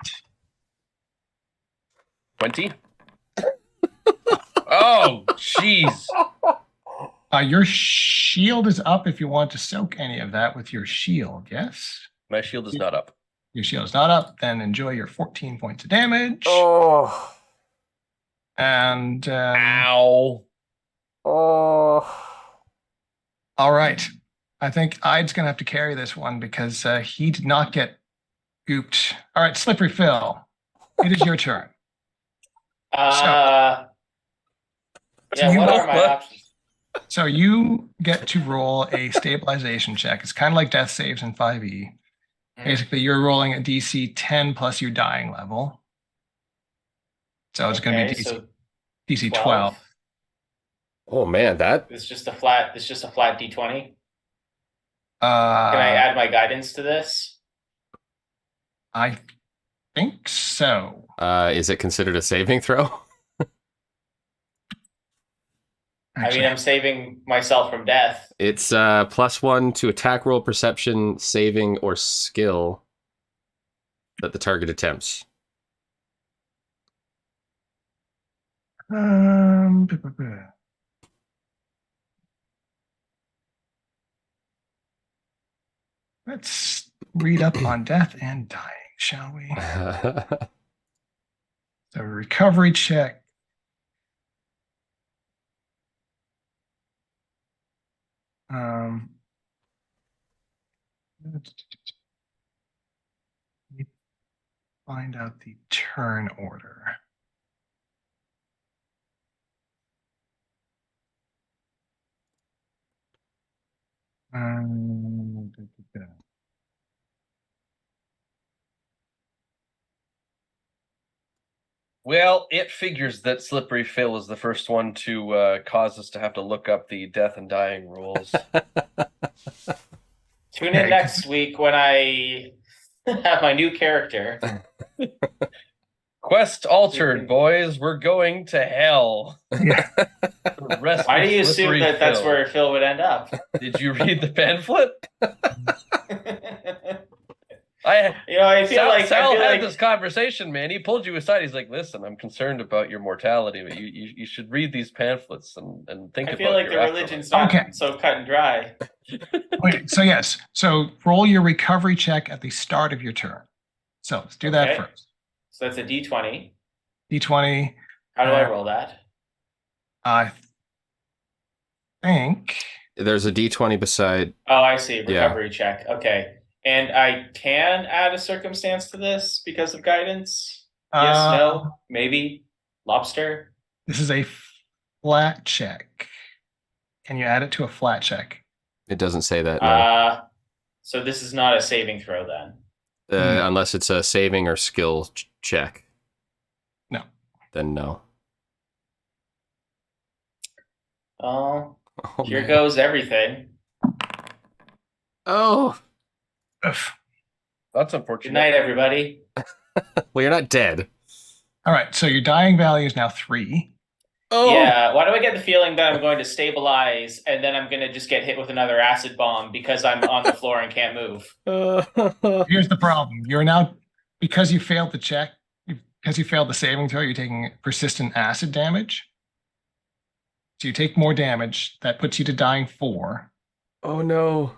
D: 20? Oh, jeez.
A: Your shield is up if you want to soak any of that with your shield, yes?
D: My shield is not up.
A: Your shield is not up, then enjoy your 14 points of damage.
B: Oh.
A: And
D: Ow.
B: Oh.
A: all right. I think Ide's going to have to carry this one because he did not get gooped. All right, Slippery Phil, it is your turn.
C: Yeah,
A: you
C: what
A: know
C: are my
D: what?
C: options?
A: So you get to roll a stabilization check. It's kind of like death saves in 5e. Basically, you're rolling a DC 10 plus your dying level. So it's going to be DC 12.
B: Oh man, that
C: It's just a flat D20. Can I
A: I
C: add my guidance to this?
A: think so.
B: is it considered a saving throw?
A: Actually,
C: I'm saving myself from death.
B: It's +1 to attack roll, perception, saving, or skill that the target attempts.
A: buh, buh, buh. Let's read up on death and dying, shall we? So recovery check. Um, find out the turn order. Buh, buh, buh.
D: Well, it figures that Slippery Phil is the first one to cause us to have to look up the death and dying rules.
C: Tune in next week when I have my new character.
D: Quest altered, boys. We're going to hell.
A: Yeah.
C: Why do you assume that that's where Phil would end up?
D: Did you read the pamphlet?
C: I feel like
D: Sal had this conversation, man. He pulled you aside. He's like, "Listen, I'm concerned about your mortality, but you should read these pamphlets and think about."
C: I feel like the religion's not so cut and dry.
A: Okay, so yes, so roll your recovery check at the start of your turn. So let's do that first.
C: So that's a D20.
A: D20.
C: How do I roll that?
A: I think
B: there's a D20 beside.
C: Oh, I see. Recovery check. Okay. And I can add a circumstance to this because of guidance? Yes, no, maybe. Lobster?
A: This is a flat check. Can you add it to a flat check?
B: It doesn't say that. No.
C: So this is not a saving throw then?
B: Unless it's a saving or skill check.
A: No.
B: Then no.
C: Oh, here goes everything.
B: Oh.
D: That's unfortunate.
C: Good night, everybody.
B: Well, you're not dead.
A: All right, so your dying value is now 3.
B: Oh.
C: Yeah, why do I get the feeling that I'm going to stabilize and then I'm going to just get hit with another acid bomb because I'm on the floor and can't move?
A: Here's the problem. You're now, because you failed the check, because you failed the saving throw, you're taking persistent acid damage. So you take more damage. That puts you to dying 4.
B: Oh, no.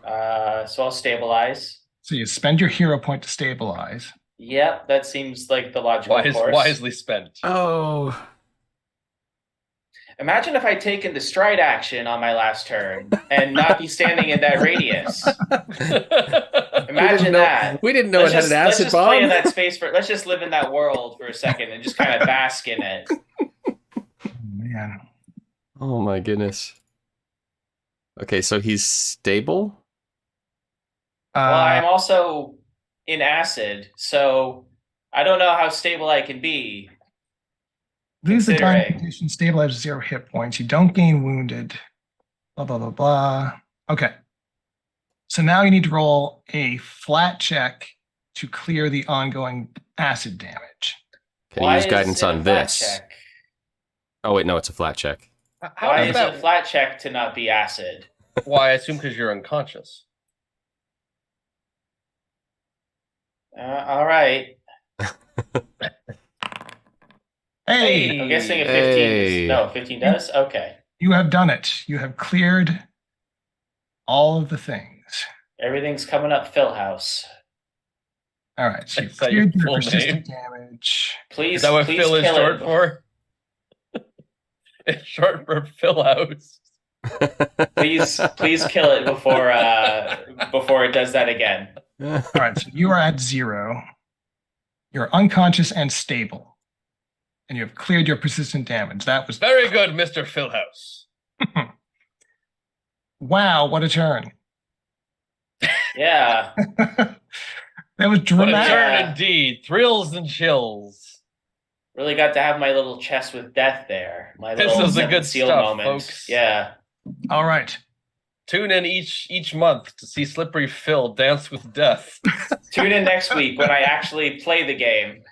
C: So I'll stabilize.
A: So you spend your hero point to stabilize.
C: Yep, that seems like the logical course.
D: Wisely spent.
B: Oh.
C: Imagine if I'd taken the stride action on my last turn and not be standing in that radius. Imagine that.
B: We didn't know it had an acid bomb.
C: Let's just play in that space let's just live in that world for a second and just kind of bask in it.
A: Oh, man.
B: Oh my goodness. Okay, so he's stable?
C: Well, I'm also in acid, so I don't know how stable I can be.
A: Lose the dying condition, stabilize 0 hit points. You don't gain wounded. Blah, blah, blah, blah. Okay. So now you need to roll a flat check to clear the ongoing acid damage.
B: Can you use guidance on this?
C: Check?
B: Oh, wait, no, it's a flat check.
C: Why is it a flat check to not be acid?
D: Why? I assume because you're unconscious.
C: All right.
A: Hey!
C: I'm guessing a 15 no, 15 does? Okay.
A: You have done it. You have cleared all of the things.
C: Everything's coming up, Phil House.
A: All right, so you've cleared your persistent damage.
C: Please,
D: is that what
C: please
D: Phil is short
C: it.
D: for? It's short for Phil House.
C: Please kill it before it does that again.
A: All right, so you are at 0. You're unconscious and stable. And you have cleared your persistent damage. That was
D: very good, Mr. Philhouse.
A: Wow, what a turn.
C: Yeah.
A: That was dramatic.
D: What a turn indeed. Thrills and chills.
C: Really got to have my little chess with death there. My
D: this
C: little
D: is a good
C: seal
D: stuff,
C: moment.
D: folks.
C: Yeah.
A: All right.
D: Tune in each month to see Slippery Phil dance with death.
C: Tune in next week when I actually play the game.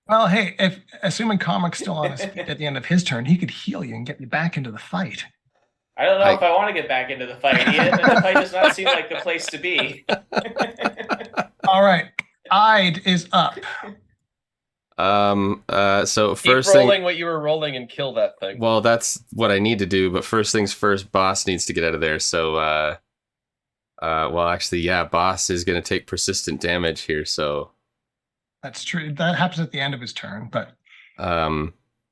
A: Well, hey, if assuming Comic's still on his feet at the end of his turn, he could heal you and get you back into the fight.
C: I don't know if I want to get back into the fight. The fight does not seem like the place to be.
A: All right. Ide is up.
B: So
D: Keep
B: first
D: rolling
B: thing,
D: what you were rolling and kill that thing.
B: well, that's what I need to do. But first things first, boss needs to get out of there. So, well, actually, yeah, boss is gonna take persistent damage here. So,
A: That's true. That happens at the end of his turn, but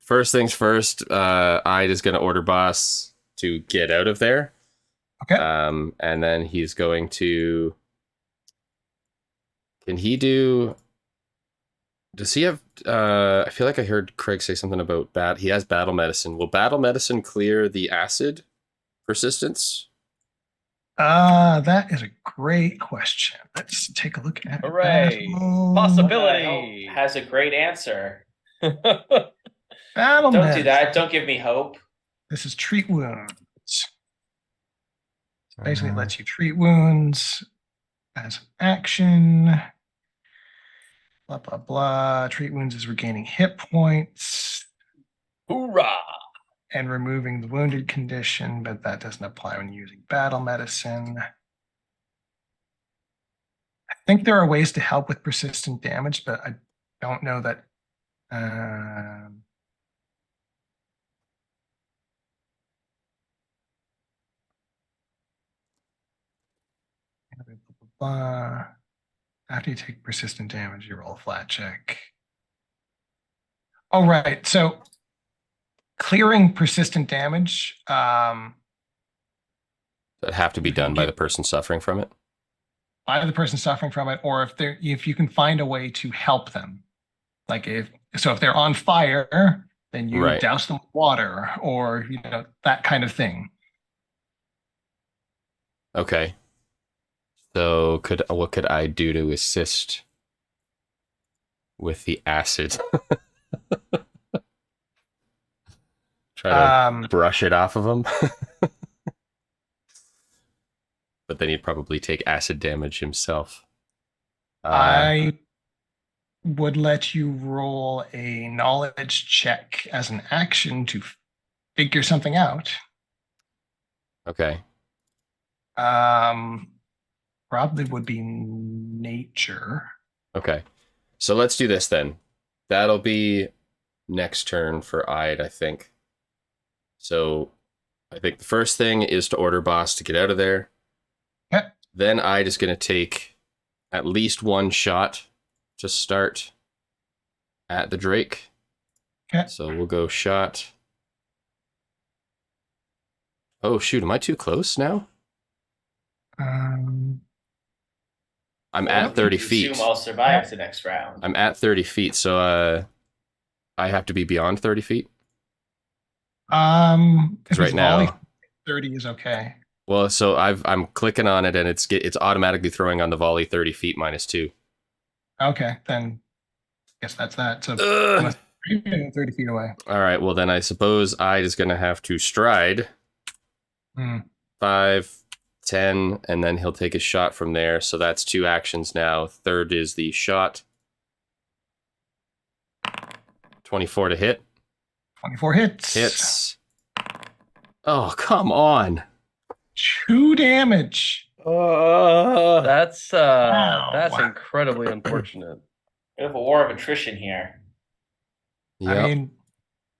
B: first things first, Ide is gonna order boss to get out of there.
A: okay.
B: And then he's going to. Can he do? Does he have? I feel like I heard Craig say something about he has battle medicine. Will battle medicine clear the acid persistence?
A: That is a great question. Let's take a look at
D: Hooray!
A: battle.
D: Possibility.
C: Has a great answer.
A: Battle
C: Don't
A: medicine.
C: do that. Don't give me hope.
A: This is treat wounds. Basically, it lets you treat wounds as an action. Blah, blah, blah. Treat wounds is regaining hit points
D: Hoorah!
A: and removing the wounded condition, but that doesn't apply when using battle medicine. I think there are ways to help with persistent damage, but I don't know that. Blah, blah, blah. After you take persistent damage, you roll a flat check. Oh, right. So clearing persistent damage,
B: That have to be done by the person suffering from it.
A: by the person suffering from it, or if you can find a way to help them. Like if they're on fire, then you
B: Right.
A: douse them with water, or that kind of thing.
B: Okay. So what could I do to assist with the acid? Try to brush it off of him. But then he'd probably take acid damage himself.
A: I would let you roll a knowledge check as an action to figure something out.
B: Okay.
A: Probably would be nature.
B: Okay. So let's do this then. That'll be next turn for Ide, I think. So I think the first thing is to order boss to get out of there.
A: Okay.
B: Then Ide is going to take at least one shot to start at the Drake.
A: Okay.
B: So we'll go shot. Oh, shoot. Am I too close now? I'm at 30 feet.
C: Assume I'll survive the next round.
B: I'm at 30 feet, so I have to be beyond 30 feet.
A: Because
B: right now,
A: 30 is okay.
B: Well, so I'm clicking on it and it's automatically throwing on the volley 30 feet -2.
A: Okay, then I guess that's that. So 30 feet away.
B: All right, well then I suppose Ide is gonna have to stride 5, 10, and then he'll take a shot from there. So that's 2 actions now. Third is the shot. 24 to hit.
A: 24 hits.
B: Hits. Oh, come on.
A: 2 damage.
D: That's
A: Wow.
D: incredibly unfortunate.
C: We have a war of attrition here.
B: Yep.
A: I mean,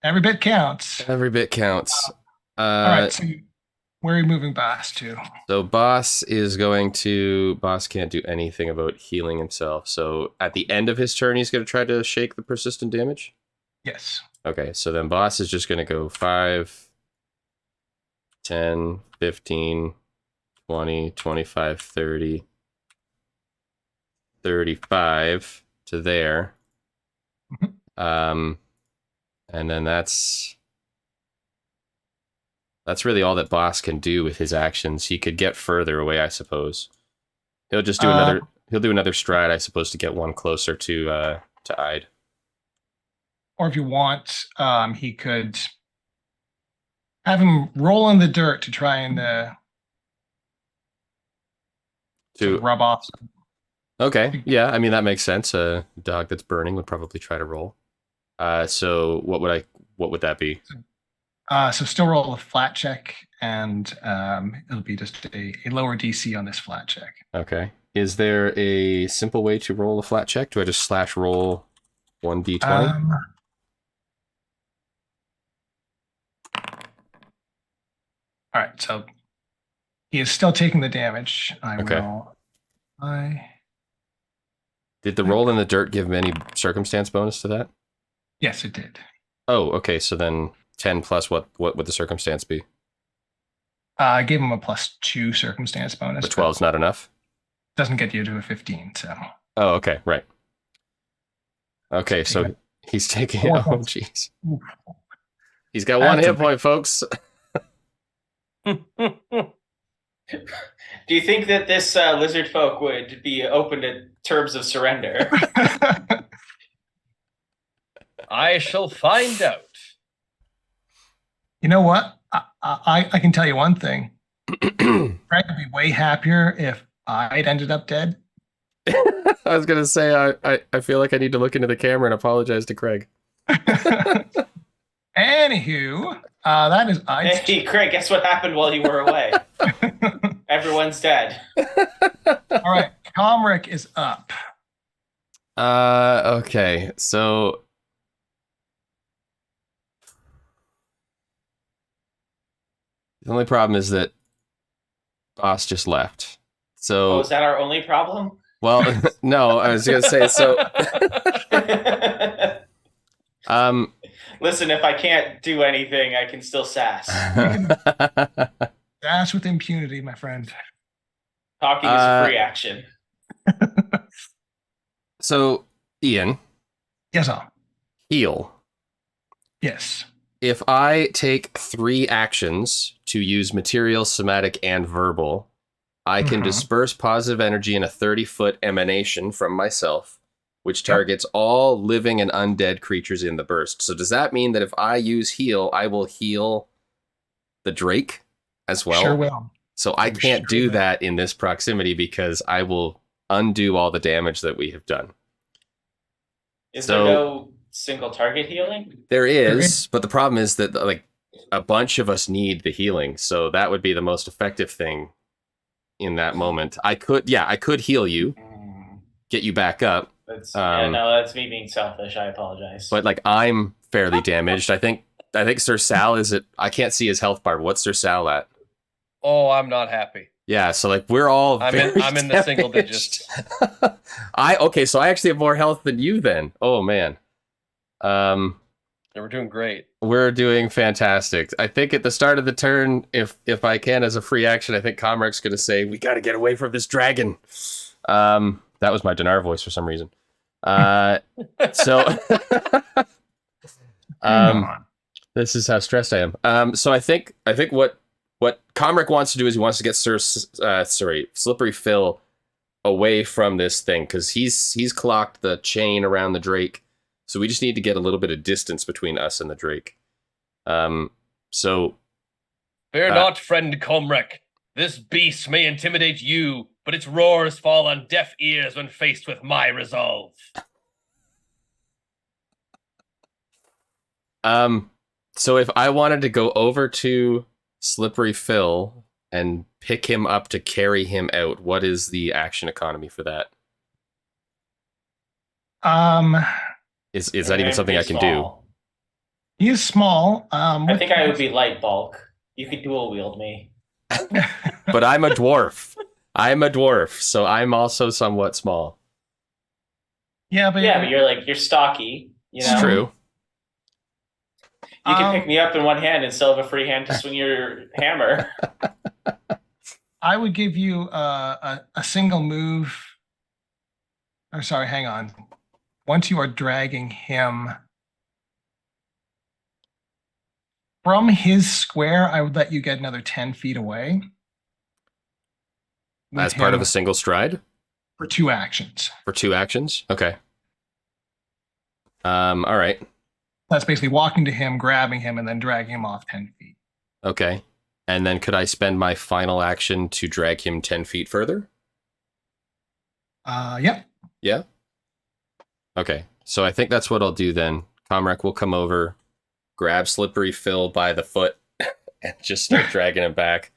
A: every bit counts.
B: Every bit counts.
A: All right, so where are you moving boss to?
B: So boss can't do anything about healing himself. So at the end of his turn, he's going to try to shake the persistent damage.
A: Yes.
B: Okay, so then boss is just going to go 5, 10, 15, 20, 25, 30, 35 to there. And then that's really all that boss can do with his actions. He could get further away, I suppose. He'll just do another stride, I suppose, to get one closer to Ide.
A: Or if you want, he could have him roll in the dirt to try and to rub off.
B: Okay, yeah, I mean that makes sense. A dog that's burning would probably try to roll. So what would that be?
A: So still roll a flat check, and it'll be just a lower DC on this flat check.
B: Okay. Is there a simple way to roll a flat check? Do I just slash roll 1d20.
A: All right, so he is still taking the damage.
B: Okay.
A: I
B: Did the roll in the dirt give any circumstance bonus to that?
A: Yes, it did.
B: Oh, okay. So then 10 plus what would the circumstance be?
A: I gave him a +2 circumstance bonus.
B: But 12's not enough?
A: Doesn't get you to a 15, so.
B: Oh, okay, right. Okay, so he's taking... Oh, jeez. He's got one hit point, folks.
C: Do you think that this lizard folk would be open to terms of surrender?
D: I shall find out.
A: You know what? I can tell you one thing. Craig would be way happier if I'd ended up dead.
B: I was going to say, I feel like I need to look into the camera and apologize to Craig.
A: Anywho, that is...
C: Hey, Craig, guess what happened while you were away? Everyone's dead.
A: All right, Comric is up.
B: Okay, so... The only problem is that boss just left. So...
C: Oh, is that our only problem?
B: Well, no, I was going to say, so...
C: Listen, if I can't do anything, I can still sass.
A: Sass with impunity, my friend.
C: Talking is a free action.
B: So, Ian.
A: Yes, sir.
B: Heal.
A: Yes.
B: If I take 3 actions to use material, somatic, and verbal, I can disperse positive energy in a 30-foot emanation from myself, which targets all living and undead creatures in the burst. So does that mean that if I use heal, I will heal the Drake as well?
A: Sure will.
B: So I can't do that in this proximity because I will undo all the damage that we have done.
C: Is there no single target healing?
B: There is, but the problem is that like a bunch of us need the healing, so that would be the most effective thing in that moment. I could heal you, get you back up.
C: That's me being selfish. I apologize.
B: But like I'm fairly damaged. I think Sir Sal is at... I can't see his health bar. What's Sir Sal at?
D: Oh, I'm not happy.
B: Yeah, so like we're all
D: I'm in the single digits.
B: So I actually have more health than you then. Oh man.
D: We're doing great.
B: We're doing fantastic. I think at the start of the turn, if I can as a free action, I think Comrac's going to say, we got to get away from this dragon. That was my Dinar voice for some reason. This is how stressed I am. So I think what Comrac wants to do is he wants to get Slippery Phil away from this thing because he's clocked the chain around the Drake. So we just need to get a little bit of distance between us and the Drake. Fear
D: not, friend Comrec. This beast may intimidate you, but its roars fall on deaf ears when faced with my resolve.
B: So if I wanted to go over to Slippery Phil and pick him up to carry him out, what is the action economy for that? Is that even something I can do?
A: He is small.
C: I think I would be light bulk. You could dual wield me.
B: But I'm a dwarf. So I'm also somewhat small.
A: Yeah, but
C: you're stocky. You know?
B: It's true.
C: You can pick me up in one hand and still have a free hand to swing your hammer.
A: I would give you a single move. Or sorry, hang on. Once you are dragging him from his square, I would let you get another 10 feet away.
B: As part of a single stride?
A: For 2 actions.
B: For 2 actions? Okay. All right.
A: That's basically walking to him, grabbing him, and then dragging him off 10 feet.
B: Okay. And then could I spend my final action to drag him 10 feet further?
A: Yep.
B: Yeah? Okay. So I think that's what I'll do then. Comrec will come over, grab Slippery Phil by the foot, and just start dragging him back.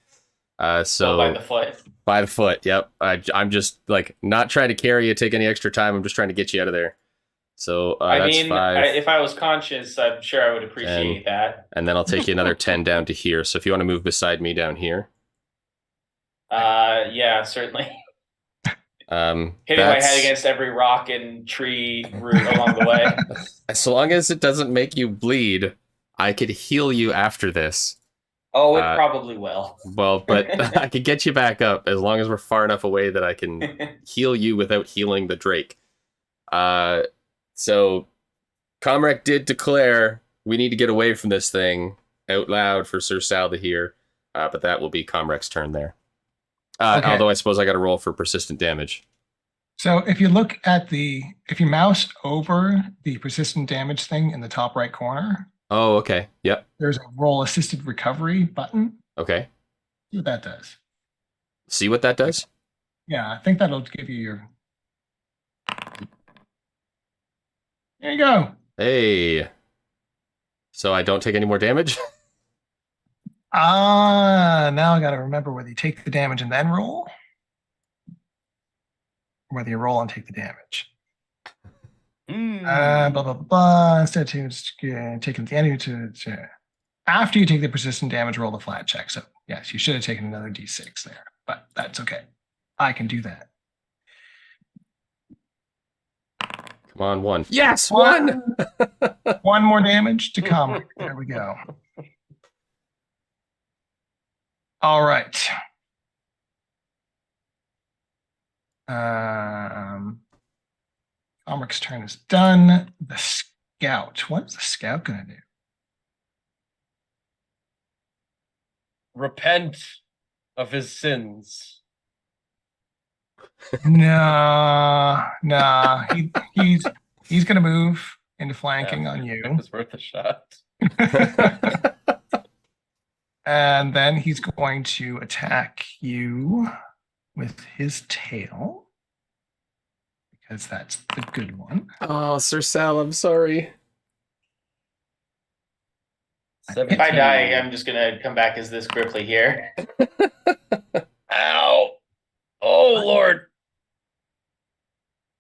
C: By the foot.
B: By the foot, yep. I'm just like not trying to carry you, take any extra time. I'm just trying to get you out of there. So
C: I
B: that's
C: mean,
B: 5.
C: if I was conscious, I'm sure I would appreciate that.
B: And then I'll take you another 10 down to here. So if you want to move beside me down here.
C: Yeah, certainly. Hitting my head against every rock and tree root along the way.
B: As long as it doesn't make you bleed, I could heal you after this.
C: Oh, it probably will.
B: Well, but I could get you back up as long as we're far enough away that I can heal you without healing the Drake. So Comrec did declare we need to get away from this thing out loud for Sir Sal to hear, but that will be Comrec's turn there.
A: Okay.
B: Although I suppose I got to roll for persistent damage.
A: So if you look at if you mouse over the persistent damage thing in the top right corner,
B: Oh, okay. Yep.
A: there's a roll assisted recovery button.
B: Okay.
A: See what that does.
B: See what that does?
A: Yeah, I think that'll give you your. There you go.
B: Hey. So I don't take any more damage?
A: Now I got to remember whether you take the damage and then roll, or whether you roll and take the damage. Blah, blah, blah. Instead of taking the enemy to after you take the persistent damage, roll the flat check. So yes, you should have taken another d6 there, but that's okay. I can do that.
B: Come on, 1. Yes, 1!
A: One more damage to come. There we go. All right. Comric's turn is done. The scout. What is the scout going to do?
D: Repent of his sins.
A: No. He's going to move into flanking on you.
D: It was worth a shot.
A: And then he's going to attack you with his tail. Because that's the good one.
B: Oh, Sir Sal, I'm sorry.
C: If I die, I'm just gonna come back as this Grippli here.
D: Ow! Oh, Lord.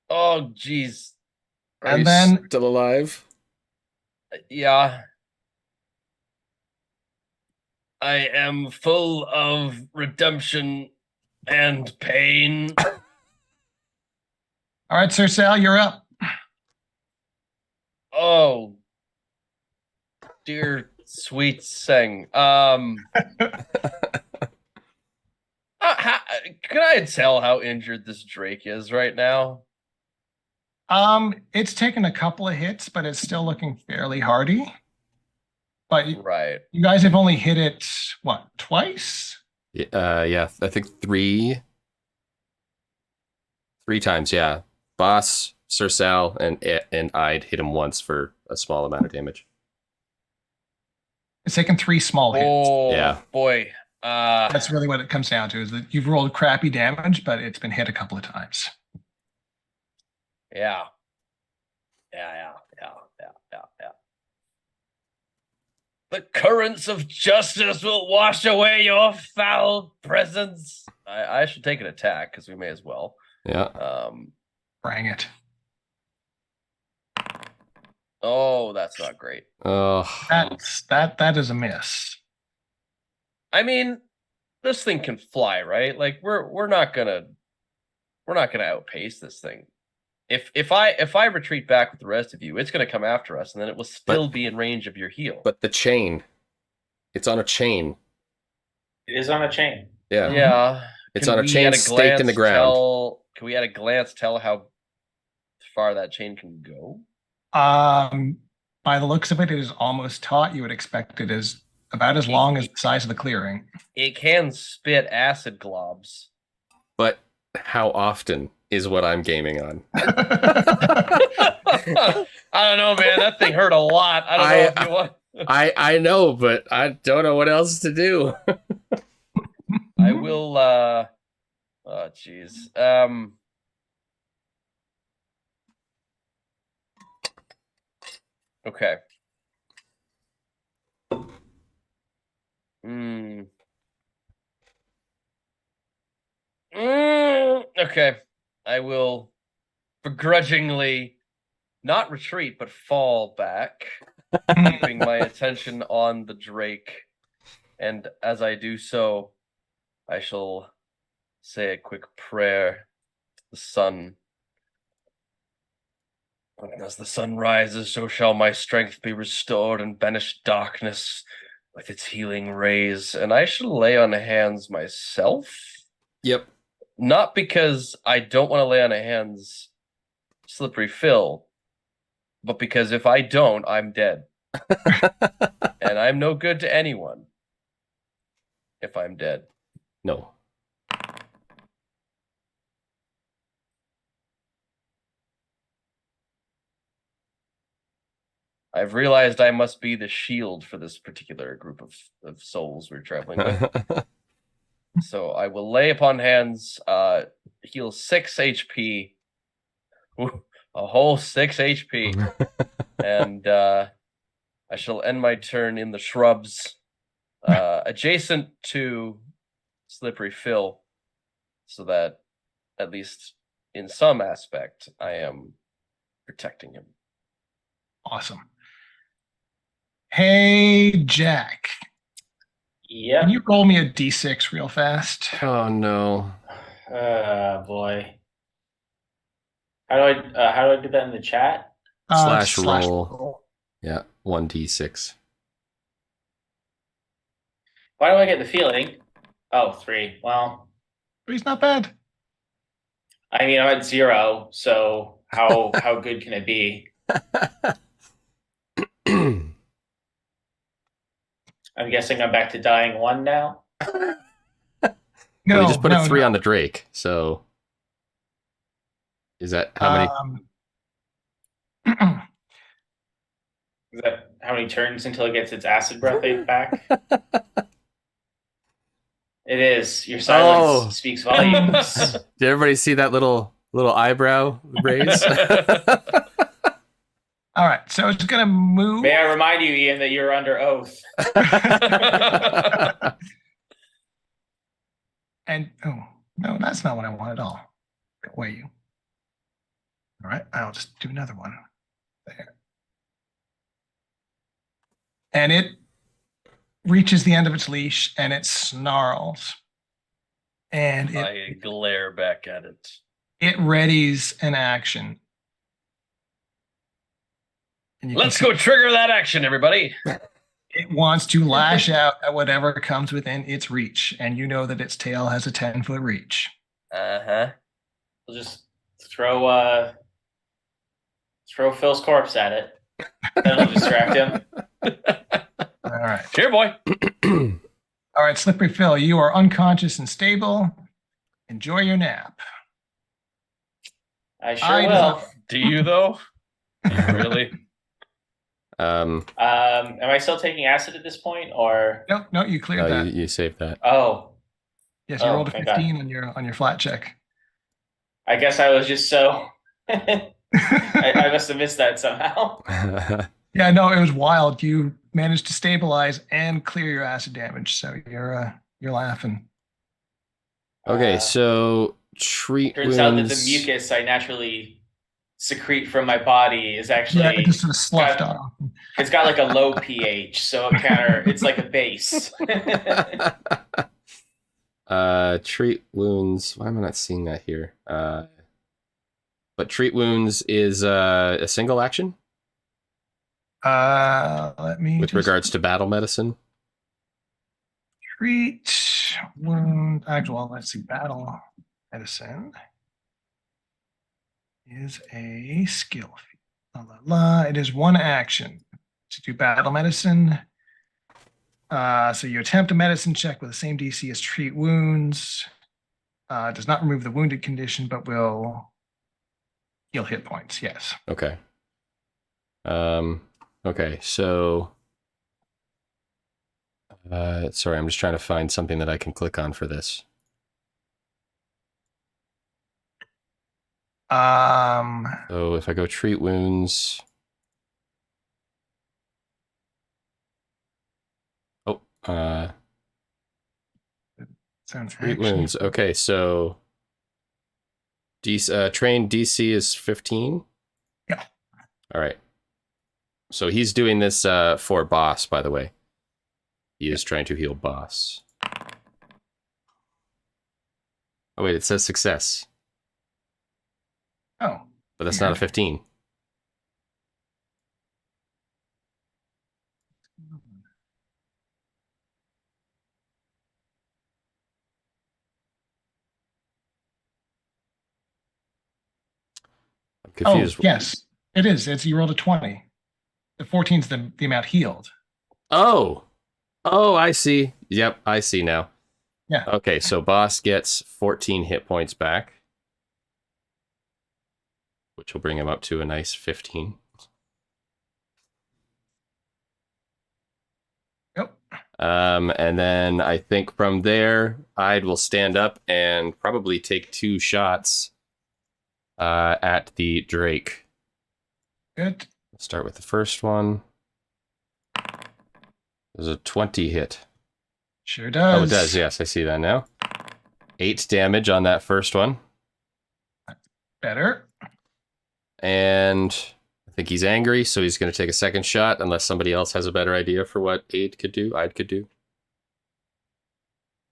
D: Oh, jeez.
B: Are
A: And
B: you
A: then-
B: still alive?
D: Yeah. I am full of redemption and pain.
A: All right, Sir Sal, you're up.
D: Oh, dear sweet Seng. Can I tell how injured this Drake is right now?
A: It's taken a couple of hits, but it's still looking fairly hardy. But
D: Right.
A: you guys have only hit it, what, twice?
B: Yeah, I think 3 times, yeah. Boss, Sir Sal, and I'd hit him once for a small amount of damage.
A: It's taken 3 small hits.
D: Oh,
B: Yeah.
D: boy.
A: That's really what it comes down to, is that you've rolled crappy damage, but it's been hit a couple of times.
D: Yeah. The currents of justice will wash away your foul presence. I should take an attack because we may as well.
B: Yeah.
A: Bring it.
D: Oh, that's not great.
B: Oh.
A: That is a miss.
D: I mean, this thing can fly, right? Like we're not gonna outpace this thing. If I retreat back with the rest of you, it's gonna come after us, and then it will still be in range of your heal.
B: But the chain. It's on a chain.
C: It is on a chain.
B: Yeah.
D: Yeah.
B: It's
D: Can
B: on a
D: we
B: chain
D: at
B: staked in the
D: glance
B: ground.
D: Can we at a glance tell how far that chain can go?
A: By the looks of it, it is almost taut. You would expect it is about as long as the size of the clearing.
D: It can spit acid globs.
B: But how often is what I'm gaming on?
D: I don't know, man. That thing hurt a lot. I don't know if you want.
B: I know, but I don't know what else to do.
D: I will. Oh, jeez. Okay. Okay. I will begrudgingly not retreat, but fall back, keeping my attention on the Drake. And as I do so, I shall say a quick prayer to the sun. And as the sun rises, so shall my strength be restored and banish darkness with its healing rays. And I shall lay on hands myself.
B: Yep.
D: Not because I don't want to lay on hands Slippery Phil, but because if I don't, I'm dead. And I'm no good to anyone if I'm dead.
B: No.
D: I've realized I must be the shield for this particular group of souls we're traveling with. So I will lay upon hands, heal 6 HP. Ooh, a whole 6 HP. And I shall end my turn in the shrubs adjacent to Slippery Phil, so that at least in some aspect I am protecting him.
A: Awesome. Hey, Jack.
C: Yep.
A: Can you roll me a d6 real fast?
B: Oh no.
C: Boy. How do I do that in the chat?
B: Slash roll. Yeah, 1d6.
C: Why do I get the feeling? Oh, 3. Well,
A: Three's not bad.
C: I mean, I'm at 0, so how good can it be? I'm guessing I'm back to dying 1 now.
A: No,
B: Well, you just put a 3
A: no.
B: on the Drake, so is that how many?
C: Is that how many turns until it gets its acid breath back? It is. Your silence speaks volumes.
B: Did everybody see that little eyebrow raise?
A: All right, so it's going to move.
C: May I remind you, Ian, that you're under oath.
A: And, oh, no, that's not what I want at all. Go away, you. All right, I'll just do another one. There. And it reaches the end of its leash and it snarls. And
D: I glare back at it.
A: it readies an action. And
D: Let's go trigger that action, everybody.
A: It wants to lash out at whatever comes within its reach. And you know that its tail has a 10-foot reach.
D: Uh-huh.
C: We'll just throw Phil's corpse at it. That'll distract him.
A: All right.
D: Here, boy.
A: All right, Slippery Phil, you are unconscious and stable. Enjoy your nap.
C: I sure will.
D: Do you, though? Really?
C: Am I still taking acid at this point, or
A: No, you cleared that.
B: You saved that.
C: oh?
A: Yes, you
C: Oh,
A: rolled a
C: thank
A: 15 on your flat check.
C: I guess I was just so. I must have missed that somehow.
A: Yeah, no, it was wild. You managed to stabilize and clear your acid damage, so you're laughing.
B: Okay, so treat
C: Turns
B: wounds.
C: out that the mucus I naturally secrete from my body is actually
A: Yeah, it just sort of sloughed off.
C: It's got like a low pH, so it's like a base.
B: Treat wounds. Why am I not seeing that here? But treat wounds is a single action
A: Let me
B: with regards to battle medicine.
A: Treat wound. Actual, let's see. Battle medicine is a skill. It is one action to do battle medicine. So you attempt a medicine check with the same DC as treat wounds. Does not remove the wounded condition, but will heal hit points. Yes.
B: Okay. Okay, so sorry, I'm just trying to find something that I can click on for this. So if I go treat wounds. Treat wounds. Okay, so trained DC is 15.
A: Yeah.
B: All right. So he's doing this for boss, by the way. He is trying to heal boss. Oh, wait, it says success.
A: Oh.
B: But that's not a 15. I'm confused.
A: Oh, yes, it is. You rolled a 20. The 14 is the amount healed.
B: Oh, I see. Yep, I see now.
A: Yeah.
B: Okay, so boss gets 14 hit points back, which will bring him up to a nice 15.
A: Yep.
B: And then I think from there, Ide will stand up and probably take 2 shots at the Drake.
A: Good.
B: Let's start with the first one. There's a 20 hit.
A: Sure does.
B: Oh, it does. Yes, I see that now. 8 damage on that first one.
A: Better.
B: And I think he's angry, so he's going to take a second shot unless somebody else has a better idea for what Ide could do.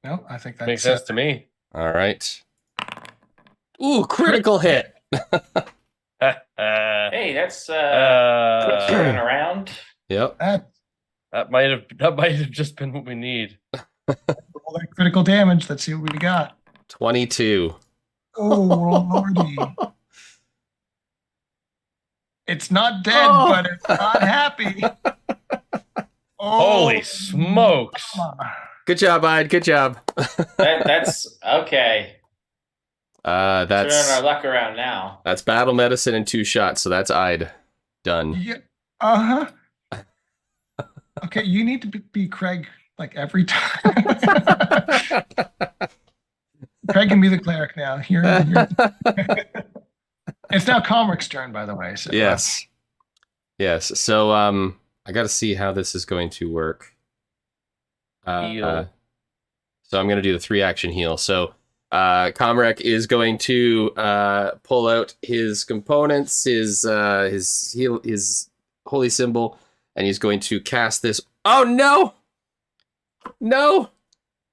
A: No, I think that
D: Makes sense to me.
B: All right. Ooh, critical hit.
C: Hey, that's quick turning around.
B: Yep.
D: That might have just been what we need.
A: Roll that critical damage. Let's see what we got.
B: 22.
A: Oh, lordy. It's not dead,
B: Oh.
A: but it's not happy. Oh,
D: Holy smokes!
A: mama.
B: Good job, Ide. Good job.
C: That's okay. Turning our
B: That's
C: luck around now.
B: battle medicine in 2 shots, so that's Ide. Done.
A: Yeah. Uh-huh. Okay, you need to be Craig like every time. Craig can be the cleric now. It's now Comric's turn, by the way. So,
B: Yes. Yes. So I got to see how this is going to work.
D: Heal.
B: So I'm going to do the 3 action heal. So Comrec is going to pull out his components, his holy symbol, and he's going to cast this. Oh no! No!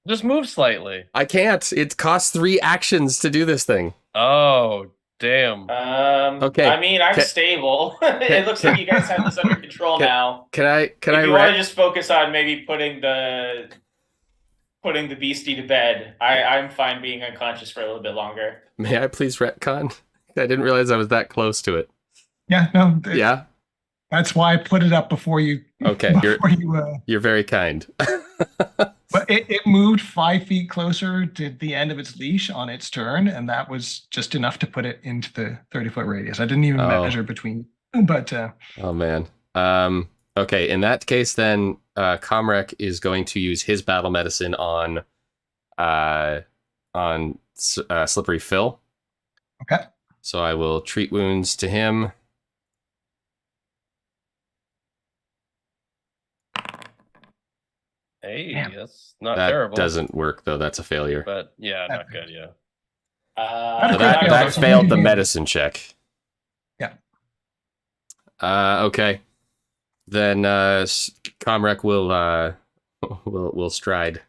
D: Just move slightly.
B: I can't. It costs 3 actions to do this thing.
D: Oh, damn.
B: Okay.
C: I mean, I'm stable. It looks like you guys have this under control now.
B: Can I
C: If you want to just focus on maybe putting the beastie to bed, I'm fine being unconscious for a little bit longer.
B: May I please retcon? I didn't realize I was that close to it.
A: Yeah, no.
B: Yeah.
A: That's why I put it up before you.
B: Okay, you're very kind.
A: But it moved 5 feet closer to the end of its leash on its turn, and that was just enough to put it into the 30-foot radius. I didn't even measure between, but
B: Oh man. Okay, in that case, then Comrec is going to use his battle medicine on Slippery Phil.
A: Okay.
B: So I will treat wounds to him.
D: Hey,
A: Damn.
D: that's not
B: That
D: terrible.
B: doesn't work though. That's a failure.
D: But yeah, not good. Yeah.
B: So that failed the medicine check.
A: Yeah.
B: Okay. Then Comrec will stride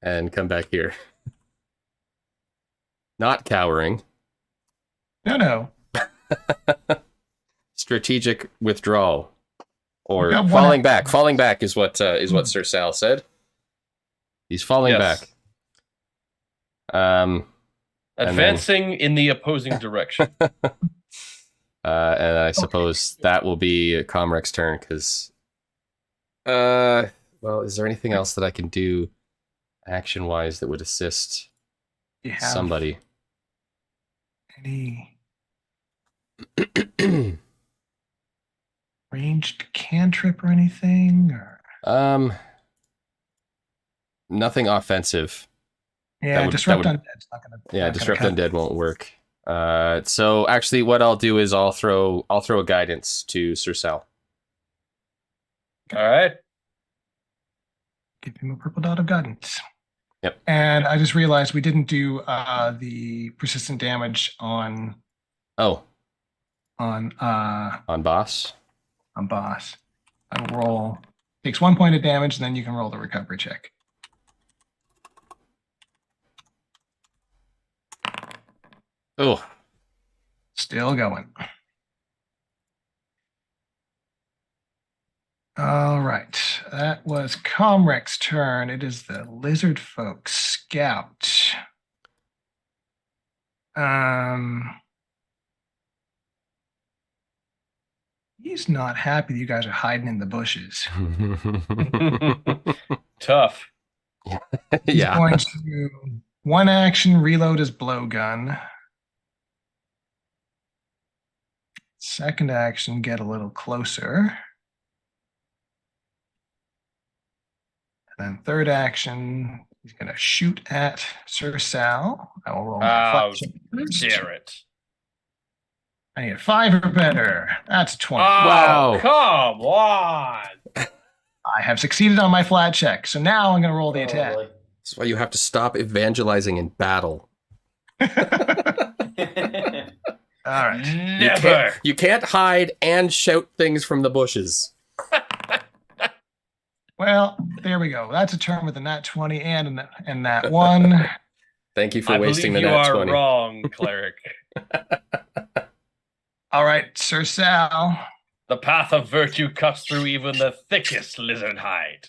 B: and come back here. Not cowering.
A: no.
B: Strategic withdrawal. Or
A: We got one
B: falling
A: action.
B: back. Falling back is what Sir Sal said. He's falling
D: Yes.
B: back. And
D: Advancing in the opposing direction.
B: I suppose that will be Comrec's turn because, well, is there anything else that I can do action-wise that would assist
A: You have
B: somebody?
A: any ranged cantrip or anything? Or
B: Nothing offensive.
A: yeah,
B: would-
A: disrupt
B: that would-
A: undead's not gonna.
B: Yeah,
A: not
B: disrupt
A: gonna cut.
B: undead won't work. So actually, what I'll do is I'll throw a guidance to Sir Sal.
D: All right.
A: Give him a purple dot of guidance.
B: Yep.
A: And I just realized we didn't do the persistent damage on
B: Oh,
A: on
B: boss.
A: boss. I will roll. Takes 1 point of damage, and then you can roll the recovery check.
B: Oh,
A: Still going. All right. That was Comrec's turn. It is the lizard folk scout. He's not happy that you guys are hiding in the bushes.
D: Tough.
A: He's
B: yeah.
A: going to one action reload his blowgun. Second action, get a little closer. And then third action, he's going to shoot at Sir Sal. I will roll my
D: Oh,
A: flat check first.
D: dare it.
A: I need a 5 or better. That's 20.
B: Wow.
D: Oh, come on.
A: I have succeeded on my flat check. So now I'm going to roll the attack.
C: Totally.
B: That's why you have to stop evangelizing in battle.
A: All right.
D: Never.
B: You can't hide and shout things from the bushes.
A: Well, there we go. That's a turn with a nat 20 and that 1.
B: Thank you for
D: I
B: wasting the
D: believe you
B: nat
D: are
B: 20.
D: wrong, cleric.
A: All right, Sir Sal.
D: The path of virtue cuts through even the thickest lizard hide.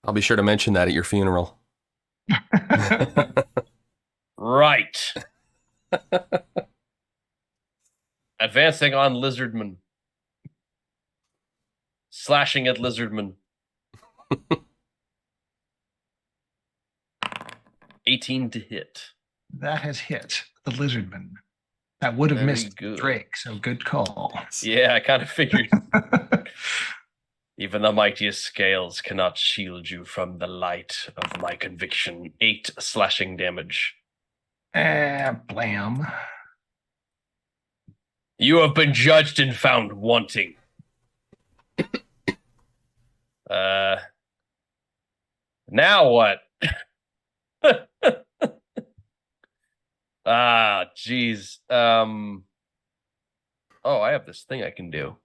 B: I'll be sure to mention that at your funeral.
D: Right. Advancing on lizardman. Slashing at lizardman. 18 to hit.
A: That has hit the lizardman. That would have
D: Very
A: missed
D: good.
A: Drake, so good call.
D: Yeah, I kind of figured. Even the mightiest scales cannot shield you from the light of my conviction. 8 slashing damage.
A: Blam.
D: You have been judged and found wanting. Now what? Geez. Oh, I have this thing I can do.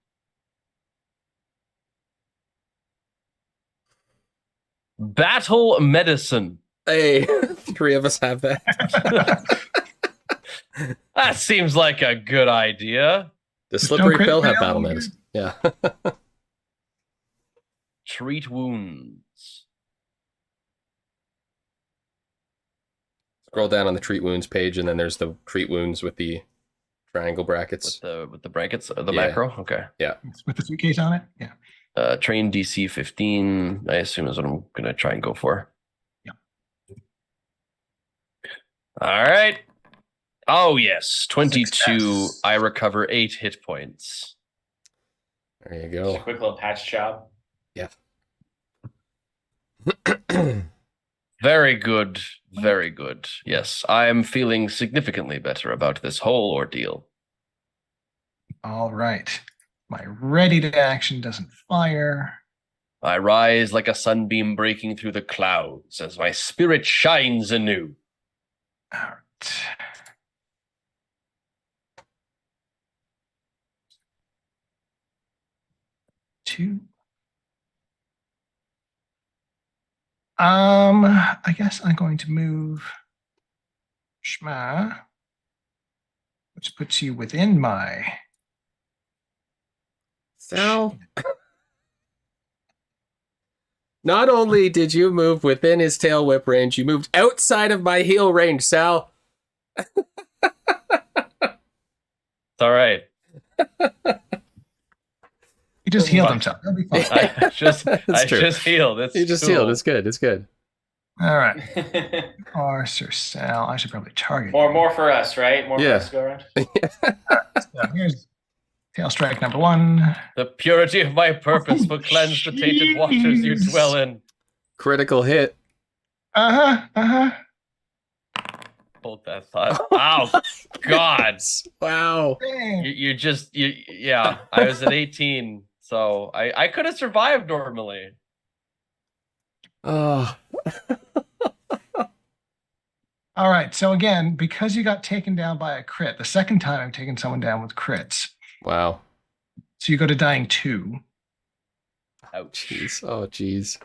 D: Battle medicine.
B: Hey, 3 of us have that.
D: That seems like a good idea.
B: The
A: Just don't
B: slippery
A: crit
B: pill have
A: fail,
B: battle
A: you're
B: medicine. Yeah.
D: Treat wounds.
B: Scroll down on the treat wounds page, and then there's the treat wounds with the triangle brackets.
D: With the brackets, the
B: Yeah.
D: macro. Okay.
A: With the suitcase on it? Yeah.
D: Train DC 15, I assume is what I'm gonna try and go for.
A: Yeah.
D: All right. Oh yes, 22.
A: Success.
D: I recover 8 hit points.
B: There you
C: Just
B: go.
C: a quick little patch job.
D: Very good. Very good. Yes, I am feeling significantly better about this whole ordeal.
A: All right. My ready to action doesn't fire.
D: I rise like a sunbeam breaking through the clouds as my spirit shines anew.
A: All right. Two. I guess I'm going to move Shma, which puts you within my.
B: Sal. Not only did you move within his tail whip range, you moved outside of my heel range, Sal.
D: It's all right.
A: He just healed himself. He'll be fine.
D: I just
B: true.
D: healed. It's
B: You just
D: cool.
B: healed. It's good. It's good.
A: All right. Or Sir Sal. I should probably target.
C: more for us, right? More
B: Yeah.
C: for us to go around.
A: So here's tail strike number 1.
D: The purity of my purpose will cleanse the tainted waters you
A: jeez.
D: dwell in.
B: Critical hit.
D: Hold that thought. Ow, God.
B: Wow.
A: Dang.
D: Yeah, I was at 18, so I could have survived normally.
B: Oh.
A: All right. So again, because you got taken down by a crit, the second time I've taken someone down with crits.
B: Wow.
A: So you go to dying 2.
D: Ouch.
B: Jeez. Oh, jeez.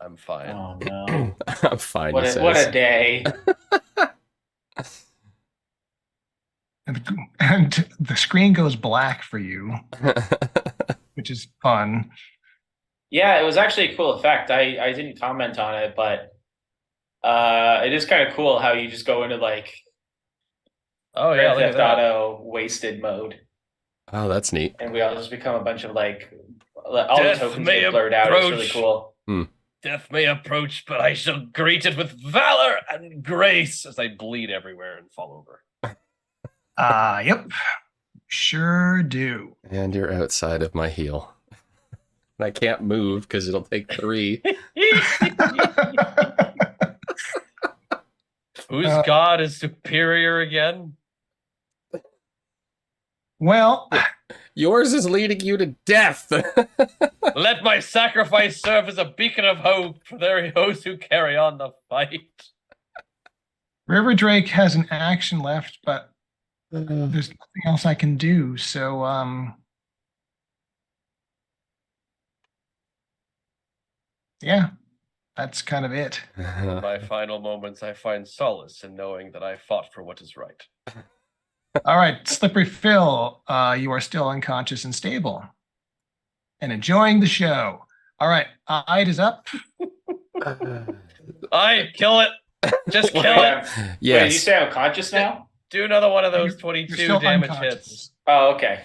D: I'm fine.
C: Oh no!
B: I'm fine.
C: What
B: he
C: a
B: says.
C: day!
A: And the screen goes black for you, which is fun.
C: Yeah, it was actually a cool effect. I didn't comment on it, but it is kind of cool how you just go into like
D: Oh yeah,
C: Grand
D: look at
C: Theft
D: that.
C: Auto wasted mode,
B: Oh, that's neat.
C: and we all just become a bunch of like all the
D: Death
C: tokens
D: may
C: get blurred out. It's really
D: approach.
C: cool.
D: Death may approach, but I shall greet it with valor and grace as I bleed everywhere and fall over.
A: Yep. Sure do.
B: And you're outside of my heal. And I can't move because it'll take 3.
D: Whose god is superior again?
A: Well,
B: Yours is leading you to death.
D: Let my sacrifice serve as a beacon of hope for those who carry on the fight.
A: River Drake has an action left, but there's nothing else I can do. So, yeah, that's kind of it.
D: In my final moments, I find solace in knowing that I fought for what is right.
A: All right, Slippery Phil, you are still unconscious and stable and enjoying the show. All right, Ide is up.
D: I kill it. Just kill it.
C: Wait, did you
B: Yes.
C: say I'm conscious now?
D: Do another one of those
A: You're
D: 22
A: still
D: damage
A: unconscious.
D: hits.
C: Oh, okay.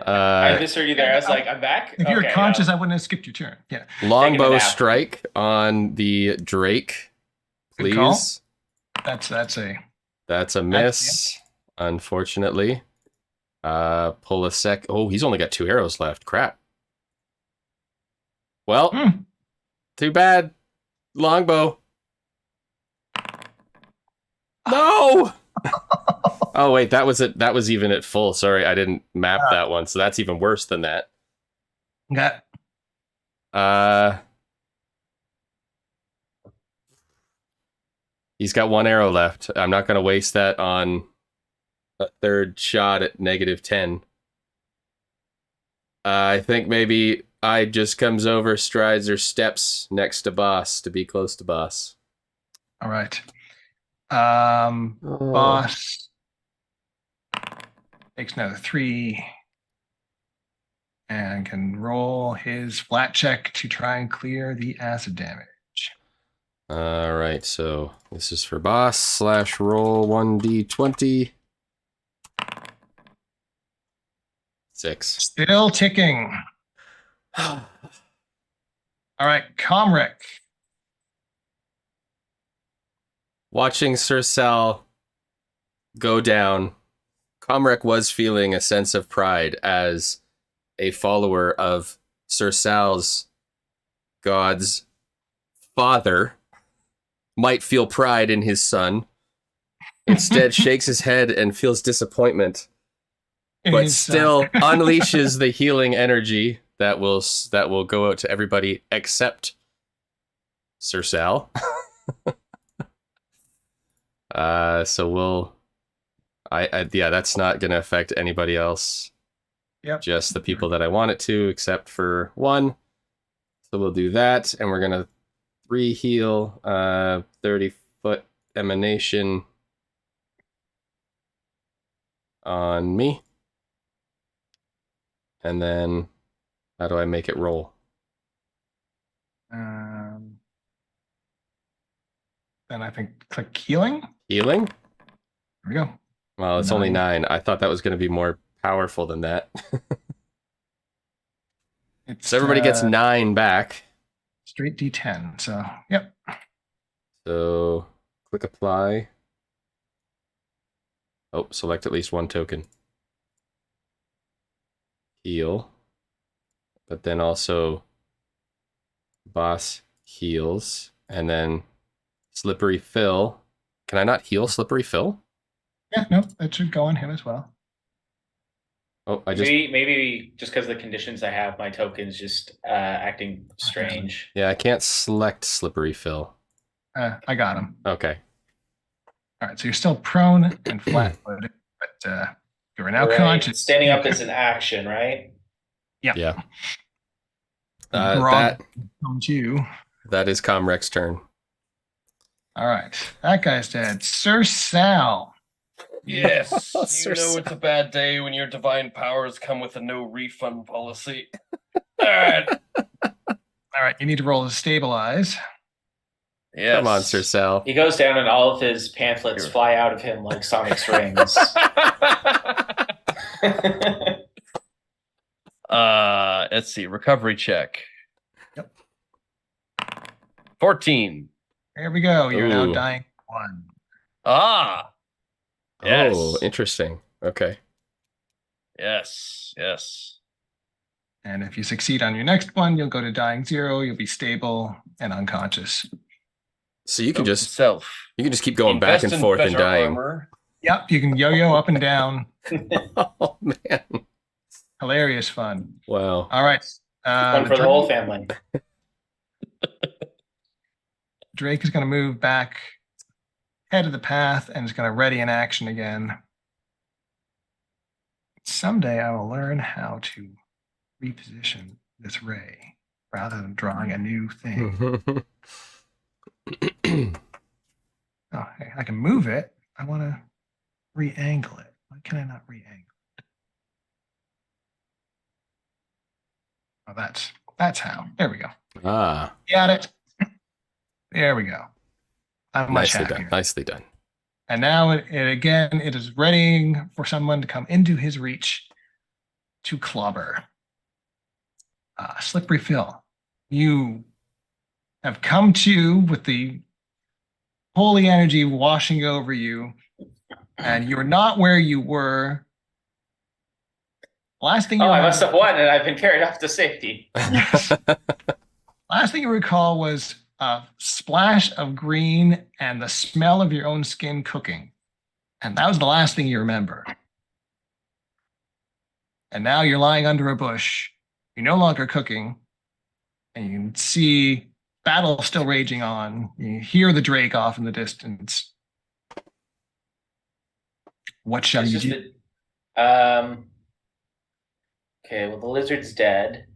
C: I misheard you there. I was like, I'm back.
A: If you're
C: Okay,
A: conscious, I wouldn't have skipped your turn. Yeah.
B: Longbow
C: nap.
B: strike on the Drake,
A: Good call.
B: please.
A: That's a
B: That's a miss, unfortunately. Pull a sec. Oh, he's only got 2 arrows left. Crap. Well, too bad. Longbow. No. Oh wait, that was it. That was even at full. Sorry, I didn't map that one, so that's even worse than that.
A: got
B: He's got 1 arrow left. I'm not going to waste that on a third shot at -10. I think maybe I just comes over, strides or steps next to boss to be close to boss.
A: all right.
B: Oh.
A: Boss takes another 3 and can roll his flat check to try and clear the acid damage.
B: All right, so this is for boss / roll 1d20. 6.
A: Still ticking. All right, Comric.
B: Watching Sir Sal go down, Comrec was feeling a sense of pride as a follower of Sir Sal's god's father might feel pride in his son. Instead, shakes his head and feels disappointment, but still unleashes the healing energy that will go out to everybody except Sir Sal. So yeah, that's not going to affect anybody else.
A: Yep.
B: Just the people that I want it to, except for 1. So we'll do that, and we're going to 3 heal, 30-foot emanation on me. And then, how do I make it roll?
A: Then I think click healing.
B: Healing?
A: There we go.
B: Well, it's only 9. I thought that was going to be more powerful than that. So everybody gets 9 back.
A: Straight D10. So, yep.
B: So click apply. Oh, select at least 1 token. Heal. But then also boss heals. And then Slippery Phil. Can I not heal Slippery Phil?
A: Yeah, no, that should go on him as well.
B: Oh, I just...
C: Maybe just because the conditions I have, my token's just acting strange.
B: Yeah, I can't select Slippery Phil.
A: I got him.
B: Okay.
A: All right, so you're still prone and flat-footed, but you are now
C: Right.
A: conscious.
C: Standing up is an action, right?
B: Yeah.
A: Grog comes to you.
B: That is Comrec's turn.
A: All right, that guy's dead. Sir Sal.
D: Yes,
B: Sir
D: you know
B: Sal.
D: it's a bad day when your divine powers come with a no refund policy. All right.
A: All right, you need to roll to stabilize.
D: Yes.
B: Come on, Sir Sal.
C: He goes down and all of his pamphlets fly out of him like Sonic's rings.
D: Let's see. Recovery check.
A: Yep.
D: 14.
A: There we go. You're now
B: Ooh.
A: dying 1.
D: Ah. Yes.
B: Oh, interesting. Okay.
D: Yes. Yes.
A: And if you succeed on your next one, you'll go to dying 0. You'll be stable and unconscious.
B: So you can
D: Note to
B: just
D: self.
B: keep going back
D: Invest
B: and
D: in
B: forth and
D: better
B: dying.
D: armor.
A: Yep, you can yo-yo up and down.
B: Oh man.
A: Hilarious fun.
B: Wow.
A: All right.
C: One for the whole family.
A: Drake is going to move back head of the path and is going to ready an action again. Someday I will learn how to reposition this ray rather than drawing a new thing. Oh, hey, I can move it. I want to re-angle it. Why can I not re-angle it? Oh, that's how. There we go.
B: Ah,
A: Got it. There we go. I'm much
B: nicely
A: happier.
B: done. Nicely done.
A: And now it is readying for someone to come into his reach to clobber. Slippery Phil, you have come to with the holy energy washing over you, and you're not where you were. Last thing you
C: I
A: remember-
C: must have won, and I've been carried off to safety.
A: Last thing you recall was a splash of green and the smell of your own skin cooking. And that was the last thing you remember. And now you're lying under a bush. You're no longer cooking. And you can see battle still raging on. You hear the Drake off in the distance. What shall
C: It's
A: you
C: just
A: do?
C: Okay, well, the lizard's dead.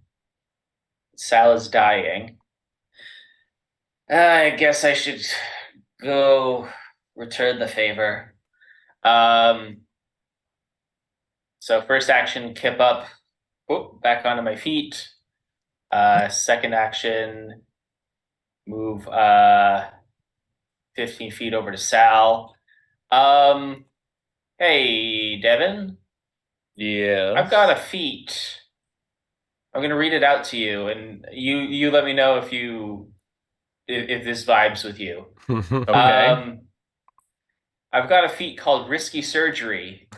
C: Sal is dying. I guess I should go return the favor. So first action, kip up, back onto my feet. Second action, move 15 feet over to Sal. Hey, Devin.
D: Yeah.
C: I've got a feat. I'm gonna read it out to you, and you let me know if this vibes with you.
D: Okay.
C: I've got a feat called risky surgery.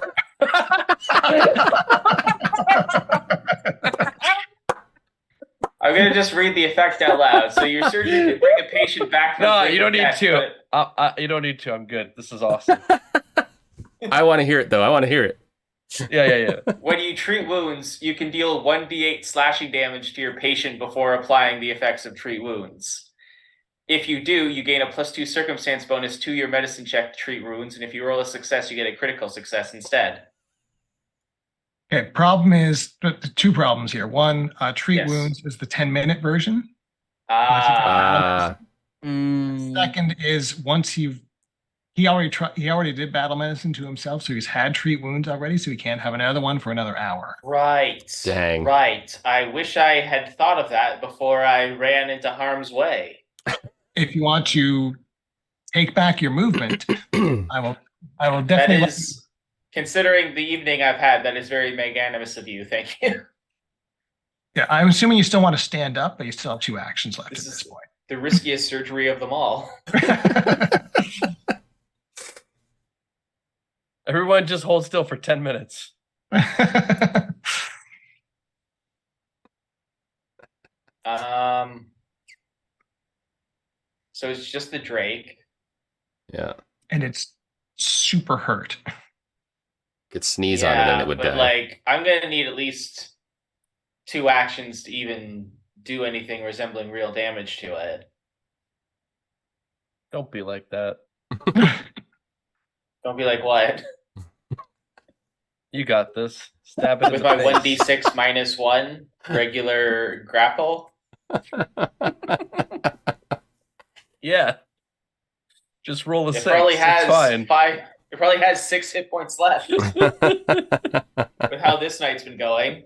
C: I'm gonna just read the effect out loud. So your surgery can bring a patient back from
D: No,
C: brink
D: you don't
C: of
D: need
C: death,
D: to.
C: but
D: You don't need to. I'm good. This is awesome.
B: I want to hear it though. I want to hear it.
D: Yeah.
C: when you treat wounds, you can deal 1d8 slashing damage to your patient before applying the effects of treat wounds. If you do, you gain a +2 circumstance bonus to your medicine check to treat wounds, and if you roll a success, you get a critical success instead.
A: Okay, problem is the two problems here. One, treat
C: Yes.
A: wounds is the 10-minute version.
B: Ah,
A: Second is once he already did battle medicine to himself, so he's had treat wounds already, so he can't have another one for another hour.
C: Right.
B: Dang.
C: Right. I wish I had thought of that before I ran into harm's way.
A: If you want to take back your movement, I will
C: That
A: definitely
C: is, considering the evening I've had, that is very magnanimous of you. Thank you.
A: Yeah, I'm assuming you still want to stand up, but you still have 2 actions left
C: This
A: at
C: is-
A: this point.
C: The riskiest surgery of them all.
D: Everyone just hold still for 10 minutes.
C: So it's just the Drake.
B: yeah.
A: And it's super hurt.
B: Could sneeze on it and it would
C: but
B: die.
C: like I'm gonna need at least 2 actions to even do anything resembling real damage to it.
D: Don't be like that.
C: Don't be like, what?
D: You got this. Stab it in
C: With
D: the
C: my
D: face.
C: 1d6 minus 1 regular grapple?
D: Yeah. Just roll a
C: It
D: 6.
C: probably
D: It's
C: has
D: fine.
C: 5. It probably has 6 hit points left with how this night's been going.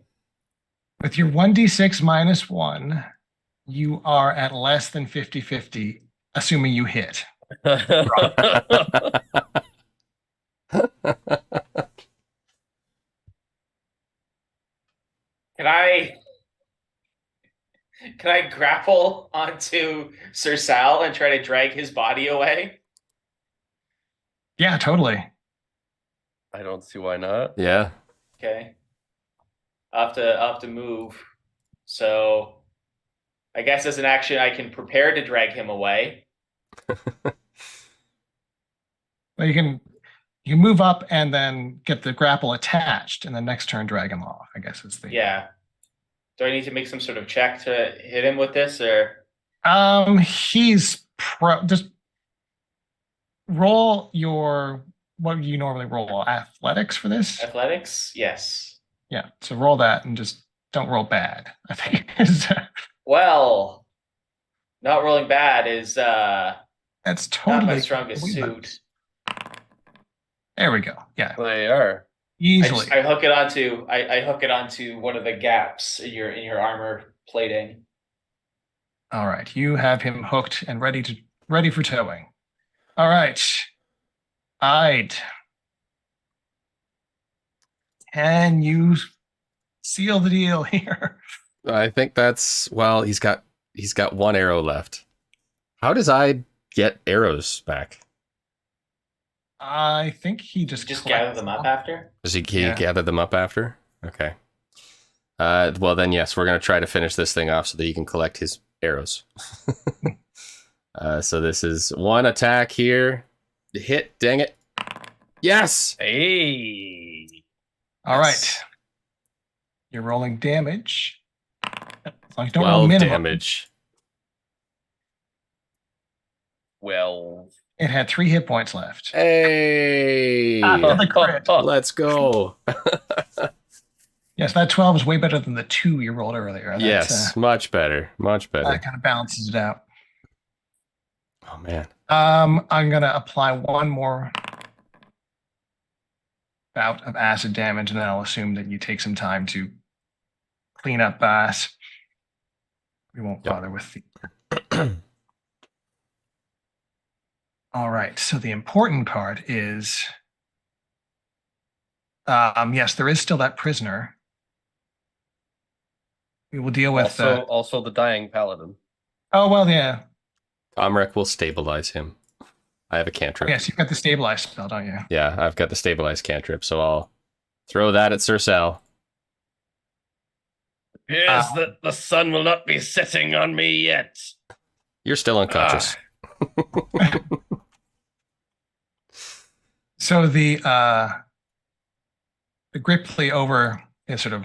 A: With your 1d6 minus 1, you are at less than 50-50, assuming you hit.
C: Can I grapple onto Sir Sal and try to drag his body away?
A: Yeah, totally.
D: I don't see why not.
B: Yeah.
C: Okay. I'll have to move. So I guess as an action I can prepare to drag him away.
A: Well, you can move up and then get the grapple attached, and then next turn drag him off, I guess is the...
C: Yeah. Do I need to make some sort of check to hit him with this, or?
A: He's just roll your, what do you normally roll? Athletics for this?
C: Athletics? Yes.
A: Yeah, so roll that and just don't roll bad, I think.
C: Well, not rolling bad is
A: That's
C: not
A: totally
C: my strongest suit.
A: There we go. Yeah,
D: They are.
A: easily.
C: I hook it onto one of the gaps in your armor plating.
A: All right, you have him hooked and ready for towing. All right, Ide. Can you seal the deal here?
B: I think that's, well, he's got one arrow left. How does I get arrows back?
A: I think he just
C: Gather them up after.
B: Does he
A: Yeah.
B: gather them up after? Okay. Well then, yes, we're gonna try to finish this thing off so that he can collect his arrows. So this is one attack here. Hit, dang it. Yes!
D: Hey.
A: All right.
B: Yes.
A: You're rolling damage. As long as you don't roll
B: 12
A: minimum.
B: damage.
D: Well.
A: It had 3 hit points left.
B: Hey!
A: After the crit.
B: Let's go.
A: Yes, that 12 is way better than the 2 you rolled earlier. That's,
B: Yes, much better. Much better.
A: that kind of balances it out.
B: Oh man.
A: I'm gonna apply one more bout of acid damage, and then I'll assume that you take some time to clean up Bass. We won't
B: Yep.
A: bother with the. All right. So the important part is, yes, there is still that prisoner. We will deal with.
D: Also the dying paladin.
A: Oh well, yeah.
B: Omrek will stabilize him. I have a cantrip.
A: Yes, you've got the stabilize spell, don't you?
B: Yeah, I've got the stabilize cantrip, so I'll throw that at Sir Sal.
D: Appears that the sun will not be setting on me yet.
B: You're still unconscious.
A: So the Grippli over is sort of,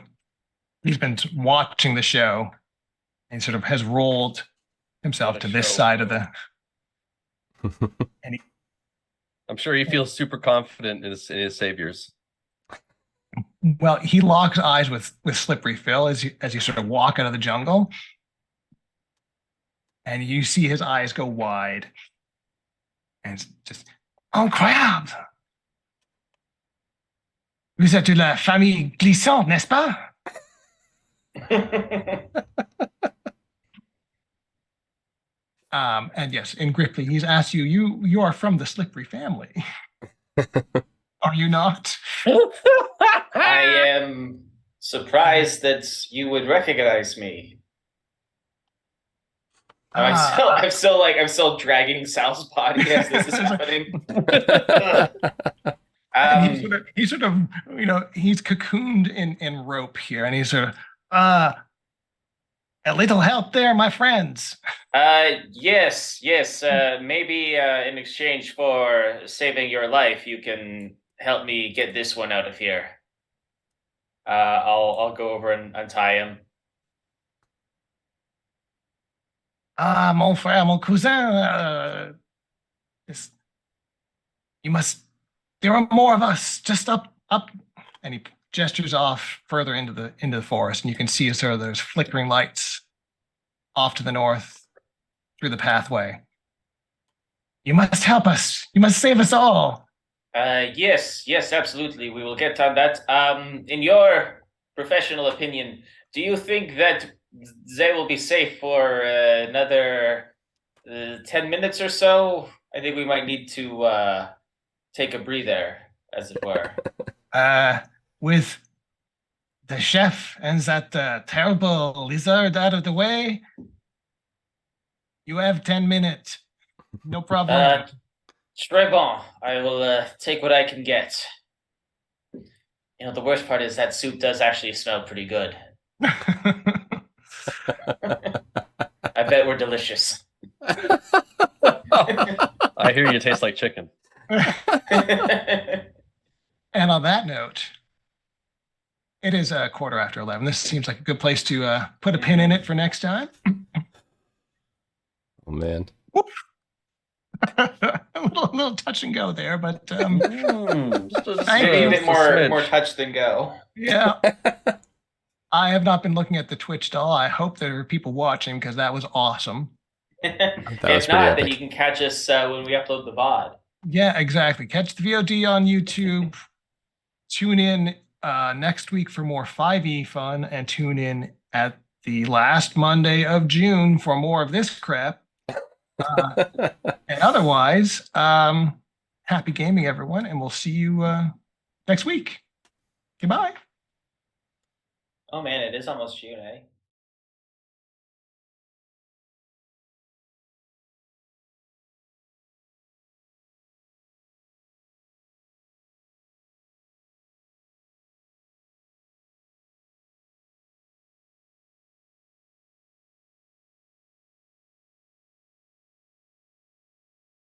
A: he's been watching the show and sort of has rolled himself
D: What
A: to
D: a
A: this
D: show.
A: side of the.
D: I'm sure he feels super confident in his saviors.
A: Well, he locks eyes with Slippery Phil as you sort of walk out of the jungle, and you see his eyes go wide, and it's just incroyable. Vous êtes de la famille glissante, n'est-ce pas? And yes, in Grippli, he's asked you, you are from the Slippery family. Are you not?
C: I am surprised that you would recognize me. I'm still dragging Sal's body as this is happening.
A: And he's sort of, he's cocooned in rope here, and he's sort of, a little help there, my friends.
C: Yes. Maybe in exchange for saving your life, you can help me get this one out of here. I'll go over and untie him.
A: Mon frère, mon cousin, you must There are more of us just up. And he gestures off further into the forest, and you can see sort of those flickering lights off to the north through the pathway. You must help us. You must save us all.
C: Yes, absolutely. We will get on that. In your professional opinion, do you think that they will be safe for another 10 minutes or so? I think we might need to take a breather, as it were.
A: With the chef and that terrible lizard out of the way, you have 10 minutes. No problem.
C: Très bon. I will take what I can get. You know, the worst part is that soup does actually smell pretty good. I bet we're delicious.
D: I hear you taste like chicken.
A: And on that note, it is a 11:15. This seems like a good place to put a pin in it for next time.
B: Oh man.
A: a little touch and go there, but
C: Maybe a bit more touch than go.
A: Yeah. I have not been looking at the Twitch doll. I hope there are people watching because that was awesome.
C: If not, then you can catch us when we upload the VOD. Yeah,
A: exactly. Catch the VOD on YouTube. Tune in next week for more 5e fun, and tune in at the last Monday of June for more of this crap. And otherwise, happy gaming, everyone, and we'll see you next week. Goodbye.
C: Oh man, it is almost June, eh?